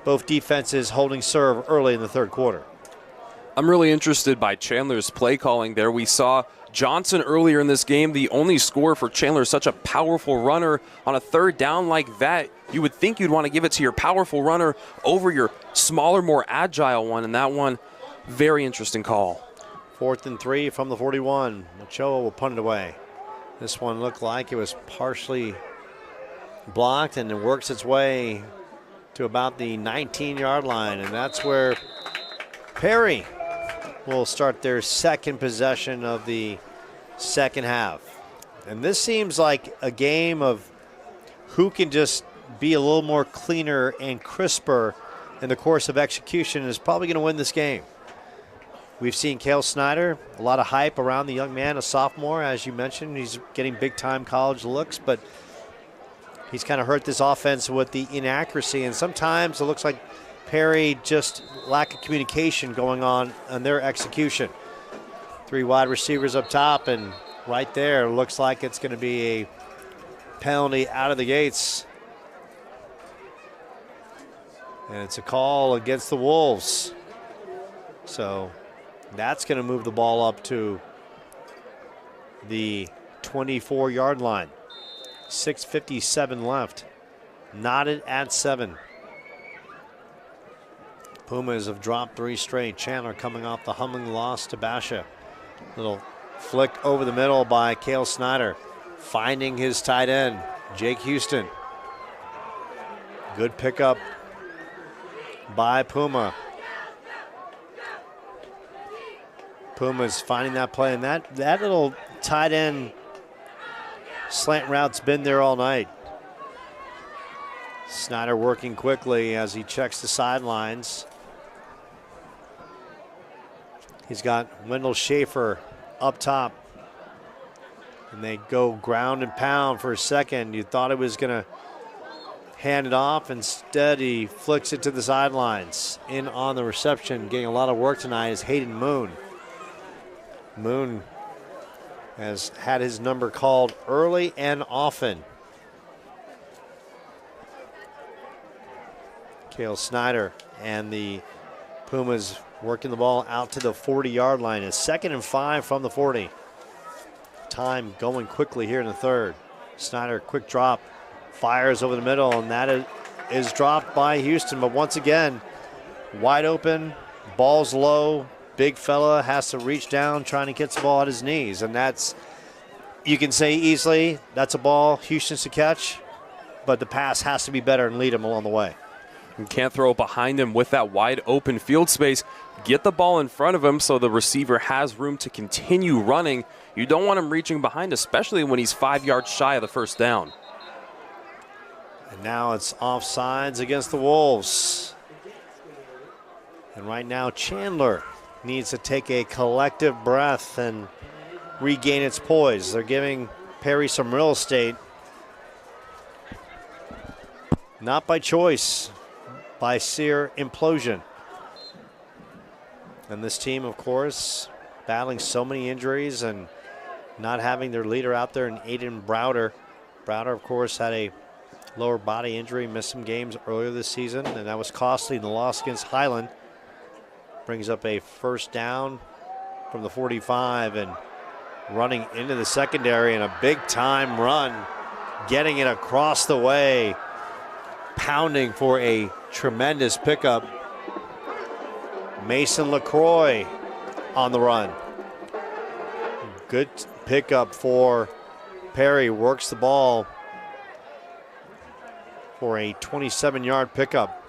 both defenses holding serve early in the third quarter. I'm really interested by Chandler's play calling there. We saw Johnson earlier in this game, the only score for Chandler, such a powerful runner. On a 3rd down like that, you would think you'd want to give it to your powerful runner over your smaller, more agile one, and that one, very interesting call. 4th and 3 from the 41. Ochoa will punt it away. This one looked like it was partially blocked, and it works its way to about the 19-yard line, and that's where Perry will start their second possession of the second half. And this seems like a game of who can just be a little more cleaner and crisper in the course of execution is probably going to win this game. We've seen Cale Snyder, a lot of hype around the young man, a sophomore, as you mentioned. He's getting big-time college looks, but he's kind of hurt this offense with the inaccuracy, and sometimes it looks like Perry just lack of communication going on their execution. 3 wide receivers up top, and right there looks like it's going to be a penalty out of the gates. And it's a call against the Wolves. So that's going to move the ball up to the 24-yard line. 6:57 left. Knotted at 7. Pumas have dropped 3 straight. Chandler coming off the humbling loss to Basha. Little flick over the middle by Cale Snyder. Finding his tight end, Jake Houston. Good pickup by Puma. Puma's finding that play, and that little tight end slant route's been there all night. Snyder working quickly as he checks the sidelines. He's got Wendell Schaefer up top. And they go ground and pound for a second. You thought it was going to hand it off. Instead, he flicks it to the sidelines. In on the reception, getting a lot of work tonight is Hayden Moon. Moon has had his number called early and often. Cale Snyder and the Pumas working the ball out to the 40-yard line. It's 2nd and 5 from the 40. Time going quickly here in the third. Snyder, quick drop, fires over the middle, and that is dropped by Houston. But once again, wide open, ball's low, big fella has to reach down trying to get the ball at his knees. And that's, you can say easily, that's a ball Houston's to catch, but the pass has to be better and lead him along the way. You can't throw it behind him with that wide open field space. Get the ball in front of him so the receiver has room to continue running. You don't want him reaching behind, especially when he's 5 yards shy of the first down. And now it's offsides against the Wolves. And right now Chandler needs to take a collective breath and regain its poise. They're giving Perry some real estate. Not by choice, by sheer implosion. And this team, of course, battling so many injuries and not having their leader out there in Aiden Browder. Browder, of course, had a lower body injury, missed some games earlier this season, and that was costly in the loss against Highland. Brings up a first down from the 45 and running into the secondary and a big time run, getting it across the way, pounding for a tremendous pickup. Mason LaCroix on the run. Good pickup for Perry, works the ball for a 27-yard pickup.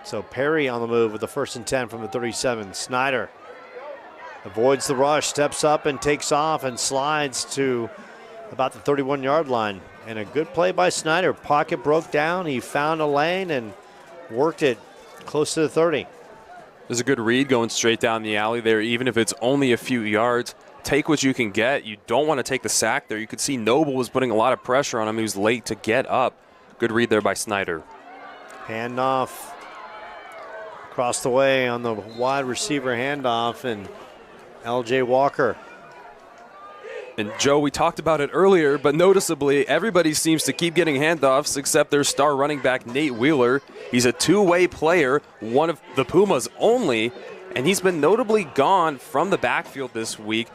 So Perry on the move with the 1st and 10 from the 37. Snyder avoids the rush, steps up and takes off and slides to about the 31-yard line. And a good play by Snyder. Pocket broke down. He found a lane and worked it close to the 30. There's a good read going straight down the alley there, even if it's only a few yards. Take what you can get. You don't want to take the sack there. You could see Noble was putting a lot of pressure on him. He was late to get up. Good read there by Snyder. Handoff across the way on the wide receiver handoff, and L.J. Walker. And Joe, we talked about it earlier, but noticeably, everybody seems to keep getting handoffs except their star running back, Nate Wheeler. He's a two-way player, one of the Pumas only, and he's been notably gone from the backfield this week.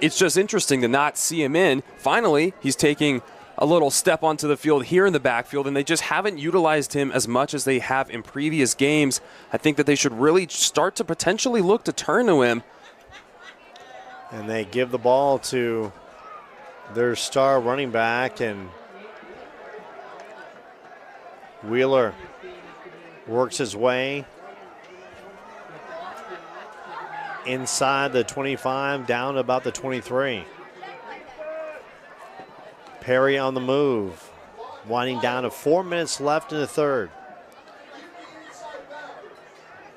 It's just interesting to not see him in. Finally, he's taking a little step onto the field here in the backfield, and they just haven't utilized him as much as they have in previous games. I think that they should really start to potentially look to turn to him. And they give the ball to their star running back, and Wheeler works his way inside the 25 down to about the 23. Perry on the move, winding down to 4 minutes left in the third.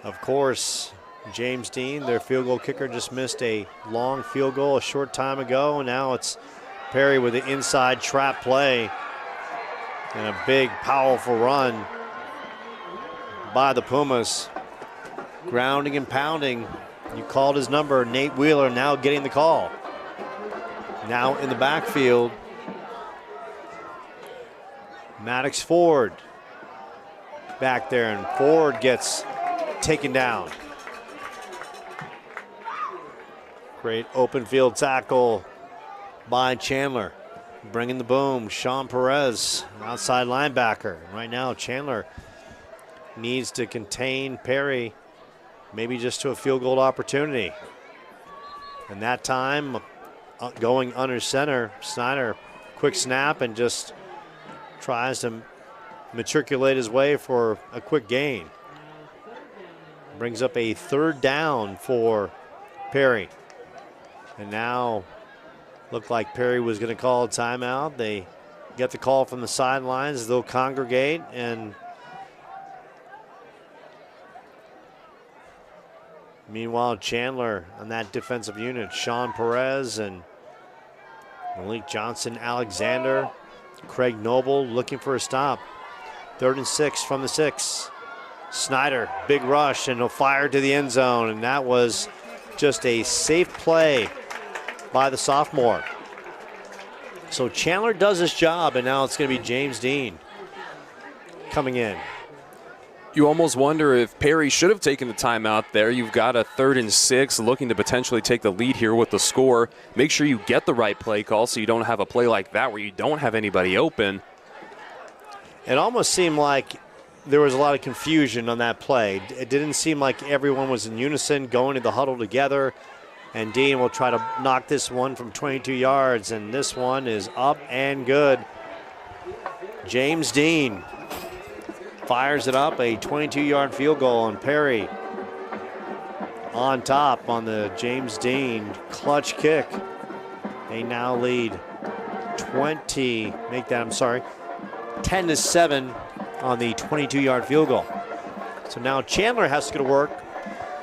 Of course, James Dean, their field goal kicker, just missed a long field goal a short time ago. And now it's Perry with the inside trap play and a big, powerful run by the Pumas. Grounding and pounding. You called his number, Nate Wheeler, now getting the call. Now in the backfield, Maddox Ford back there, and Ford gets taken down. Great open field tackle by Chandler. Bringing the boom, Sean Perez, outside linebacker. Right now, Chandler needs to contain Perry, maybe just to a field goal opportunity. And that time, going under center, Snyder, quick snap and just tries to matriculate his way for a quick gain. Brings up a third down for Perry. And now looked like Perry was going to call a timeout. They get the call from the sidelines. They'll congregate, and Meanwhile, Chandler on that defensive unit, Sean Perez and Malik Johnson, Alexander, Craig Noble looking for a stop. 3rd and 6 from the 6. Snyder, big rush, and he'll fire to the end zone, and that was just a safe play by the sophomore. So Chandler does his job, and now it's going to be James Dean coming in. You almost wonder if Perry should have taken the timeout there. You've got a 3rd and 6 looking to potentially take the lead here with the score. Make sure you get the right play call so you don't have a play like that where you don't have anybody open. It almost seemed like there was a lot of confusion on that play. It didn't seem like everyone was in unison going to the huddle together. And Dean will try to knock this one from 22 yards, and this one is up and good. James Dean fires it up, a 22-yard field goal, and Perry on top on the James Dean clutch kick. They now lead 10-7 on the 22-yard field goal. So now Chandler has to go to work.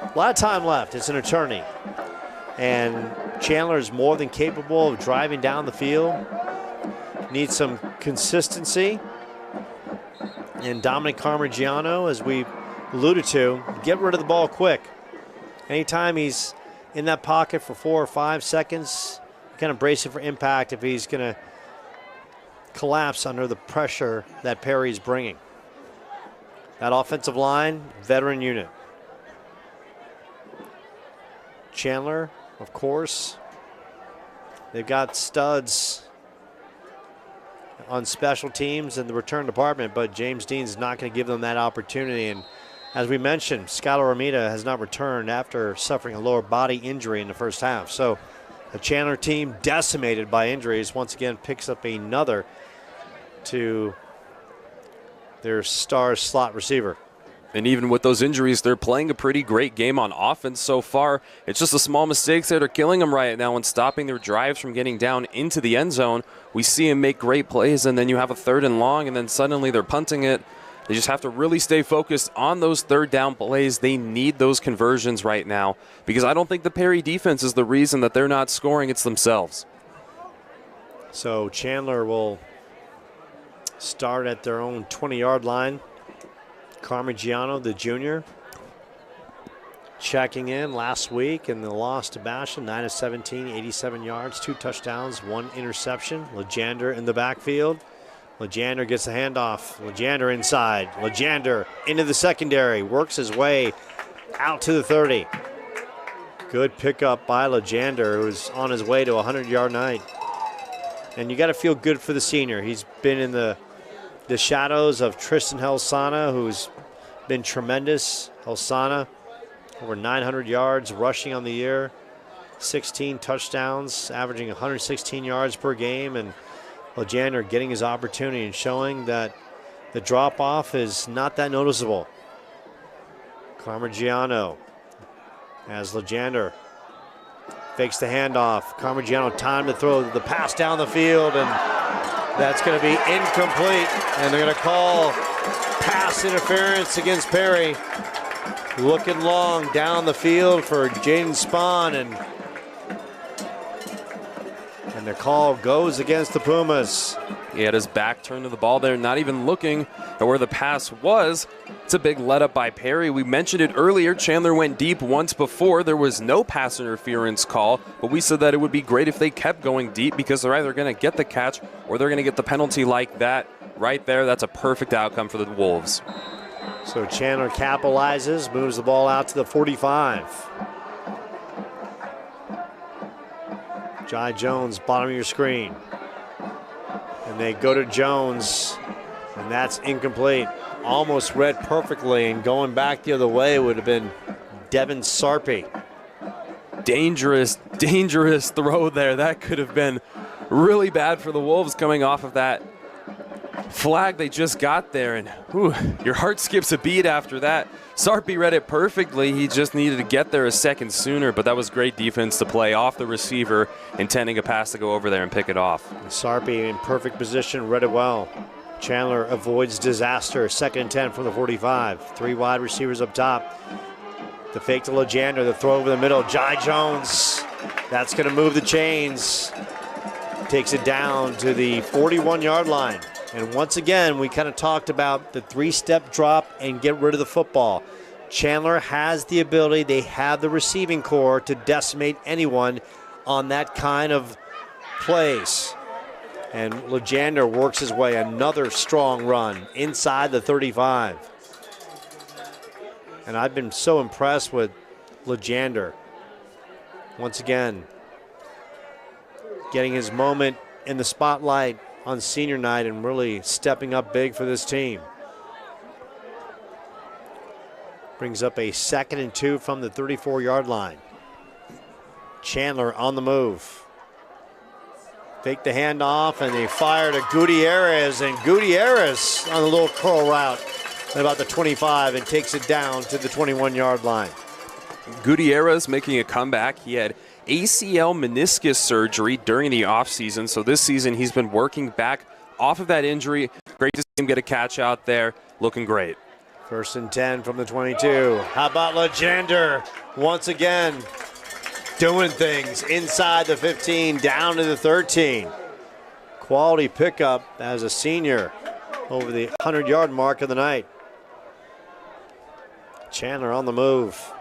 A lot of time left. It's an attorney. And Chandler is more than capable of driving down the field. Needs some consistency. And Dominic Carmigiano, as we alluded to, get rid of the ball quick. Anytime he's in that pocket for 4 or 5 seconds, kind of brace it for impact if he's going to collapse under the pressure that Perry's bringing. That offensive line, veteran unit. Chandler, of course, they've got studs on special teams in the return department, but James Dean's not going to give them that opportunity. And as we mentioned, Skylar Armida has not returned after suffering a lower body injury in the first half. So the Chandler team, decimated by injuries, once again picks up another to their star slot receiver. And even with those injuries, they're playing a pretty great game on offense so far. It's just the small mistakes that are killing them right now and stopping their drives from getting down into the end zone. We see them make great plays, and then you have a 3rd and long, and then suddenly they're punting it. They just have to really stay focused on those 3rd down plays. They need those conversions right now because I don't think the Perry defense is the reason that they're not scoring. It's themselves. So Chandler will start at their own 20-yard line. Carmigiano, the junior, checking in last week in the loss to Basha, 9 of 17, 87 yards, 2 touchdowns, 1 interception. Lejander in the backfield. Lejander gets the handoff. Lejander inside. Lejander into the secondary, works his way out to the 30. Good pickup by Lejander, who's on his way to a 100-yard night. And you got to feel good for the senior. He's been in the shadows of Tristan Helsana, who's been tremendous. Helsana, over 900 yards rushing on the year, 16 touchdowns, averaging 116 yards per game, and Lejander getting his opportunity and showing that the drop-off is not that noticeable. Carmigiano as Lejander fakes the handoff. Carmigiano time to throw the pass down the field, and that's going to be incomplete, and they're going to call pass interference against Perry. Looking long down the field for Jaden Spahn, and the call goes against the Pumas. He had his back turned to the ball there, not even looking at where the pass was. It's a big let up by Perry. We mentioned it earlier. Chandler went deep once before. There was no pass interference call, but we said that it would be great if they kept going deep because they're either going to get the catch or they're going to get the penalty like that right there. That's a perfect outcome for the Wolves. So Chandler capitalizes, moves the ball out to the 45. Jai Jones, bottom of your screen. And they go to Jones, and that's incomplete. Almost read perfectly, and going back the other way would have been Devin Sarpy. Dangerous, dangerous throw there. That could have been really bad for the Wolves coming off of that flag they just got there. And whew, your heart skips a beat after that. Sarpy read it perfectly. He just needed to get there a second sooner, but that was great defense to play off the receiver, intending a pass to go over there and pick it off. Sarpy in perfect position, read it well. Chandler avoids disaster. 2nd and 10 from the 45. 3 wide receivers up top. The fake to Legender, the throw over the middle. Jai Jones, that's going to move the chains. Takes it down to the 41-yard line. And once again, we kind of talked about the three-step drop and get rid of the football. Chandler has the ability, they have the receiving core to decimate anyone on that kind of plays. And Legender works his way, another strong run inside the 35. And I've been so impressed with Legender. Once again, getting his moment in the spotlight on senior night and really stepping up big for this team. Brings up a 2nd and 2 from the 34-yard line. Chandler on the move. Fake the handoff, and they fire to Gutierrez, and Gutierrez on a little curl route at about the 25 and takes it down to the 21-yard line. Gutierrez making a comeback. He had ACL meniscus surgery during the offseason, so this season he's been working back off of that injury. Great to see him get a catch out there, looking great. 1st and 10 from the 22. How about Legender once again doing things inside the 15, down to the 13. Quality pickup as a senior over the 100-yard mark of the night. Chandler on the move.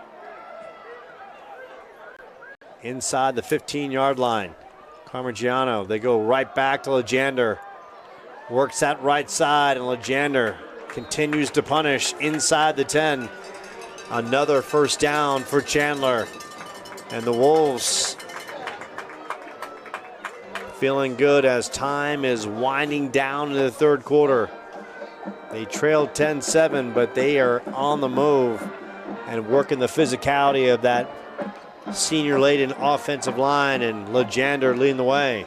Inside the 15-yard line. Carmigiano, they go right back to Legender. Works that right side, and Legender continues to punish inside the 10. Another first down for Chandler. And the Wolves feeling good as time is winding down in the 3rd quarter. They trailed 10-7, but they are on the move and working the physicality of that senior-laden offensive line, and Legender leading the way.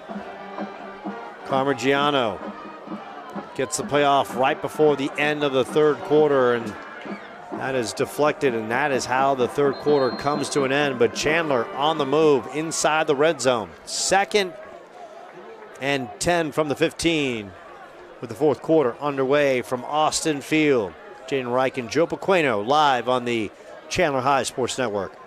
Carmigiano gets the playoff right before the end of the 3rd quarter, and that is deflected, and that is how the 3rd quarter comes to an end. But Chandler on the move inside the red zone. 2nd and 10 from the 15 with the 4th quarter underway from Austin Field. Jaden Reich and Joe Pequeno live on the Chandler High Sports Network.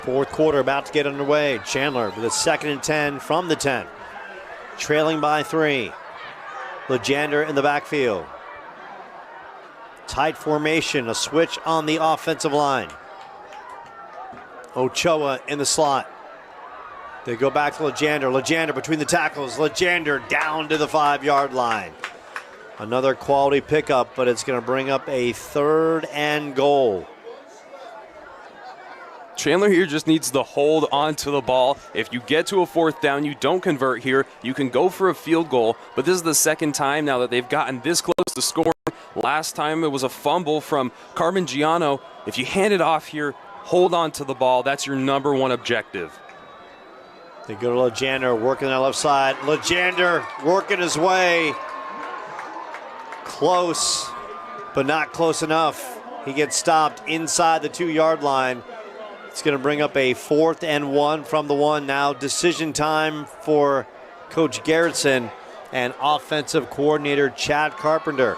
Fourth quarter about to get underway. Chandler with a 2nd and 10 from the 10. Trailing by 3. Legender in the backfield. Tight formation, a switch on the offensive line. Ochoa in the slot. They go back to Legender. Legender between the tackles. Legender down to the 5-yard line. Another quality pickup, but it's going to bring up a 3rd and goal. Chandler here just needs to hold on to the ball. If you get to a 4th down, you don't convert here, you can go for a field goal, but this is the 2nd time now that they've gotten this close to scoring. Last time it was a fumble from Carmigiano. If you hand it off here, hold on to the ball. That's your number 1 objective. They go to Legender, working on the left side. Legender working his way. Close, but not close enough. He gets stopped inside the 2-yard line. It's going to bring up a 4th and 1 from the 1. Now decision time for Coach Garrettson and offensive coordinator Chad Carpenter.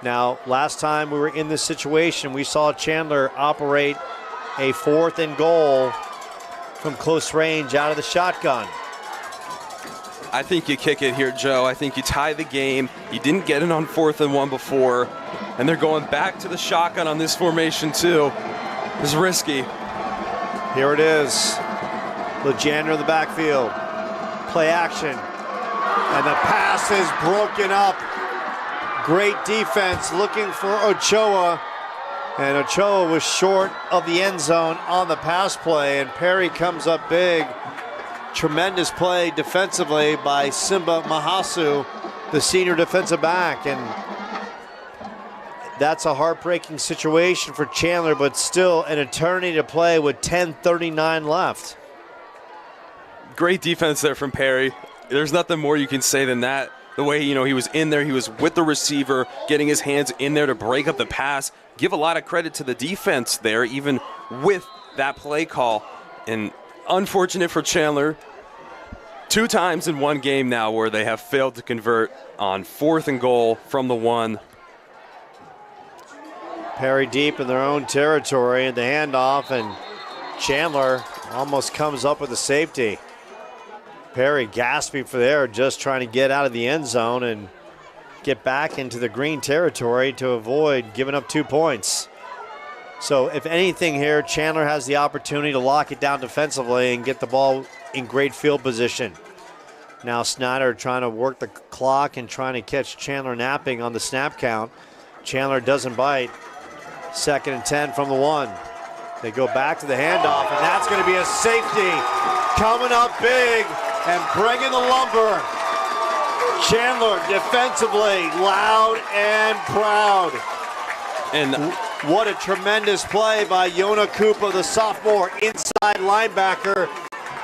Now, last time we were in this situation, we saw Chandler operate a 4th and goal from close range out of the shotgun. I think you kick it here, Joe. I think you tie the game. You didn't get it on 4th and 1 before, and they're going back to the shotgun on this formation too. It's risky. Here it is. Legendre in the backfield. Play action. And the pass is broken up. Great defense looking for Ochoa. And Ochoa was short of the end zone on the pass play, and Perry comes up big. Tremendous play defensively by Simba Mahasu, the senior defensive back. And that's a heartbreaking situation for Chandler, but still an eternity to play with 10:39 left. Great defense there from Perry. There's nothing more you can say than that. The way, he was in there, he was with the receiver, getting his hands in there to break up the pass. Give a lot of credit to the defense there, even with that play call. And unfortunate for Chandler, 2 times in one game now where they have failed to convert on 4th and goal from the 1. Perry deep in their own territory, and the handoff, and Chandler almost comes up with a safety. Perry gasping for the air, just trying to get out of the end zone and get back into the green territory to avoid giving up 2 points. So if anything here, Chandler has the opportunity to lock it down defensively and get the ball in great field position. Now Snyder trying to work the clock and trying to catch Chandler napping on the snap count. Chandler doesn't bite. 2nd and 10 from the 1. They go back to the handoff, and that's going to be a safety coming up big and bringing the lumber. Chandler defensively loud and proud. And what a tremendous play by Yona Koopa, the sophomore inside linebacker.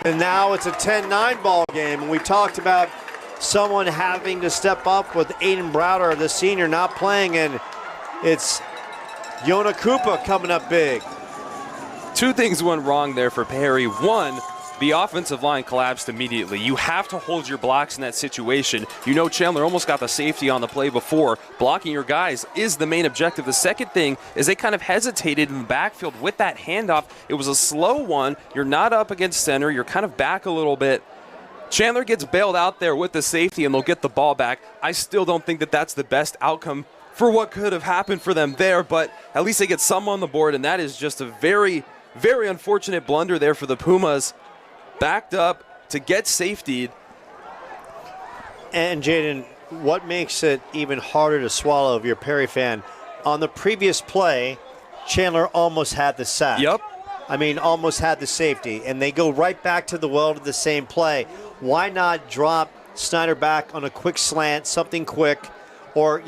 And now it's a 10-9 ball game. And we talked about someone having to step up with Aiden Browder, the senior, not playing, and it's Yona Koopa coming up big. 2 things went wrong there for Perry. 1, the offensive line collapsed immediately. You have to hold your blocks in that situation. Chandler almost got the safety on the play before. Blocking your guys is the main objective. The second thing is they kind of hesitated in the backfield with that handoff. It was a slow one. You're not up against center. You're kind of back a little bit. Chandler gets bailed out there with the safety, and they'll get the ball back. I still don't think that that's the best outcome for what could have happened for them there, but at least they get some on the board, and that is just a very, very unfortunate blunder there for the Pumas. Backed up to get safetied. And Jaden, what makes it even harder to swallow if you're a Perry fan? On the previous play, Chandler almost had the sack. Yep. Almost had the safety, and they go right back to the well to the same play. Why not drop Snyder back on a quick slant, something quick, or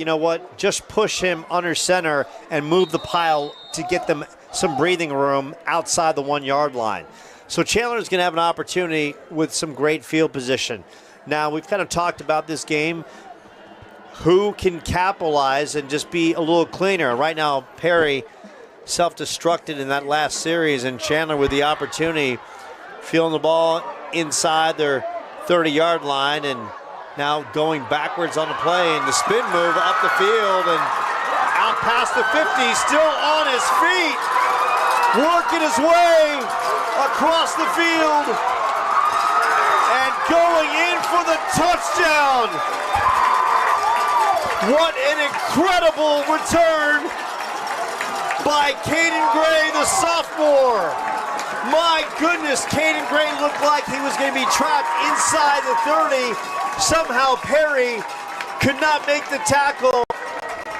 just push him under center and move the pile to get them some breathing room outside the 1-yard line. So Chandler's going to have an opportunity with some great field position. Now, we've kind of talked about this game, who can capitalize and just be a little cleaner. Right now, Perry self-destructed in that last series, and Chandler with the opportunity, feeling the ball inside their 30-yard line, and now going backwards on the play, and the spin move up the field and out past the 50, still on his feet, working his way across the field and going in for the touchdown. What an incredible return by Caden Gray, the sophomore. My goodness, Caden Gray looked like he was going to be trapped inside the 30. Somehow Perry could not make the tackle,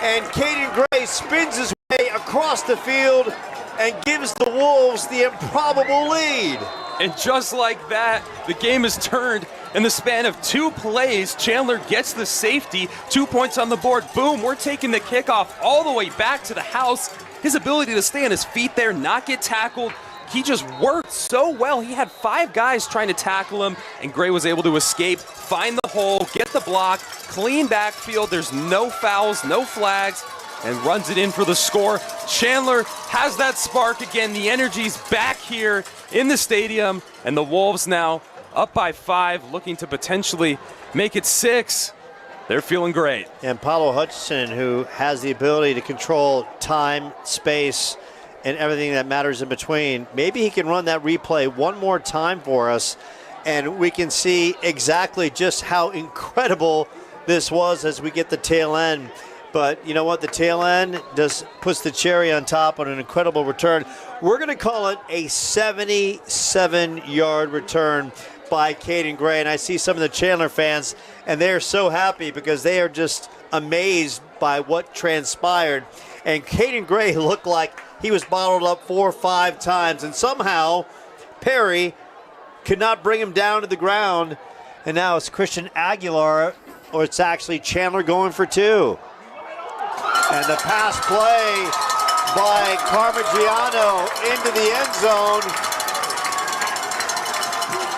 and Caden Gray spins his way across the field and gives the Wolves the improbable lead. And just like that, the game is turned in the span of 2 plays. Chandler gets the safety, 2 points on the board. Boom, we're taking the kickoff all the way back to the house. His ability to stay on his feet there, not get tackled, he just worked so well. He had 5 guys trying to tackle him, and Gray was able to escape, find the hole, get the block, clean backfield. There's no fouls, no flags, and runs it in for the score. Chandler has that spark again. The energy's back here in the stadium, and the Wolves now up by 5, looking to potentially make it 6. They're feeling great. And Paulo Hutchinson, who has the ability to control time, space, and everything that matters in between, maybe he can run that replay one more time for us, and we can see exactly just how incredible this was as we get the tail end. But you know what? The tail end just puts the cherry on top on an incredible return. We're going to call it a 77-yard return by Caden Gray. And I see some of the Chandler fans, and they're so happy because they are just amazed by what transpired. And Caden Gray looked like he was bottled up 4 or 5 times, and somehow Perry could not bring him down to the ground. And now it's Christian Aguilar, or it's actually Chandler going for 2. And the pass play by Parmigiano into the end zone.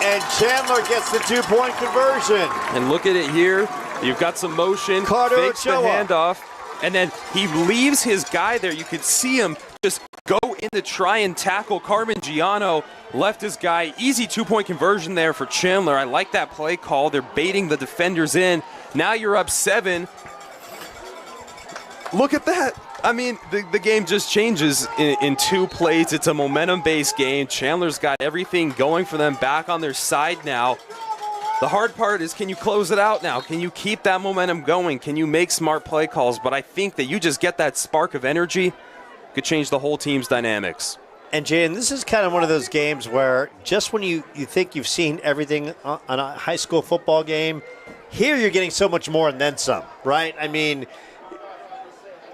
And Chandler gets the 2-point conversion. And look at it here. You've got some motion, fakes the handoff, and then he leaves his guy there. You could see him just go in to try and tackle Parmigiano. Left his guy. Easy 2-point conversion there for Chandler. I like that play call. They're baiting the defenders in. Now you're up 7. Look at that. I mean, the game just changes in 2 plays. It's a momentum-based game. Chandler's got everything going for them back on their side now. The hard part is, can you close it out now? Can you keep that momentum going? Can you make smart play calls? But I think that you just get that spark of energy, could change the whole team's dynamics. And Jaden, this is kind of one of those games where just when you think you've seen everything on a high school football game, here you're getting so much more and then some, right? I mean,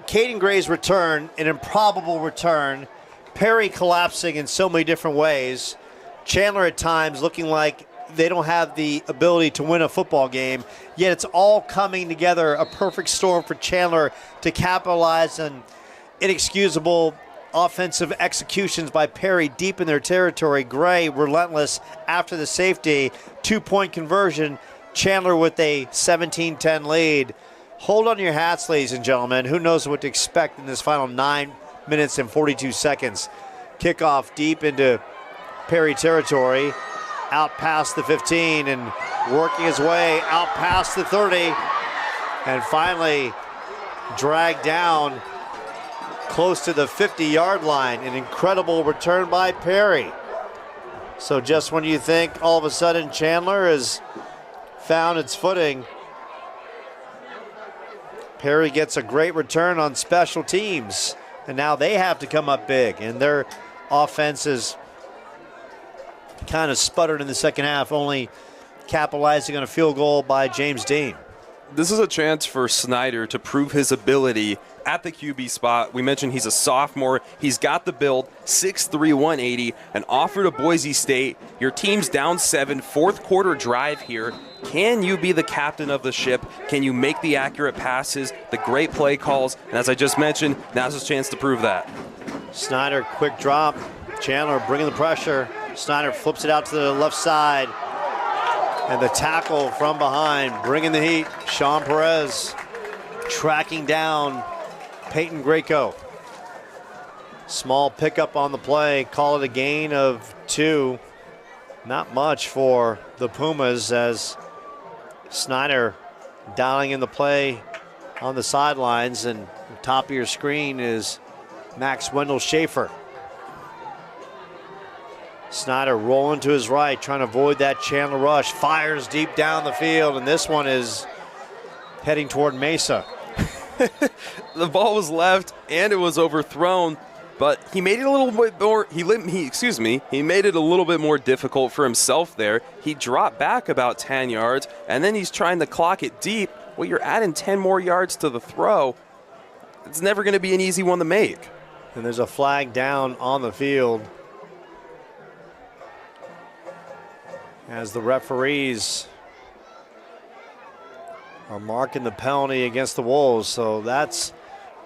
Caden Gray's return, an improbable return, Perry collapsing in so many different ways, Chandler at times looking like they don't have the ability to win a football game, yet it's all coming together, a perfect storm for Chandler to capitalize on inexcusable offensive executions by Perry deep in their territory. Gray relentless after the safety, 2-point conversion, Chandler with a 17-10 lead. Hold on to your hats, ladies and gentlemen. Who knows what to expect in this final 9 minutes and 42 seconds. Kickoff deep into Perry territory, out past the 15 and working his way out past the 30, and finally dragged down close to the 50-yard line. An incredible return by Perry. So just when you think all of a sudden Chandler has found its footing, Perry gets a great return on special teams, and now they have to come up big, and their offense is kind of sputtered in the second half, only capitalizing on a field goal by James Dean. This is a chance for Snyder to prove his ability at the QB spot. We mentioned he's a sophomore. He's got the build, 6'3", 180, an offer to Boise State. Your team's down 7, fourth quarter drive here. Can you be the captain of the ship? Can you make the accurate passes, the great play calls? And as I just mentioned, now's his chance to prove that. Snyder, quick drop. Chandler bringing the pressure. Snyder flips it out to the left side. And the tackle from behind, bringing the heat. Sean Perez tracking down Peyton Greco. Small pickup on the play. Call it a gain of 2. Not much for the Pumas as Snyder dialing in the play on the sidelines. And top of your screen is Max Wendell Schaefer. Snyder rolling to his right, trying to avoid that Chandler rush. Fires deep down the field, and this one is heading toward Mesa. The ball was left, and it was overthrown, but he made it a little bit more. He made it a little bit more difficult for himself there. He dropped back about 10 yards, and then he's trying to clock it deep. Well, you're adding 10 more yards to the throw. It's never going to be an easy one to make. And there's a flag down on the field, as the referees are marking the penalty against the Wolves. So that's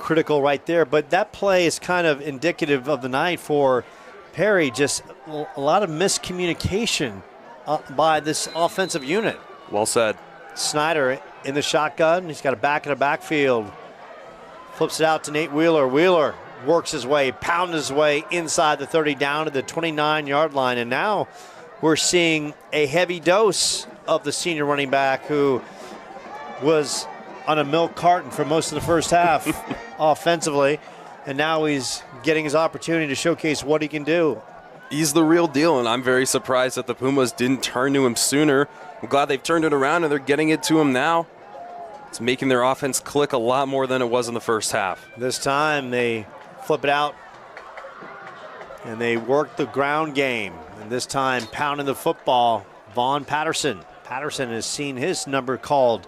critical right there. But that play is kind of indicative of the night for Perry. Just a lot of miscommunication by this offensive unit. Well said. Snyder in the shotgun. He's got a back in the backfield. Flips it out to Nate Wheeler. Wheeler works his way, pounding his way inside the 30 down to the 29-yard line. And now we're seeing a heavy dose of the senior running back who was on a milk carton for most of the first half offensively, and now he's getting his opportunity to showcase what he can do. He's the real deal, and I'm very surprised that the Pumas didn't turn to him sooner. I'm glad they've turned it around, and they're getting it to him now. It's making their offense click a lot more than it was in the first half. This time they flip it out, and they work the ground game. And this time pounding the football, Vaughn Patterson. Patterson has seen his number called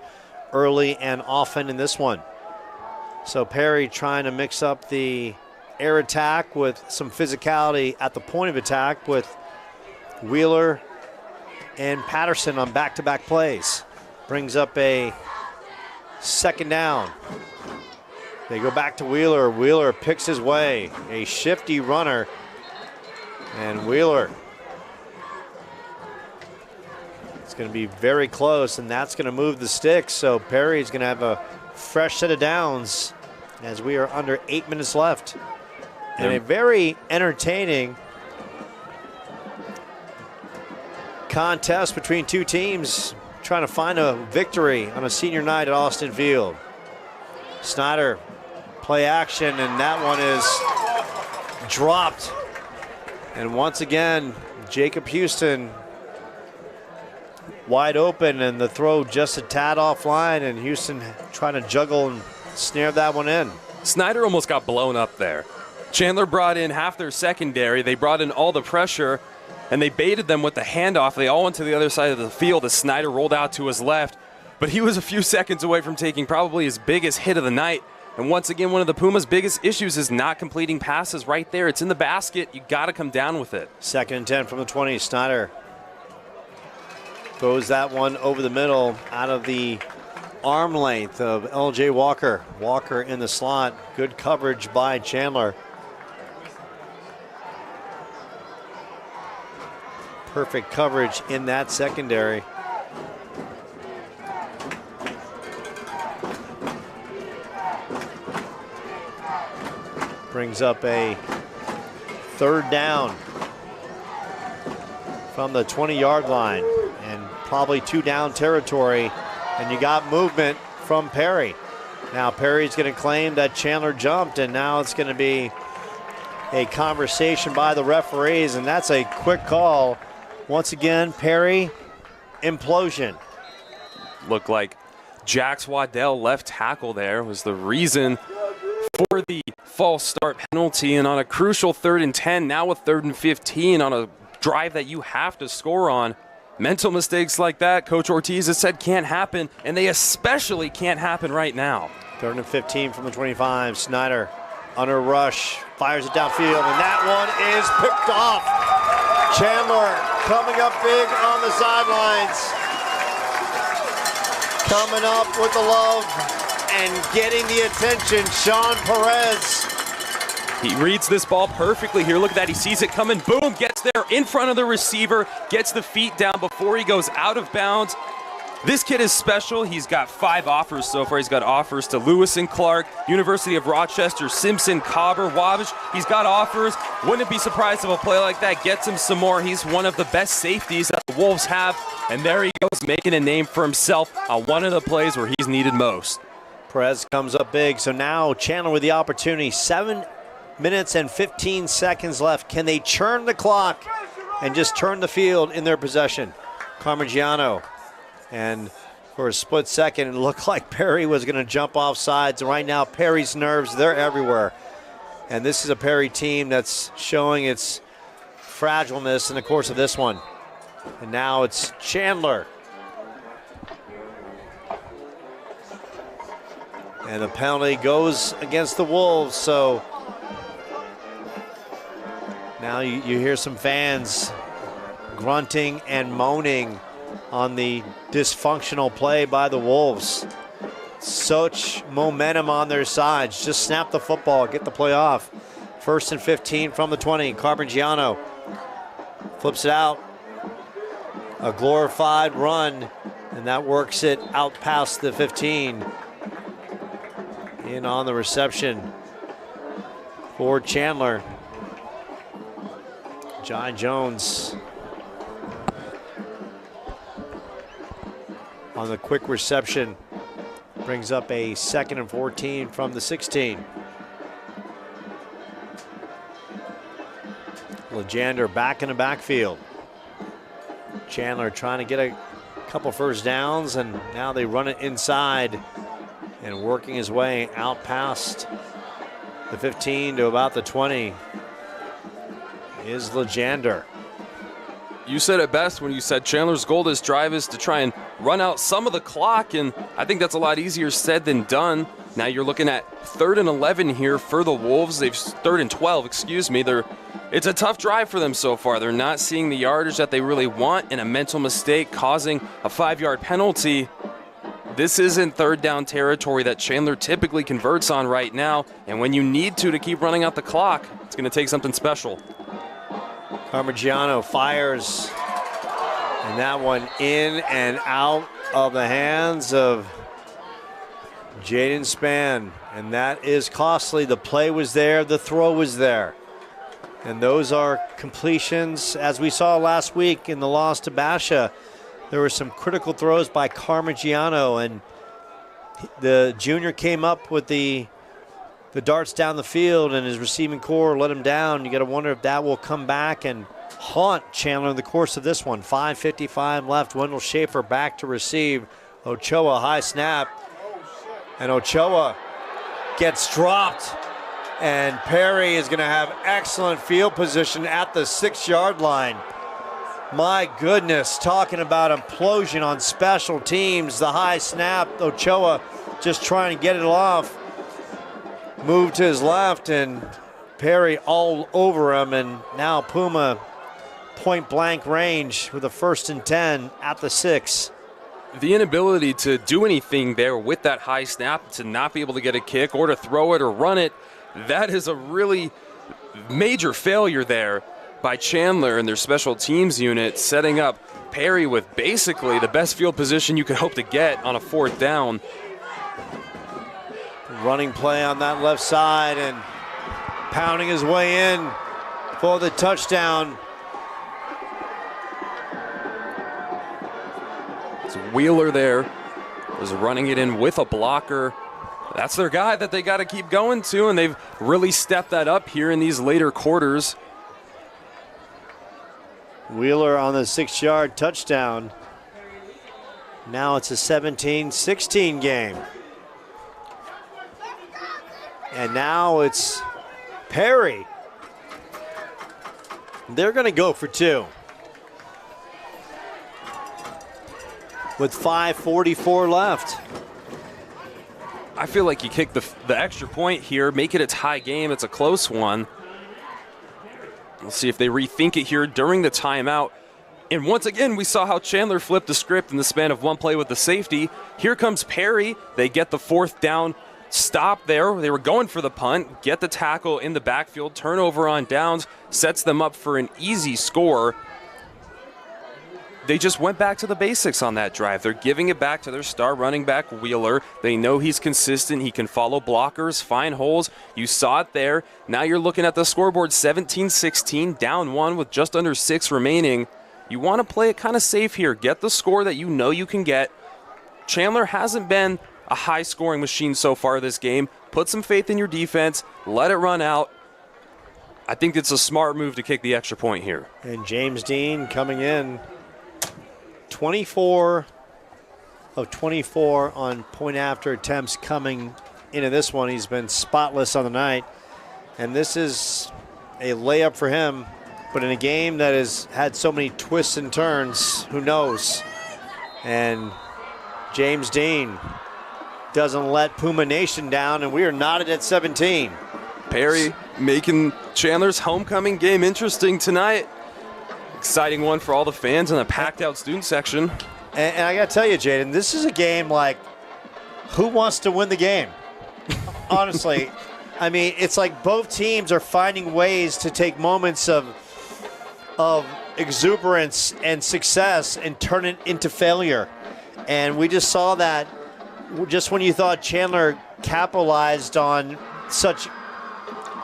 early and often in this one. So Perry trying to mix up the air attack with some physicality at the point of attack with Wheeler and Patterson on back-to-back plays. Brings up a second down. They go back to Wheeler. Wheeler picks his way. A shifty runner. And Wheeler. It's going to be very close, and that's going to move the sticks. So Perry's going to have a fresh set of downs as we are under 8 minutes left. And a very entertaining contest between two teams trying to find a victory on a senior night at Austin Field. Snyder, play action, and that one is dropped. And once again, Jacob Houston wide open, and the throw just a tad offline, and Houston trying to juggle and snare that one in. Snyder almost got blown up there. Chandler brought in half their secondary. They brought in all the pressure, and they baited them with the handoff. They all went to the other side of the field as Snyder rolled out to his left. But he was a few seconds away from taking probably his biggest hit of the night. And once again, one of the Pumas' biggest issues is not completing passes right there. It's in the basket. You got to come down with it. 2nd and 10 from the 20. Snyder throws that one over the middle out of the arm length of L.J. Walker. Walker in the slot. Good coverage by Chandler. Perfect coverage in that secondary. Brings up a 3rd down from the 20-yard line, and probably 2 down territory, and you got movement from Perry. Now Perry's going to claim that Chandler jumped, and now it's going to be a conversation by the referees, and that's a quick call. Once again, Perry, implosion. Looked like Jax Waddell, left tackle there, was the reason for the false start penalty. And on a crucial 3rd and 10, now a 3rd and 15 on a drive that you have to score on. Mental mistakes like that, Coach Ortiz has said can't happen, and they especially can't happen right now. 3rd and 15 from the 25. Snyder under rush, fires it downfield, and that one is picked off. Chandler coming up big on the sidelines. Coming up with the love and getting the attention, Sean Perez. He reads this ball perfectly here. Look at that. He sees it coming. Boom. Gets there in front of the receiver. Gets the feet down before he goes out of bounds. This kid is special. He's got 5 offers so far. He's got offers to Lewis and Clark, University of Rochester, Simpson, Cobber, Wabash. He's got offers. Wouldn't be surprised if a play like that gets him some more. He's one of the best safeties that the Wolves have. And there he goes, making a name for himself on one of the plays where he's needed most. Perez comes up big. So now Chandler with the opportunity. 7 minutes and 15 seconds left. Can they churn the clock and just turn the field in their possession? Carmigiano. And for a split second, it looked like Perry was going to jump off sides. And right now, Perry's nerves, they're everywhere. And this is a Perry team that's showing its fragileness in the course of this one. And now it's Chandler. And the penalty goes against the Wolves. So now you hear some fans grunting and moaning on the dysfunctional play by the Wolves. Such momentum on their sides. Just snap the football, get the play off. 1st and 15 from the 20. Carmigiano flips it out. A glorified run, and that works it out past the 15. In on the reception for Chandler. John Jones on the quick reception Brings up a 2nd and 14 from the 16. Legender back in the backfield. Chandler trying to get a couple first downs, and now they run it inside and working his way out past the 15 to about the 20 is Legender. You said it best when you said Chandler's goal this drive is to try and run out some of the clock, and I think that's a lot easier said than done. Now you're looking at 3rd and 11 here for the Wolves. They've 3rd and 12, excuse me. It's a tough drive for them so far. They're not seeing the yardage that they really want, and a mental mistake causing a 5-yard penalty. This isn't 3rd down territory that Chandler typically converts on right now, and when you need to keep running out the clock, it's going to take something special. Parmigiano fires, and that one in and out of the hands of Jaden Spann, and that is costly. The play was there, the throw was there. And those are completions. As we saw last week in the loss to Basha, there were some critical throws by Parmigiano, and the junior came up with the darts down the field, and his receiving core let him down. You got to wonder if that will come back and haunt Chandler in the course of this one. 5:55 left. Wendell Schaefer back to receive. Ochoa high snap, and Ochoa gets dropped. And Perry is going to have excellent field position at the 6-yard line. My goodness, talking about implosion on special teams. The high snap, Ochoa just trying to get it off. Move to his left, and Perry all over him. And now Puma point blank range with a 1st and 10 at the 6. The inability to do anything there with that high snap, to not be able to get a kick or to throw it or run it, that is a really major failure there by Chandler and their special teams unit, setting up Perry with basically the best field position you could hope to get on a 4th down. Running play on that left side and pounding his way in for the touchdown. It's Wheeler there, is running it in with a blocker. That's their guy that they got to keep going to, and they've really stepped that up here in these later quarters. Wheeler on the 6-yard touchdown. Now it's a 17-16 game. And now it's Perry. They're going to go for 2. With 5:44 left. I feel like you kick the extra point here, make it a tie game. It's a close one. We'll see if they rethink it here during the timeout. And once again, we saw how Chandler flipped the script in the span of one play with the safety. Here comes Perry. They get the 4th down stop there. They were going for the punt, get the tackle in the backfield, turnover on downs, sets them up for an easy score. They just went back to the basics on that drive. They're giving it back to their star running back, Wheeler. They know he's consistent. He can follow blockers, find holes. You saw it there. Now you're looking at the scoreboard, 17-16, down 1 with just under 6 remaining. You want to play it kind of safe here. Get the score that you know you can get. Chandler hasn't been a high-scoring machine so far this game. Put some faith in your defense. Let it run out. I think it's a smart move to kick the extra point here. And James Dean coming in. 24 of 24 on point after attempts coming into this one. He's been spotless on the night. And this is a layup for him. But in a game that has had so many twists and turns, who knows? And James Dean doesn't let Puma Nation down, and we are knotted at 17. Perry making Chandler's homecoming game interesting tonight. Exciting one for all the fans in the packed out student section. And I got to tell you, Jaden, this is a game like, who wants to win the game? Honestly, I mean, it's like both teams are finding ways to take moments of exuberance and success and turn it into failure. And we just saw that just when you thought Chandler capitalized on such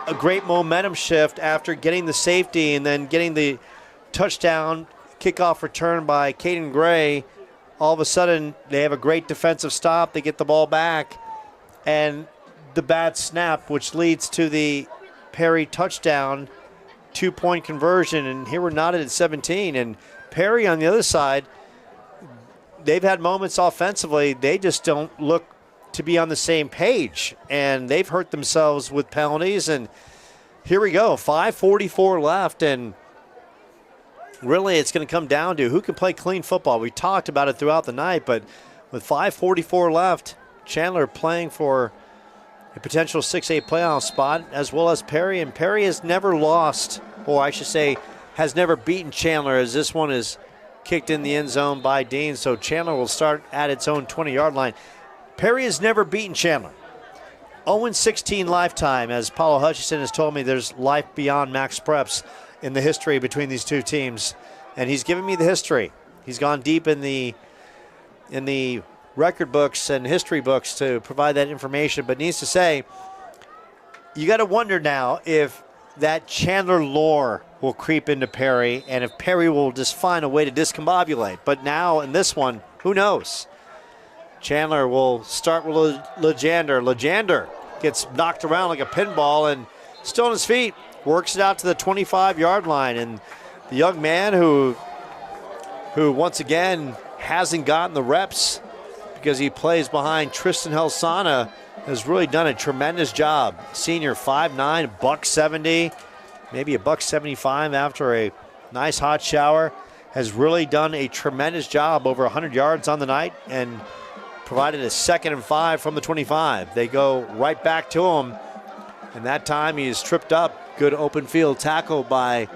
a great momentum shift after getting the safety and then getting the touchdown kickoff return by Caden Gray all of a sudden they have a great defensive stop. They get the ball back, and the bad snap, which leads to the Perry touchdown, 2-point conversion. And here we're knotted at 17. And Perry on the other side, they've had moments offensively. They just don't look to be on the same page, and they've hurt themselves with penalties. And here we go, 5:44 left, and really it's going to come down to who can play clean football. We talked about it throughout the night, but with 5:44 left, Chandler playing for a potential 6A playoff spot, as well as Perry. And Perry has never lost, or I should say has never beaten Chandler, as this one is kicked in the end zone by Dean. So Chandler will start at its own 20-yard line. Perry has never beaten Chandler. 0-16 lifetime. As Paulo Hutchison has told me, there's life beyond Max Preps in the history between these two teams. And he's given me the history. He's gone deep in the record books and history books to provide that information. But needs to say, you got to wonder now if that Chandler lore will creep into Perry, and if Perry will just find a way to discombobulate. But now in this one, who knows? Chandler will start with Lejander. Lejander gets knocked around like a pinball and still on his feet, works it out to the 25-yard line. And the young man who once again hasn't gotten the reps because he plays behind Tristan Helsana has really done a tremendous job. Senior, 5'9", $170, maybe $175 after a nice hot shower. Has really done a tremendous job, over 100 yards on the night, and provided a 2nd and 5 from the 25. They go right back to him, and that time he is tripped up. Good open field tackle by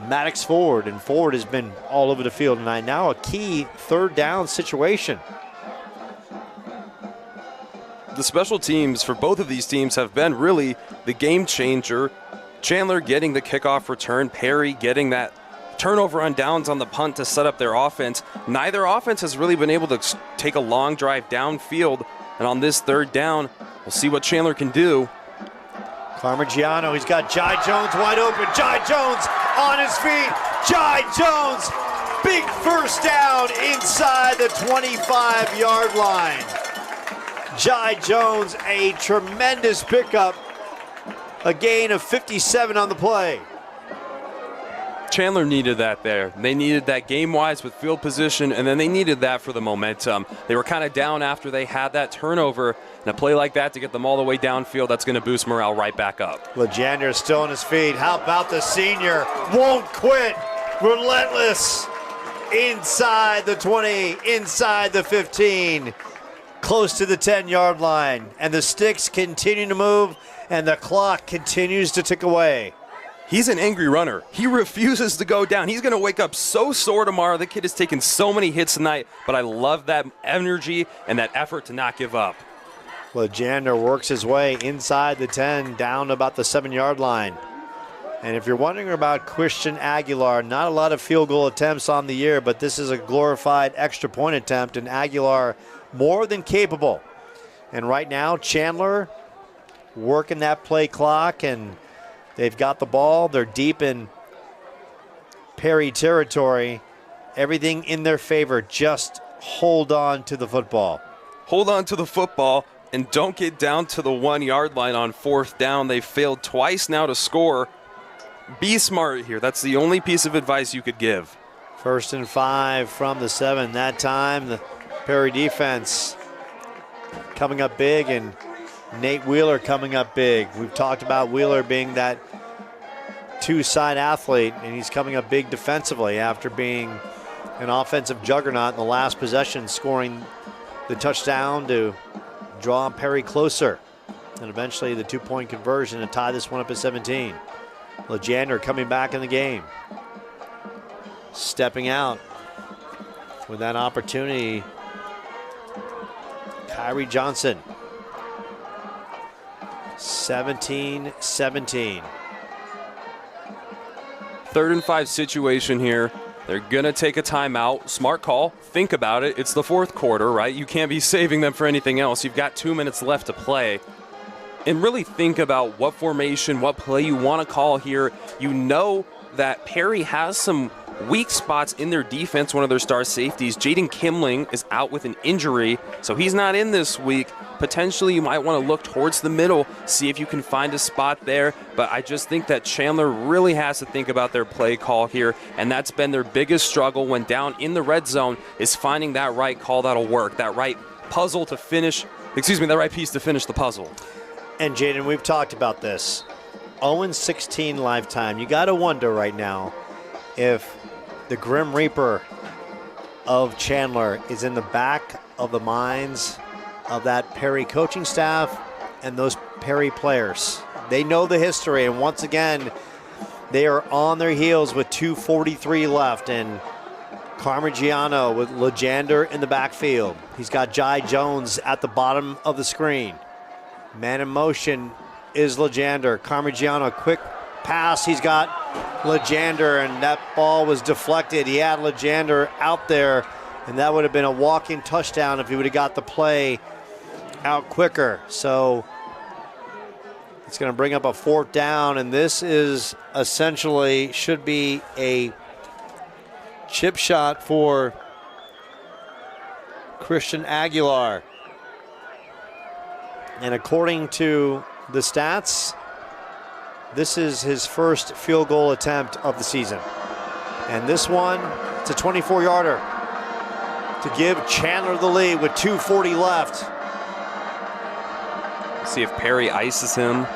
Maddox Ford, and Ford has been all over the field tonight. Now a key 3rd down situation. The special teams for both of these teams have been really the game changer. Chandler getting the kickoff return, Perry getting that turnover on downs on the punt to set up their offense. Neither offense has really been able to take a long drive downfield, and on this 3rd down, we'll see what Chandler can do. Parmigiano, he's got Jai Jones wide open. Jai Jones on his feet. Jai Jones, big 1st down inside the 25-yard line. Jai Jones, a tremendous pickup. A gain of 57 on the play. Chandler needed that there. They needed that game-wise with field position, and then they needed that for the momentum. They were kind of down after they had that turnover, and a play like that to get them all the way downfield, that's going to boost morale right back up. Lejander is still on his feet. How about the senior? Won't quit. Relentless. Inside the 20, inside the 15, close to the 10-yard line. And the sticks continue to move, and the clock continues to tick away. He's an angry runner. He refuses to go down. He's going to wake up so sore tomorrow. The kid has taken so many hits tonight, but I love that energy and that effort to not give up. Lejander works his way inside the 10, down to about the 7-yard line. And if you're wondering about Christian Aguilar, not a lot of field goal attempts on the year, but this is a glorified extra point attempt, and Aguilar more than capable. And right now, Chandler working that play clock, and they've got the ball. They're deep in Perry territory. Everything in their favor. Just hold on to the football. Hold on to the football and don't get down to the 1-yard line on 4th down. They failed twice now to score. Be smart here. That's the only piece of advice you could give. 1st and 5 from the 7. That time, the Perry defense coming up big, and Nate Wheeler coming up big. We've talked about Wheeler being that 2-side athlete, and he's coming up big defensively after being an offensive juggernaut in the last possession, scoring the touchdown to draw Perry closer. And eventually the 2-point conversion to tie this one up at 17. Lejander coming back in the game. Stepping out with that opportunity. Kyrie Johnson. 17-17. 3rd and 5 situation here. They're going to take a timeout. Smart call. Think about it. It's the 4th quarter, right? You can't be saving them for anything else. You've got 2 minutes left to play. And really think about what formation, what play you want to call here. You know that Perry has some weak spots in their defense. One of their star safeties, Jaden Kimling, is out with an injury, so he's not in this week. Potentially, you might want to look towards the middle, see if you can find a spot there. But I just think that Chandler really has to think about their play call here, and that's been their biggest struggle when down in the red zone, is finding that right call that'll work, that right puzzle to finish, that right piece to finish the puzzle. And Jaden, we've talked about this. 0-16 lifetime. You got to wonder right now if the Grim Reaper of Chandler is in the back of the minds of that Perry coaching staff and those Perry players. They know the history, and once again, they are on their heels with 2:43 left, and Carmigiano with Legander in the backfield. He's got Jai Jones at the bottom of the screen. Man in motion is Legander. Carmigiano, quick pass. He's got Legander, and that ball was deflected. He had Legander out there, and that would have been a walk-in touchdown if he would have got the play out quicker. So it's going to bring up a 4th down, and this is essentially should be a chip shot for Christian Aguilar. And according to the stats, this is his first field goal attempt of the season. And this one, it's a 24-yarder to give Chandler the lead with 2:40 left. See if Perry ices him.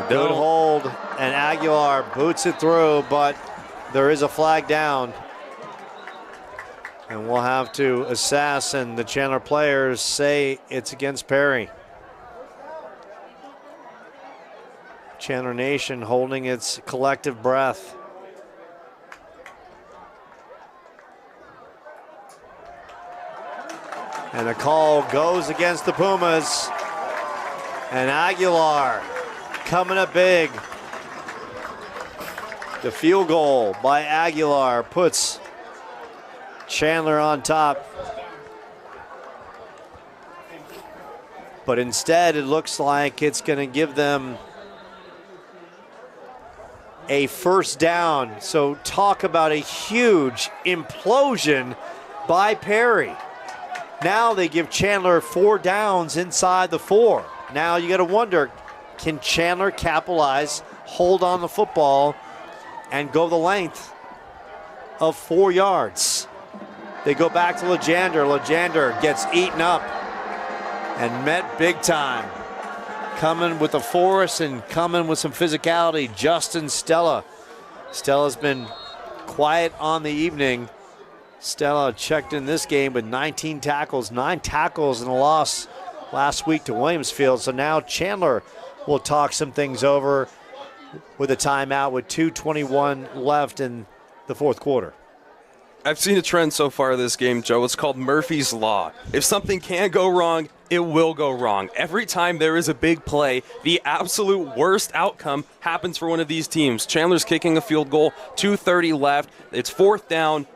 Good hold, and Aguilar boots it through, but there is a flag down. And we'll have to assess, and the Chandler players say it's against Perry. Chandler Nation holding its collective breath. And the call goes against the Pumas. And Aguilar coming up big. The field goal by Aguilar puts Chandler on top. But instead, it looks like it's going to give them a 1st down. So talk about a huge implosion by Perry. Now they give Chandler 4 downs inside the 4. Now you got to wonder, can Chandler capitalize, hold on the football, and go the length of 4 yards? They go back to Legander. Legander gets eaten up and met big time. Coming with the force and coming with some physicality, Justin Stella. Stella's been quiet on the evening. Stella checked in this game with 19 tackles, 9 tackles in a loss last week to Williamsfield. So now Chandler will talk some things over with a timeout with 2:21 left in the 4th quarter. I've seen a trend so far this game, Joe. It's called Murphy's Law. If something can go wrong, it will go wrong. Every time there is a big play, the absolute worst outcome happens for one of these teams. Chandler's kicking a field goal, 2:30 left. It's 4th down,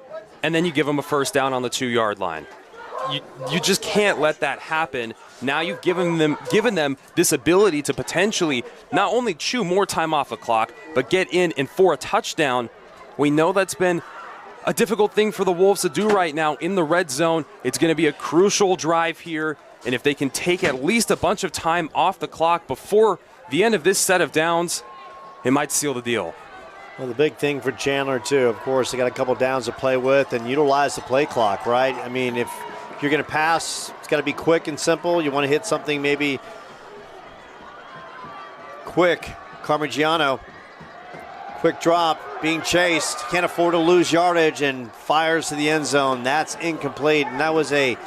and then you give them a 1st down on the 2-yard line. You just can't let that happen. Now you've given them this ability to potentially not only chew more time off the clock, but get in and for a touchdown. We know that's been a difficult thing for the Wolves to do right now in the red zone. It's going to be a crucial drive here, and if they can take at least a bunch of time off the clock before the end of this set of downs, it might seal the deal. Well, the big thing for Chandler, too, of course, they got a couple downs to play with and utilize the play clock, right? I mean, if you're going to pass, it's got to be quick and simple. You want to hit something maybe quick. Carmigiano, quick drop, being chased, can't afford to lose yardage, and fires to the end zone. That's incomplete, and that was a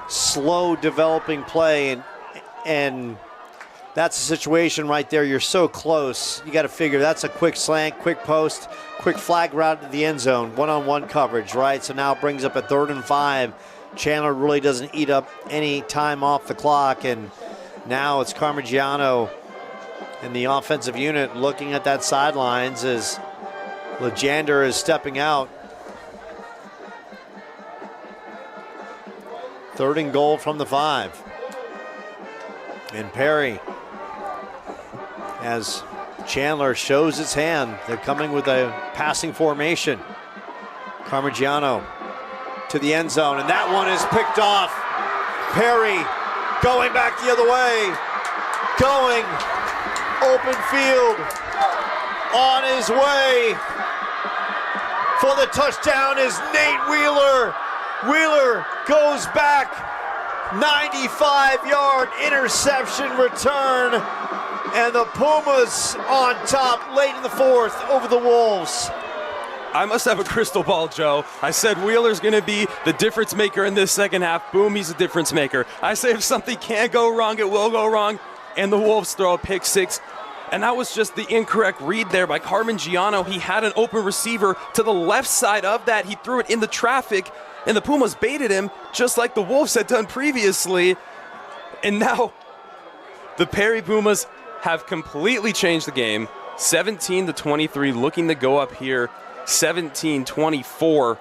slow developing play, and that's a situation right there. You're so close. You got to figure that's a quick slant, quick post, quick flag route to the end zone, one-on-one coverage, right? So now it brings up a 3rd and 5. Chandler really doesn't eat up any time off the clock, and now it's Carmigiano and the offensive unit looking at that sidelines as Legander is stepping out. 3rd and goal from the 5. And Perry, as Chandler shows its hand, they're coming with a passing formation. Carmigiano to the end zone, and that one is picked off. Perry going back the other way, going open field, on his way for the touchdown is Nate Wheeler. Wheeler goes back, 95-yard interception return, and the Pumas on top late in the fourth over the Wolves. I must have a crystal ball, Joe. I said Wheeler's going to be the difference maker in this second half. Boom, he's a difference maker. I say if something can't go wrong, it will go wrong. And the Wolves throw a pick six. And that was just the incorrect read there by Carmigiano. He had an open receiver to the left side of that. He threw it in the traffic, and the Pumas baited him just like the Wolves had done previously. And now the Perry Pumas have completely changed the game. 17-23, looking to go up here. 17-24.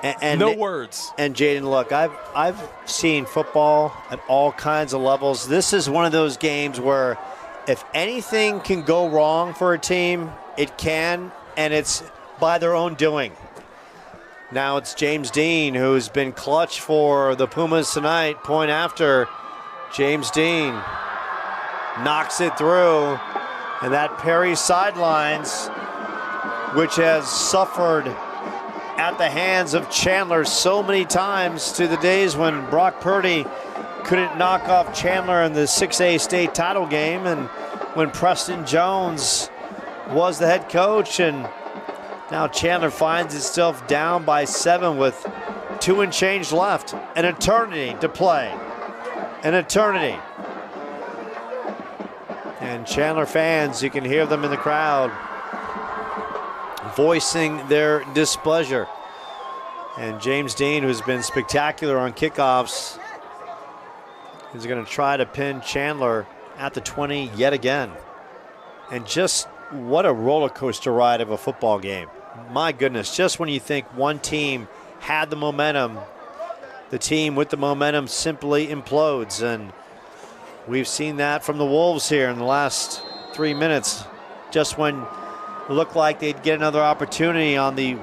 And no words. And Jaden, look, I've seen football at all kinds of levels. This is one of those games where if anything can go wrong for a team, it can, and it's by their own doing. Now it's James Dean who's been clutch for the Pumas tonight. Point after, James Dean knocks it through, and that Perry sidelines, which has suffered at the hands of Chandler so many times, to the days when Brock Purdy couldn't knock off Chandler in the 6A state title game, and when Preston Jones was the head coach, and now Chandler finds itself down by 7 with 2 and change left. An eternity to play. An eternity. And Chandler fans, you can hear them in the crowd voicing their displeasure. And James Dean, who's been spectacular on kickoffs, is going to try to pin Chandler at the 20 yet again. And just what a roller coaster ride of a football game. My goodness, just when you think one team had the momentum, the team with the momentum simply implodes. And we've seen that from the Wolves here in the last 3 minutes. Just when it looked like they'd get another opportunity on the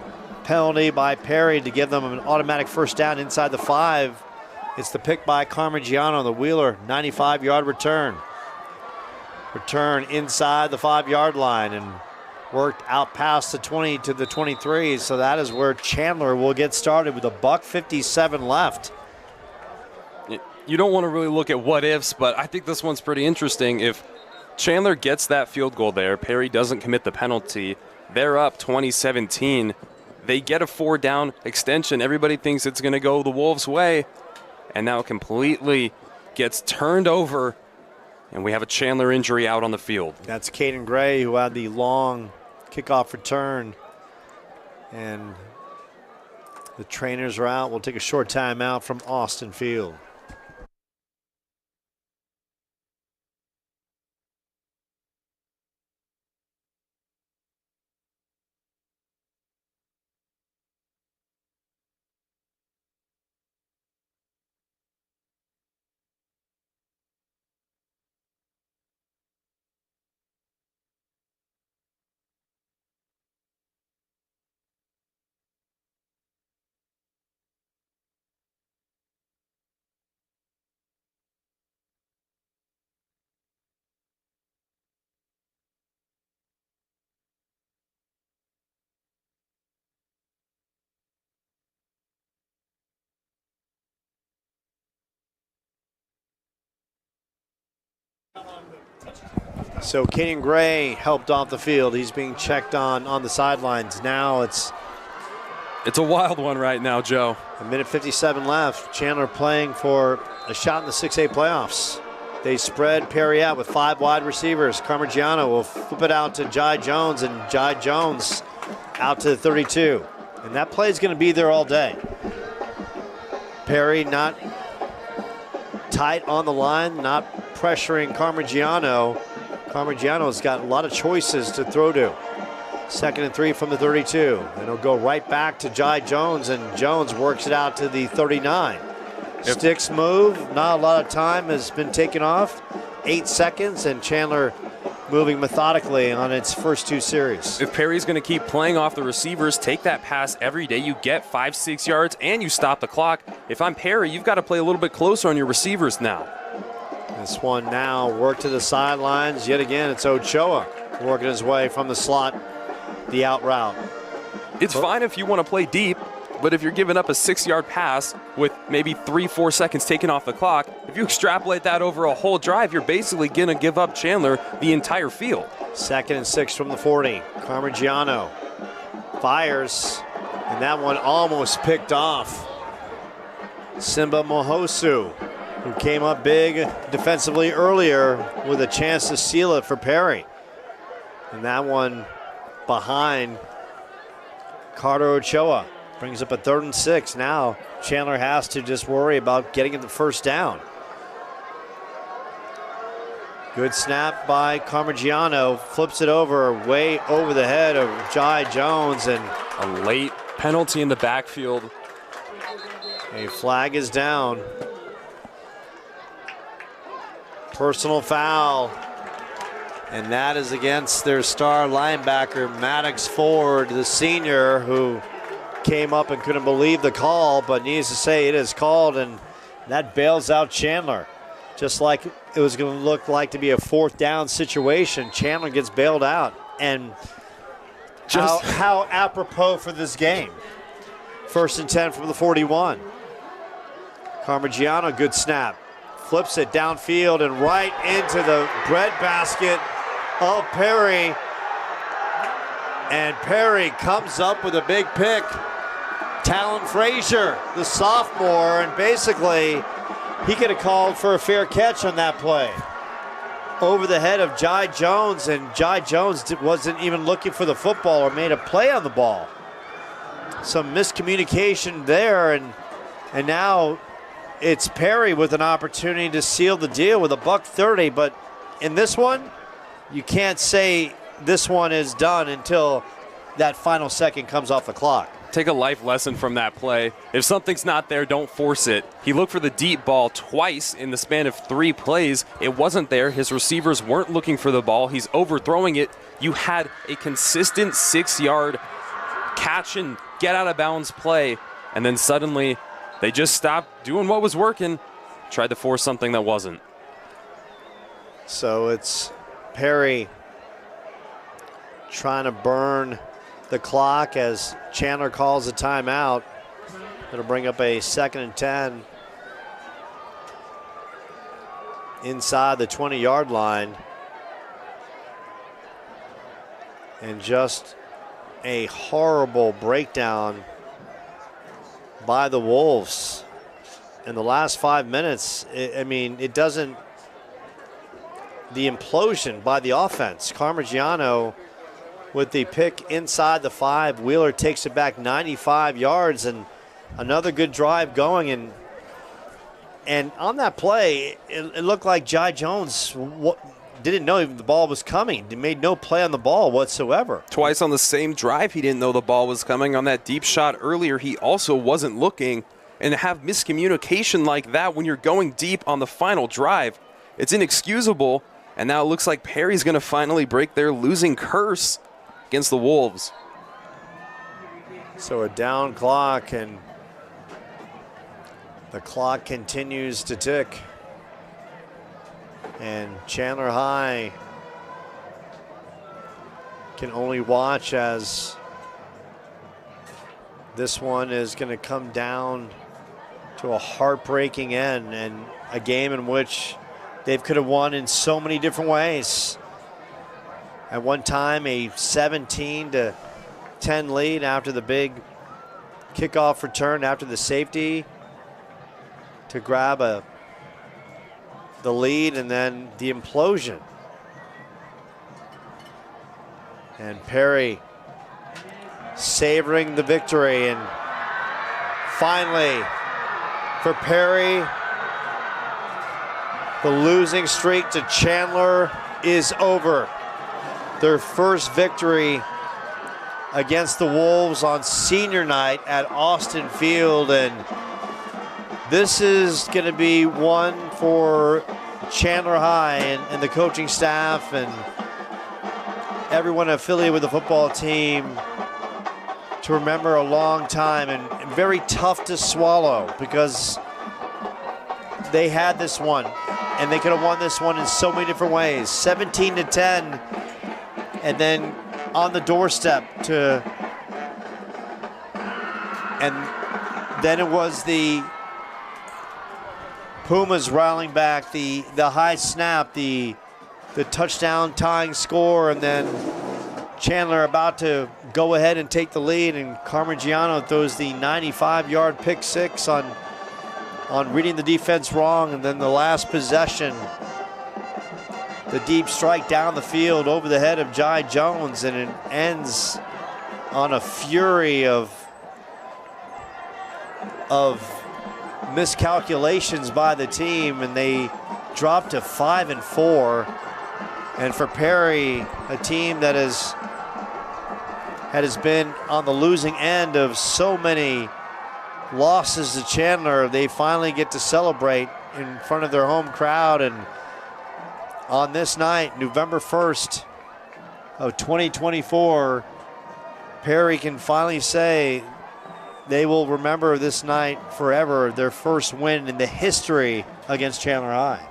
penalty by Perry to give them an automatic first down inside the 5. It's the pick by Carmigiano, the Wheeler 95-yard return. Return inside the 5-yard line and worked out past the 20 to the 23. So that is where Chandler will get started with $1:57 left. You don't want to really look at what ifs, but I think this one's pretty interesting. If Chandler gets that field goal there, Perry doesn't commit the penalty, they're up 20-17. They get a 4-down extension. Everybody thinks it's going to go the Wolves' way, and now it completely gets turned over, and we have a Chandler injury out on the field. That's Caden Gray, who had the long kickoff return, and the trainers are out. We'll take a short timeout from Austin Field. So Caden Gray helped off the field. He's being checked on the sidelines. Now it's a wild one right now, Joe. 1:57 left. Chandler playing for a shot in the 6A playoffs. They spread Perry out with 5 wide receivers. Carmigiano will flip it out to Jai Jones, and Jai Jones out to the 32. And that play is going to be there all day. Perry not tight on the line, not pressuring Carmigiano. Carmigiano's got a lot of choices to throw to. 2nd and 3 from the 32. And it'll go right back to Jai Jones, and Jones works it out to the 39. Sticks move, not a lot of time has been taken off. 8 seconds, and Chandler moving methodically on its first 2 series. If Perry's going to keep playing off the receivers, take that pass every day, you get 5-6 yards and you stop the clock. If I'm Perry, you've got to play a little bit closer on your receivers now. This one now work to the sidelines. Yet again, it's Ochoa working his way from the slot, the out route. It's fine if you want to play deep, but if you're giving up a 6-yard pass with maybe 3-4 seconds taken off the clock, if you extrapolate that over a whole drive, you're basically going to give up Chandler the entire field. 2nd and 6 from the 40. Carmigiano fires, and that one almost picked off. Simba Mohosu, who came up big defensively earlier with a chance to seal it for Perry. And that one behind Carter Ochoa. Brings up a 3rd and 6. Now Chandler has to just worry about getting the first down. Good snap by Carmigiano. Flips it over, way over the head of Jai Jones. And a late penalty in the backfield. A flag is down. Personal foul. And that is against their star linebacker, Maddox Ford, the senior, who came up and couldn't believe the call, but needs to say it is called, and that bails out Chandler. Just like it was going to look like to be a 4th down situation, Chandler gets bailed out. And how apropos for this game. 1st and 10 from the 41. Carmigiano, good snap. Flips it downfield and right into the breadbasket of Perry. And Perry comes up with a big pick. Talon Frazier, the sophomore, and basically he could have called for a fair catch on that play. Over the head of Jai Jones, and Jai Jones wasn't even looking for the football or made a play on the ball. Some miscommunication there, and now it's Perry with an opportunity to seal the deal with a $130, but in this one, you can't say this one is done until that final second comes off the clock. Take a life lesson from that play. If something's not there, don't force it. He looked for the deep ball twice in the span of 3 plays. It wasn't there. His receivers weren't looking for the ball. He's overthrowing it. You had a consistent 6-yard catch and get out of bounds play, and then suddenly they just stopped doing what was working, tried to force something that wasn't. So it's Perry trying to burn the clock as Chandler calls a timeout. It'll bring up a 2nd and 10 inside the 20-yard line. And just a horrible breakdown by the Wolves in the last 5 minutes. It doesn't, the implosion by the offense. Carmigiano with the pick inside the 5. Wheeler takes it back 95 yards, and another good drive going. And on that play, it looked like Jai Jones didn't know even the ball was coming. He made no play on the ball whatsoever. Twice on the same drive, he didn't know the ball was coming. On that deep shot earlier, he also wasn't looking. And to have miscommunication like that when you're going deep on the final drive, it's inexcusable. And now it looks like Perry's going to finally break their losing curse against the Wolves. So a down clock, and the clock continues to tick. And Chandler High can only watch as this one is going to come down to a heartbreaking end, and a game in which they could have won in so many different ways. At one time, a 17-10 lead after the big kickoff return, after the safety to grab the lead, and then the implosion. And Perry savoring the victory, and finally for Perry, the losing streak to Chandler is over. Their first victory against the Wolves on senior night at Austin Field, and this is going to be one for Chandler High and the coaching staff and everyone affiliated with the football team to remember a long time, and very tough to swallow because they had this one and they could have won this one in so many different ways. 17-10, and then on the doorstep and then it was the Pumas rallying back, the high snap, the touchdown tying score, and then Chandler about to go ahead and take the lead, and Carmigiano throws the 95-yard pick six on reading the defense wrong, and then the last possession, the deep strike down the field over the head of Jai Jones, and it ends on a fury of miscalculations by the team, and they dropped to 5-4. And for Perry, a team that has been on the losing end of so many losses to Chandler, they finally get to celebrate in front of their home crowd. And on this night, November 1st of 2024, Perry can finally say they will remember this night forever, their first win in the history against Chandler High.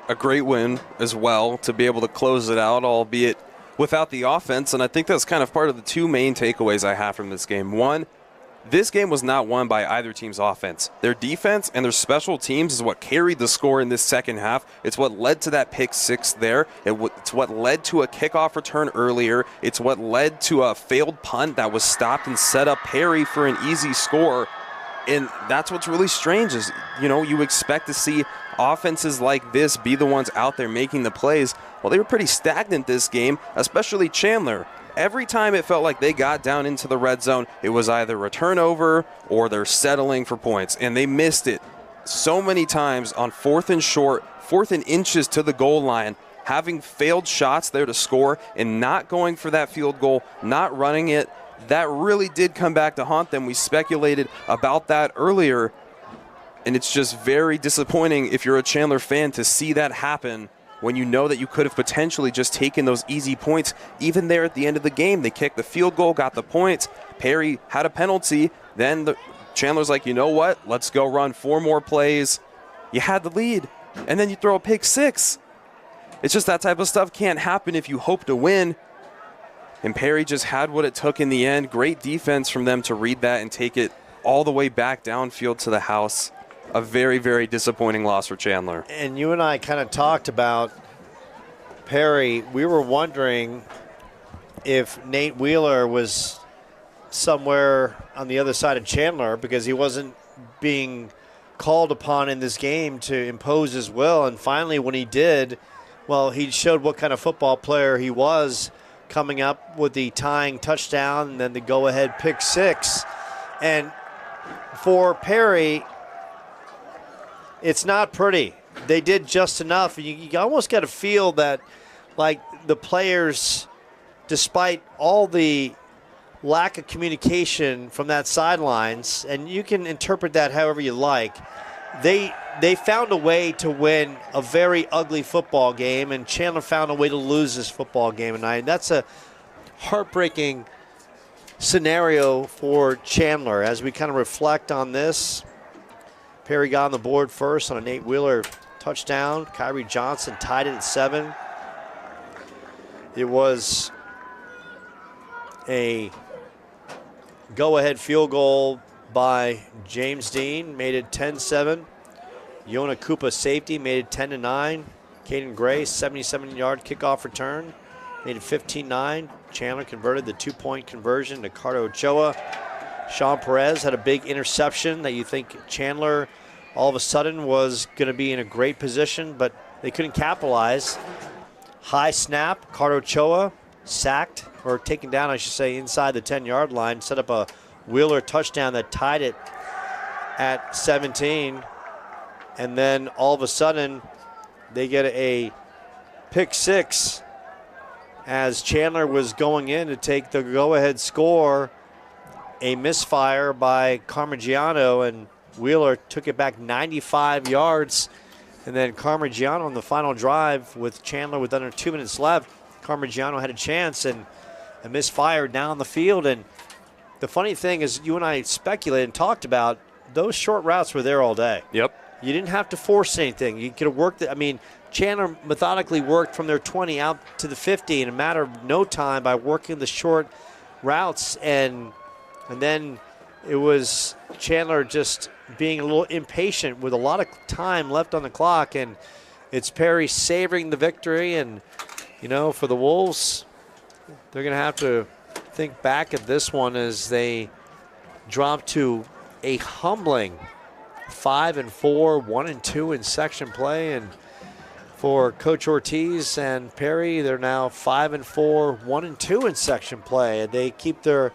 A great win as well to be able to close it out, albeit without the offense. And I think that's kind of part of the two main takeaways I have from this game. One, this game was not won by either team's offense. Their defense and their special teams is what carried the score in this second half. It's what led to that pick six there. It's what led to a kickoff return earlier. It's what led to a failed punt that was stopped and set up Perry for an easy score. And that's what's really strange is, you expect to see offenses like this be the ones out there making the plays. Well, they were pretty stagnant this game, especially Chandler. Every time it felt like they got down into the red zone, it was either a turnover or they're settling for points, and they missed it so many times on 4th and short, 4th and inches to the goal line, having failed shots there to score and not going for that field goal, not running it. That really did come back to haunt them. We speculated about that earlier, and it's just very disappointing if you're a Chandler fan to see that happen when you know that you could have potentially just taken those easy points. Even there at the end of the game, they kicked the field goal, got the points. Perry had a penalty. Then Chandler's like, you know what? Let's go run 4 more plays. You had the lead, and then you throw a pick six. It's just that type of stuff can't happen if you hope to win. And Perry just had what it took in the end. Great defense from them to read that and take it all the way back downfield to the house. A very, very disappointing loss for Chandler. And you and I kind of talked about Perry. We were wondering if Nate Wheeler was somewhere on the other side of Chandler because he wasn't being called upon in this game to impose his will. And finally, when he did, well, he showed what kind of football player he was, coming up with the tying touchdown and then the go-ahead pick six. And for Perry, it's not pretty. They did just enough. You almost got to feel that, like, the players, despite all the lack of communication from that sidelines, and you can interpret that however you like, they found a way to win a very ugly football game, and Chandler found a way to lose this football game tonight. And that's a heartbreaking scenario for Chandler. As we kind of reflect on this, Perry got on the board first on a Nate Wheeler touchdown. Kyrie Johnson tied it at 7. It was a go-ahead field goal by James Dean, made it 10-7. Yona Koopa safety made it 10-9. Caden Gray, 77-yard kickoff return, made it 15-9. Chandler converted the 2-point conversion to Carter Ochoa. Sean Perez had a big interception that you think Chandler all of a sudden was going to be in a great position, but they couldn't capitalize. High snap, Carter Ochoa sacked, or taken down, I should say, inside the 10-yard line, set up a Wheeler touchdown that tied it at 17. And then all of a sudden, they get a pick six as Chandler was going in to take the go-ahead score. A misfire by Carmigiano, and Wheeler took it back 95 yards. And then Carmigiano on the final drive with Chandler with under 2 minutes left Carmigiano had a chance and misfired down the field. And the funny thing is, you and I speculated and talked about those short routes were there all day. Yep. You didn't have to force anything. You could have worked it. I mean, Chandler methodically worked from their 20 out to the 50 in a matter of no time by working the short routes. And then it was Chandler just being a little impatient with a lot of time left on the clock. And it's Perry savoring the victory. And, for the Wolves, they're going to have to think back at this one as they drop to a humbling 5-4, 1-2 in section play. And for Coach Ortiz and Perry, they're now 5-4, 1-2 in section play. They keep their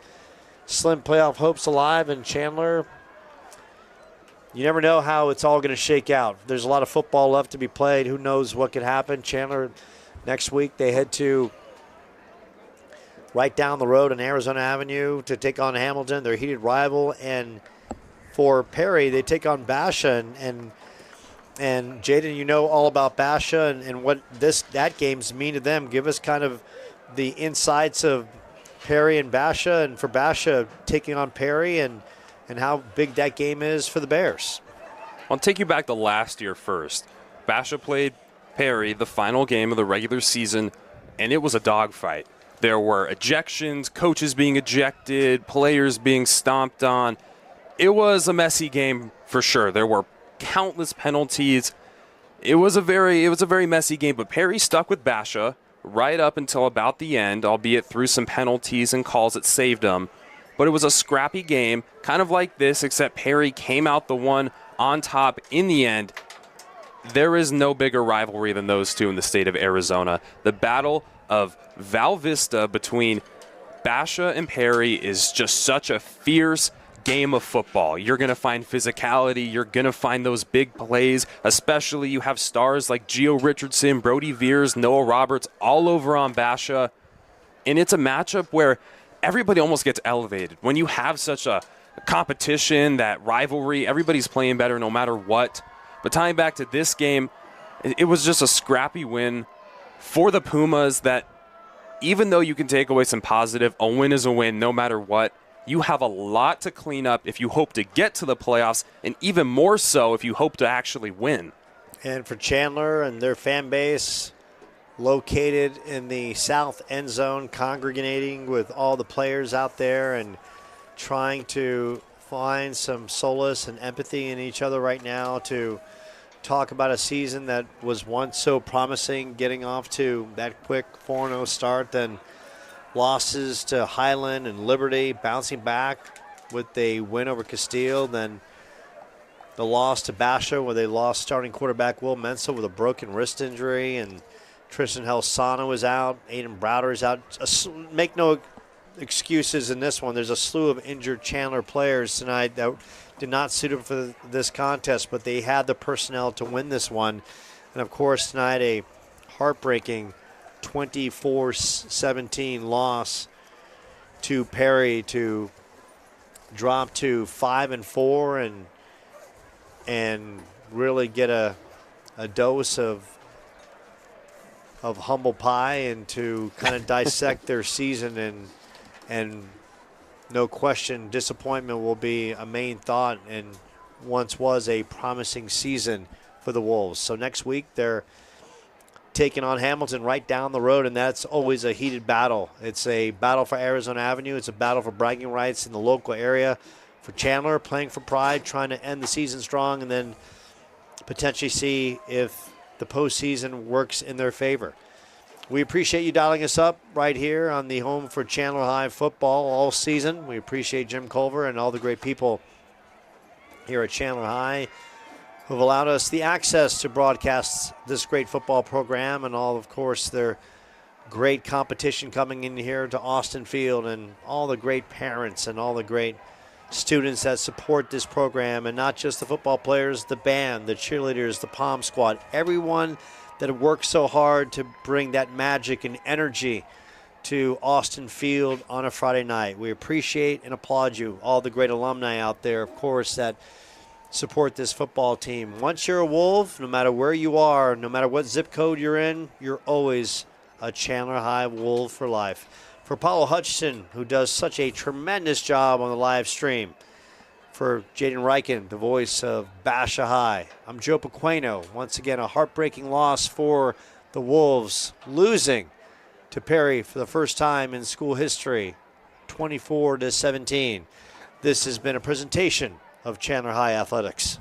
slim playoff hopes alive. And Chandler, you never know how it's all going to shake out. There's a lot of football left to be played. Who knows what could happen? Chandler, next week, they head to right down the road on Arizona Avenue to take on Hamilton, their heated rival. And for Perry, they take on Basha. And Jaden, you know all about Basha and what that games mean to them. Give us kind of the insights of Perry and Basha, and for Basha taking on Perry, and how big that game is for the Bears. I'll take you back to last year first. Basha played Perry the final game of the regular season, and it was a dogfight. There were ejections, coaches being ejected, players being stomped on. It was a messy game for sure. There were countless penalties. It was a very messy game, but Perry stuck with Basha right up until about the end, albeit through some penalties and calls that saved them. But it was a scrappy game, kind of like this, except Perry came out the one on top in the end. There is no bigger rivalry than those two in the state of Arizona. The battle of Val Vista between Basha and Perry is just such a fierce game of football. You're going to find physicality. You're going to find those big plays, especially you have stars like Gio Richardson, Brody Veers, Noah Roberts all over on Basha. And it's a matchup where everybody almost gets elevated. When you have such a competition, that rivalry, everybody's playing better no matter what. But tying back to this game, it was just a scrappy win for the Pumas that even though you can take away some positive, a win is a win no matter what. You have a lot to clean up if you hope to get to the playoffs, and even more so if you hope to actually win. And for Chandler and their fan base, located in the south end zone, congregating with all the players out there and trying to find some solace and empathy in each other right now to talk about a season that was once so promising, getting off to that quick 4-0 start, then losses to Highland and Liberty, bouncing back with a win over Castile, then the loss to Basha where they lost starting quarterback Will Mensa with a broken wrist injury, and Tristan Helsana was out, Aiden Browder is out. Make no excuses in this one. There's a slew of injured Chandler players tonight that did not suit up for this contest, but they had the personnel to win this one. And, of course, tonight a heartbreaking 24-17 loss to Perry to drop to 5-4 and really get a dose of humble pie and to kind of dissect their season, and no question disappointment will be a main thought and once was a promising season for the Wolves. So next week they're taking on Hamilton right down the road, and that's always a heated battle. It's a battle for Arizona Avenue. It's a battle for bragging rights in the local area. For Chandler, playing for pride, trying to end the season strong, and then potentially see if the postseason works in their favor. We appreciate you dialing us up right here on the home for Chandler High football all season. We appreciate Jim Culver and all the great people here at Chandler High who have allowed us the access to broadcast this great football program, and all, of course, their great competition coming in here to Austin Field, and all the great parents and all the great students that support this program, and not just the football players, the band, the cheerleaders, the Palm Squad, everyone that have worked so hard to bring that magic and energy to Austin Field on a Friday night. We appreciate and applaud you, all the great alumni out there, of course, that support this football team. Once you're a Wolf, no matter where you are, no matter what zip code you're in, you're always a Chandler High Wolf for life. For Paulo Hutchinson, who does such a tremendous job on the live stream. For Jaden Reichen, the voice of Basha High. I'm Joe Pequeno. Once again, a heartbreaking loss for the Wolves, losing to Perry for the first time in school history, 24-17. This has been a presentation of Chandler High Athletics.